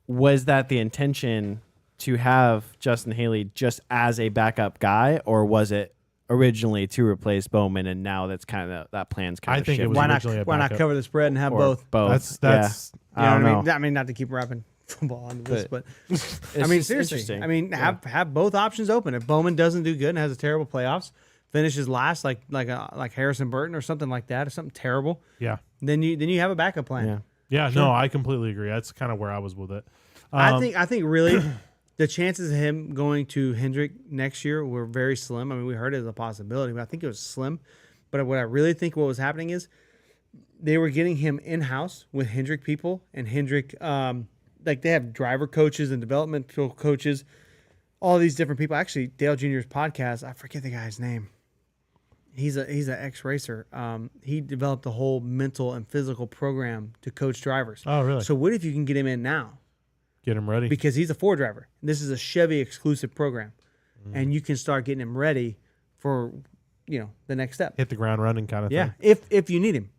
was that the intention to have Justin Haley just as a backup guy, or was it originally to replace Bowman, and now that's kind of that plan's kind of think it shifted? was originally why not cover the spread and have both? Both. That's you know what I mean? I mean, not to keep wrapping football on this, but I mean, seriously, I mean, have both options open. If Bowman doesn't do good and has a terrible playoffs, finishes last like Harrison Burton or something like that, or something terrible, then you have a backup plan. No, I completely agree. That's kind of where I was with it. I think really the chances of him going to Hendrick next year were very slim. I mean, we heard it as a possibility, but I think it was slim. But what I really think what was happening is they were getting him in-house with Hendrick people, and Hendrick, like they have driver coaches and developmental coaches, all these different people. Actually, Dale Jr.'s podcast, I forget the guy's name. He's an ex-racer. He developed a whole mental and physical program to coach drivers. Oh, really? So what if you can get him in now? Get him ready. Because he's a Ford driver. This is a Chevy exclusive program. And you can start getting him ready for, the next step. Hit the ground running kind of thing. Yeah, if you need him.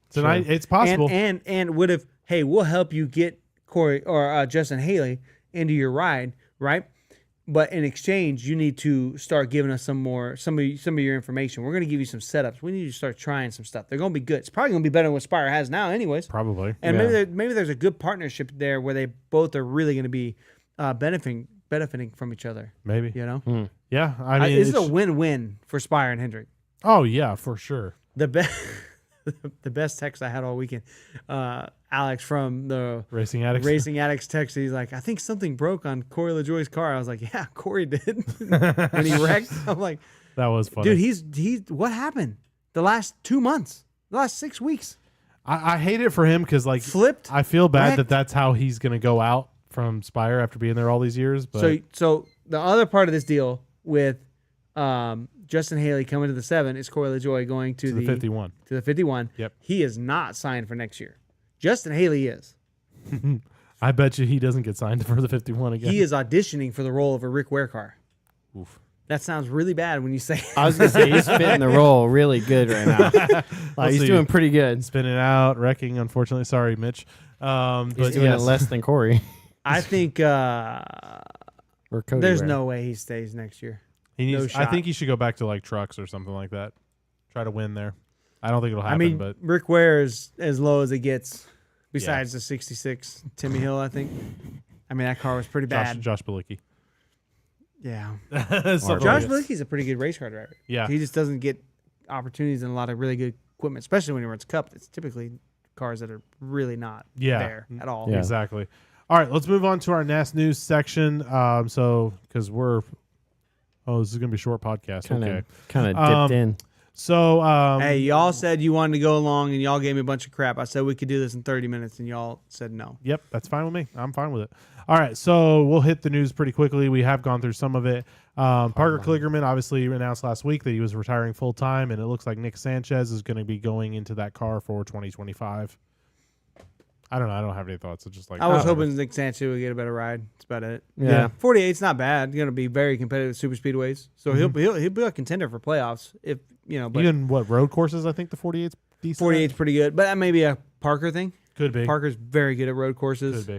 Tonight, it's possible. And what if, hey, we'll help you get Corey or Justin Haley into your ride, right? But in exchange, you need to start giving us some of your information. We're going to give you some setups. We need you to start trying some stuff. They're going to be good. It's probably going to be better than what Spire has now, anyways. Probably. And maybe there's a good partnership there where they both are really going to be benefiting from each other. Maybe. Yeah. I mean, this is a win-win for Spire and Hendrick. Oh yeah, for sure. The best text I had all weekend, Alex from the Racing Addicts texted. He's like, I think something broke on Corey LaJoy's car. I was like, yeah, Corey did. And he wrecked. I'm like, that was funny. Dude, he's what happened the last 2 months, the last 6 weeks? I hate it for him because like flipped. I feel bad wrecked. that's how he's going to go out from Spire after being there all these years. But so the other part of this deal with Justin Haley coming to the 7 is Corey LaJoy going to the 51. To the 51. Yep. He is not signed for next year. Justin Haley is. I bet you he doesn't get signed for the 51 again. He is auditioning for the role of a Rick Ware car. Oof. That sounds really bad when you say it. I was going to say, he's fitting the role really good right now. He's doing pretty good. Spinning out, wrecking, unfortunately. Sorry, Mitch. He's doing it less than Corey. I think or Cody there's Ware. no way he stays next year. I think he should go back to like trucks or something like that. Try to win there. I don't think it'll happen. But Rick Ware is as low as it gets. Besides the 66 Timmy Hill, I think. I mean, that car was pretty bad. Josh Bilicki. Yeah. Josh Bilicki's a pretty good race car driver. Yeah. He just doesn't get opportunities in a lot of really good equipment, especially when he runs Cup. It's typically cars that are really not there at all. Yeah. Exactly. All right, let's move on to our NAS news section. Because this is going to be a short podcast. Kind of dipped in. So, hey, y'all said you wanted to go along, and y'all gave me a bunch of crap. I said we could do this in 30 minutes, and y'all said no. Yep, that's fine with me. I'm fine with it. All right, so we'll hit the news pretty quickly. We have gone through some of it. Parker Kligerman obviously announced last week that he was retiring full time, and it looks like Nick Sanchez is going to be going into that car for 2025. I don't know. I don't have any thoughts. It's just like I was hoping Nick Sanchez would get a better ride. That's about it. Yeah. 48's not bad. Going to be very competitive with super speedways, so he'll be a contender for playoffs if. But even road courses, I think the 48's decent. 48's pretty good, but that may be a Parker thing. Could be. Parker's very good at road courses. Could be.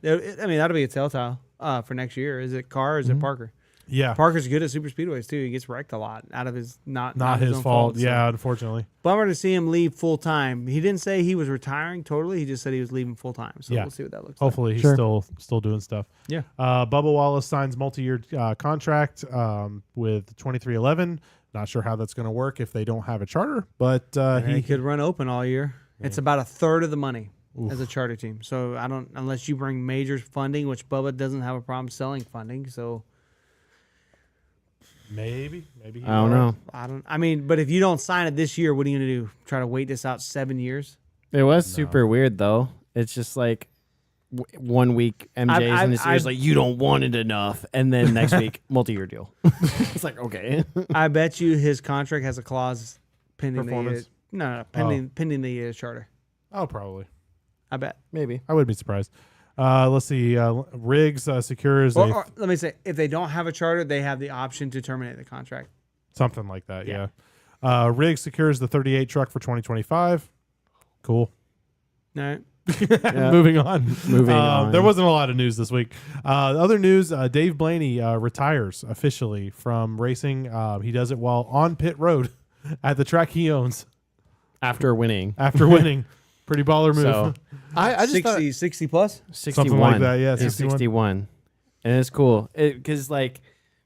That'll be a telltale for next year. Is it Carr or is it Parker? Yeah. Parker's good at super speedways too. He gets wrecked a lot out of his not his own fault. So. Yeah, unfortunately. Bummer to see him leave full time. He didn't say he was retiring totally. He just said he was leaving full time. So we'll see what that looks Hopefully like. Hopefully he's still doing stuff. Yeah. Bubba Wallace signs multi-year contract with 2311. Not sure how that's going to work if they don't have a charter, but he could run open all year. Yeah. It's about a third of the money as a charter team. So unless you bring major funding, which Bubba doesn't have a problem selling funding. So Maybe he I don't know. I mean, but if you don't sign it this year, what are you gonna do? Try to wait this out 7 years? It was super weird though. It's just like 1 week MJ's in his ears like you don't want it enough, and then next week multi-year deal. It's like okay. I bet you his contract has a clause pending Performance? pending the charter. Oh, probably. I bet. Maybe. I wouldn't be surprised. Let's see. Riggs secures Or let me say, if they don't have a charter, they have the option to terminate the contract. something like that. Yeah. Yeah. Riggs secures the 38 truck for 2025. Cool. All right. Moving on. Moving on. There wasn't a lot of news this week. Other news: Dave Blaney retires officially from racing. He does it while on pit road at the track he owns After winning. after winning. Pretty baller move. So I just 60 plus? 61. Something like that, yeah, He's 61. 61. And it's cool. Because, like,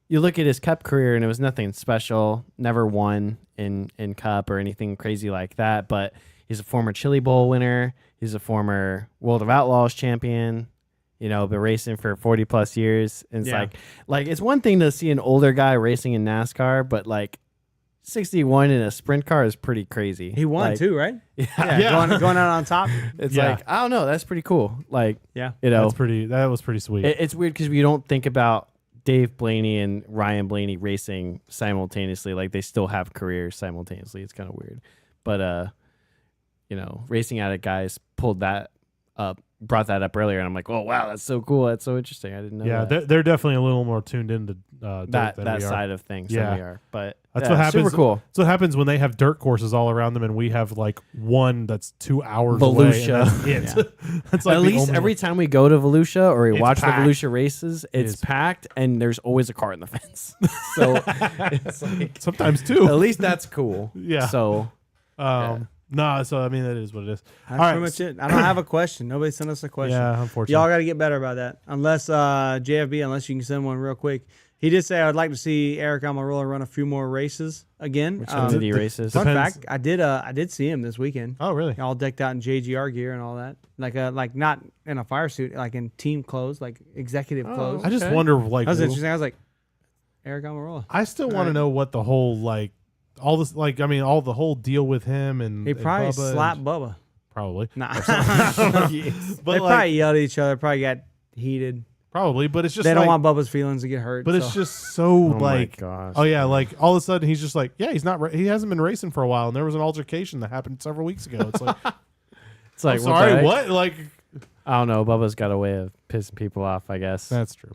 you look at his Cup career and it was nothing special. Never won in Cup or anything crazy like that. But he's a former Chili Bowl winner. He's a former World of Outlaws champion. You know, been racing for 40 plus years. And it's like it's one thing to see an older guy racing in NASCAR, but like 61 in a sprint car is pretty crazy. He won like, too, right? Yeah. Going out on top. It's Yeah. like, I don't know. That's pretty cool. Like, Yeah. you know, That was pretty sweet. it's weird because we don't think about Dave Blaney and Ryan Blaney racing simultaneously. Like they still have careers simultaneously. It's kind of weird. But, you know, racing at it guys pulled that up, brought that up earlier. And I'm like, oh, wow, that's so cool. That's so interesting. I didn't know yeah, that. they're definitely a little more tuned into dirt that than we are. side of things Yeah. than we are. But That's yeah, what happens. Super cool. That's what happens when they have dirt courses all around them, and we have like one that's 2 hours away. Volusia. And that's it. That's like At the least only every one. time we go to Volusia or we It's watch packed. the Volusia races, it's is. packed and there's always a car in the fence. So it's like, Sometimes two. at least that's cool. Yeah. So No, so I mean that is what it is. That's All right. pretty much it. I don't have a question. Nobody sent us a question. Yeah, unfortunately. Y'all got to get better about that. Unless JFB, unless you can send one real quick. He did say I would like to see Eric Almirola run a few more races again. Xfinity races. Fun Depends. fact: I did see him this weekend. Oh, really? All decked out in JGR gear and all that. Like not in a fire suit, like in team clothes, like executive clothes. I just Okay. wonder, like, That was interesting. I was like, Eric Almirola. I still want to Right. know what the whole all this all the whole deal with him and He probably and Bubba slapped and- Bubba. probably, Nah. but They like, probably yelled at each other. Probably got heated. probably, but it's just They don't like, want Bubba's feelings to get hurt. but so. it's just so like, gosh. oh yeah, like all of a sudden he's just like, yeah, he's not, he hasn't been racing for a while, and there was an altercation that happened several weeks ago. It's like, It's like, I'm sorry, the heck? what? Like, I don't know. Bubba's got a way of pissing people off, I guess. that's true.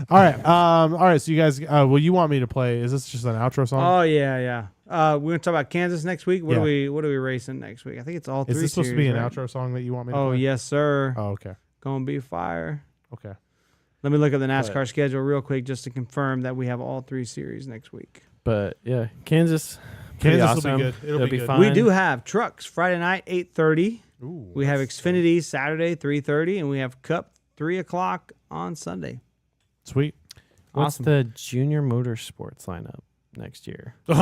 All right, so you guys, well, you want me to play? Is this just an outro song? Oh yeah. We're gonna talk about Kansas next week. What Yeah. are we racing next week? I think it's all three. Is this supposed to be series, an right? outro song that you want me to Oh play? yes, sir. Oh, okay. Gonna be fire. Okay. Let me look at the NASCAR schedule real quick just to confirm that we have all three series next week. But yeah, Kansas. Pretty Kansas will awesome. be good. It'll be good. fun. We do have trucks Friday night 8:30. Ooh, We have that's Xfinity Saturday 3:30, and we have Cup 3:00 on Sunday. sweet. What's Awesome. the junior motorsports lineup next year? Very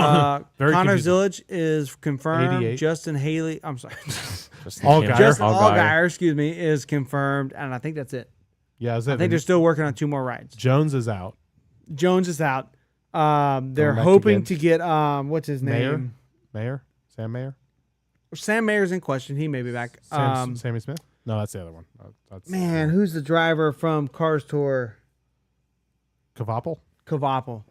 Connor confusing. Zillage is confirmed. 88. Justin Haley. I'm sorry. Allgaier. Justin Allgaier. Allgaier, excuse me, is confirmed, and I think that's it. Yeah, I think they're still working on 2 more rides. Jones is out. Jones is out. They're Going back hoping again. to get what's his name? Mayer? Sam Mayer? Sam Mayer's in question. He may be back. Sammy Smith? No, that's the other one. That's Man, who's the driver from Cars Tour? Kvapil? Kvapil.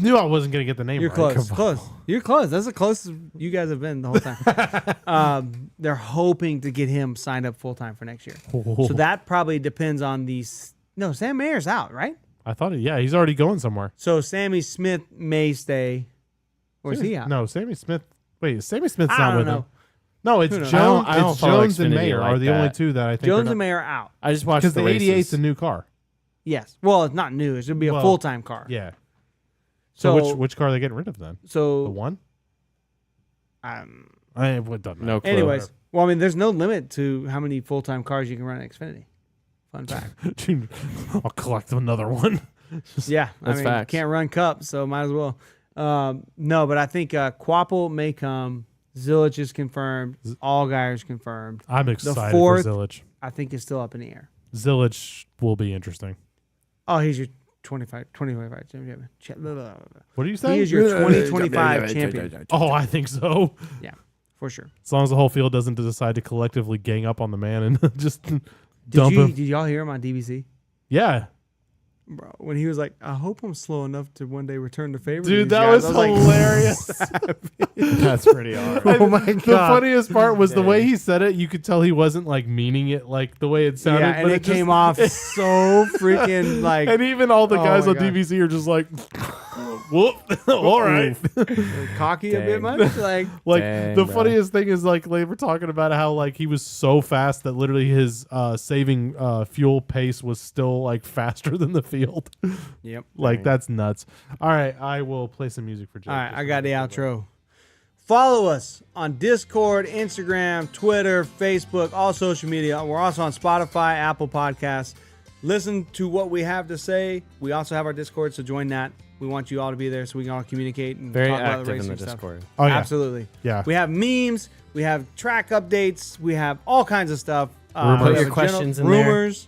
Knew I wasn't gonna get the name You're right. close. Close. You're close. That's the closest you guys have been the whole time. They're hoping to get him signed up full time for next year. Oh. So that probably depends on these. No, Sam Mayer's out, right? I thought, yeah, he's already going somewhere. So Sammy Smith may stay. Or is he out? No, Sammy Smith. Wait, Sammy Smith's I not don't with know. him. No, it's Who knows? Jones. I don't It's follow Jones and Xfinity Mayer like are the only that. two that I think. Jones and Mayer are out. I just watched because the the 88's races. a new car. Yes. Well, it's not new. It should be a Well, full time car. Yeah. So, So which car are they getting rid of then? The So one? um, It doesn't No matter. clue. anyways, well, I mean, there's no limit to how many full time cars you can run at Xfinity. Fun fact. I'll collect another one. Yeah, That's I mean, facts. can't run Cup, so might as well. No, but I think Quapple may come. Zillage is confirmed. Allgaier is confirmed. I'm excited fourth- for Zillage. I think it's still up in the air. Zillage will be interesting. Oh, he's your 25 champion. What are you He saying? is your 2025 champion. Oh, I think so. Yeah, for sure. As long as the whole field doesn't decide to collectively gang up on the man and just Did dump him. Did y'all hear him on DBC? Yeah. Bro, when he was like, I hope I'm slow enough to one day return the favor. to Dude, these that guys." was I like, hilarious. That's pretty hard. Oh my The God. funniest part was the way he said it. You could tell he wasn't like meaning it like the way it sounded. Yeah, and but it came off so freaking like And even all the Oh guys my on God. DVC are just like, whoop, all right. cocky a bit Dang. much. Like, Like Dang, the bro. funniest thing is like they were talking about how like he was so fast that literally his saving fuel pace was still like faster than the field. yep. Like that's nuts. All right, I will play some music for Jake. All right, just I to got the make it outro. Follow us on Discord, Instagram, Twitter, Facebook, all social media. We're also on Spotify, Apple Podcasts. Listen to what we have to say. We also have our Discord, so join that. We want you all to be there so we can all communicate and Very talk about the active in racing the stuff. Discord. Oh yeah, Absolutely. yeah. We have memes. We have track updates. We have all kinds of stuff. Rumors. We Put have your a questions in there. rumors,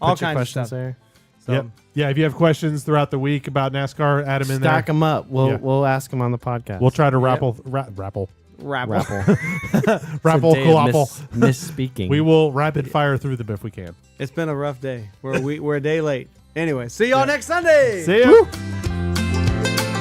all Put your kinds of questions stuff. there. So, Yep. Yeah, if you have questions throughout the week about NASCAR, add them in Stack there. them up. We'll Yeah. we'll ask them on the podcast. We'll try to Yep. rapple Rabble. Day of colapple. misspeaking. We will rapid fire through them if we can. It's been a rough day. We're a day late. Anyway, see y'all next Sunday. See ya.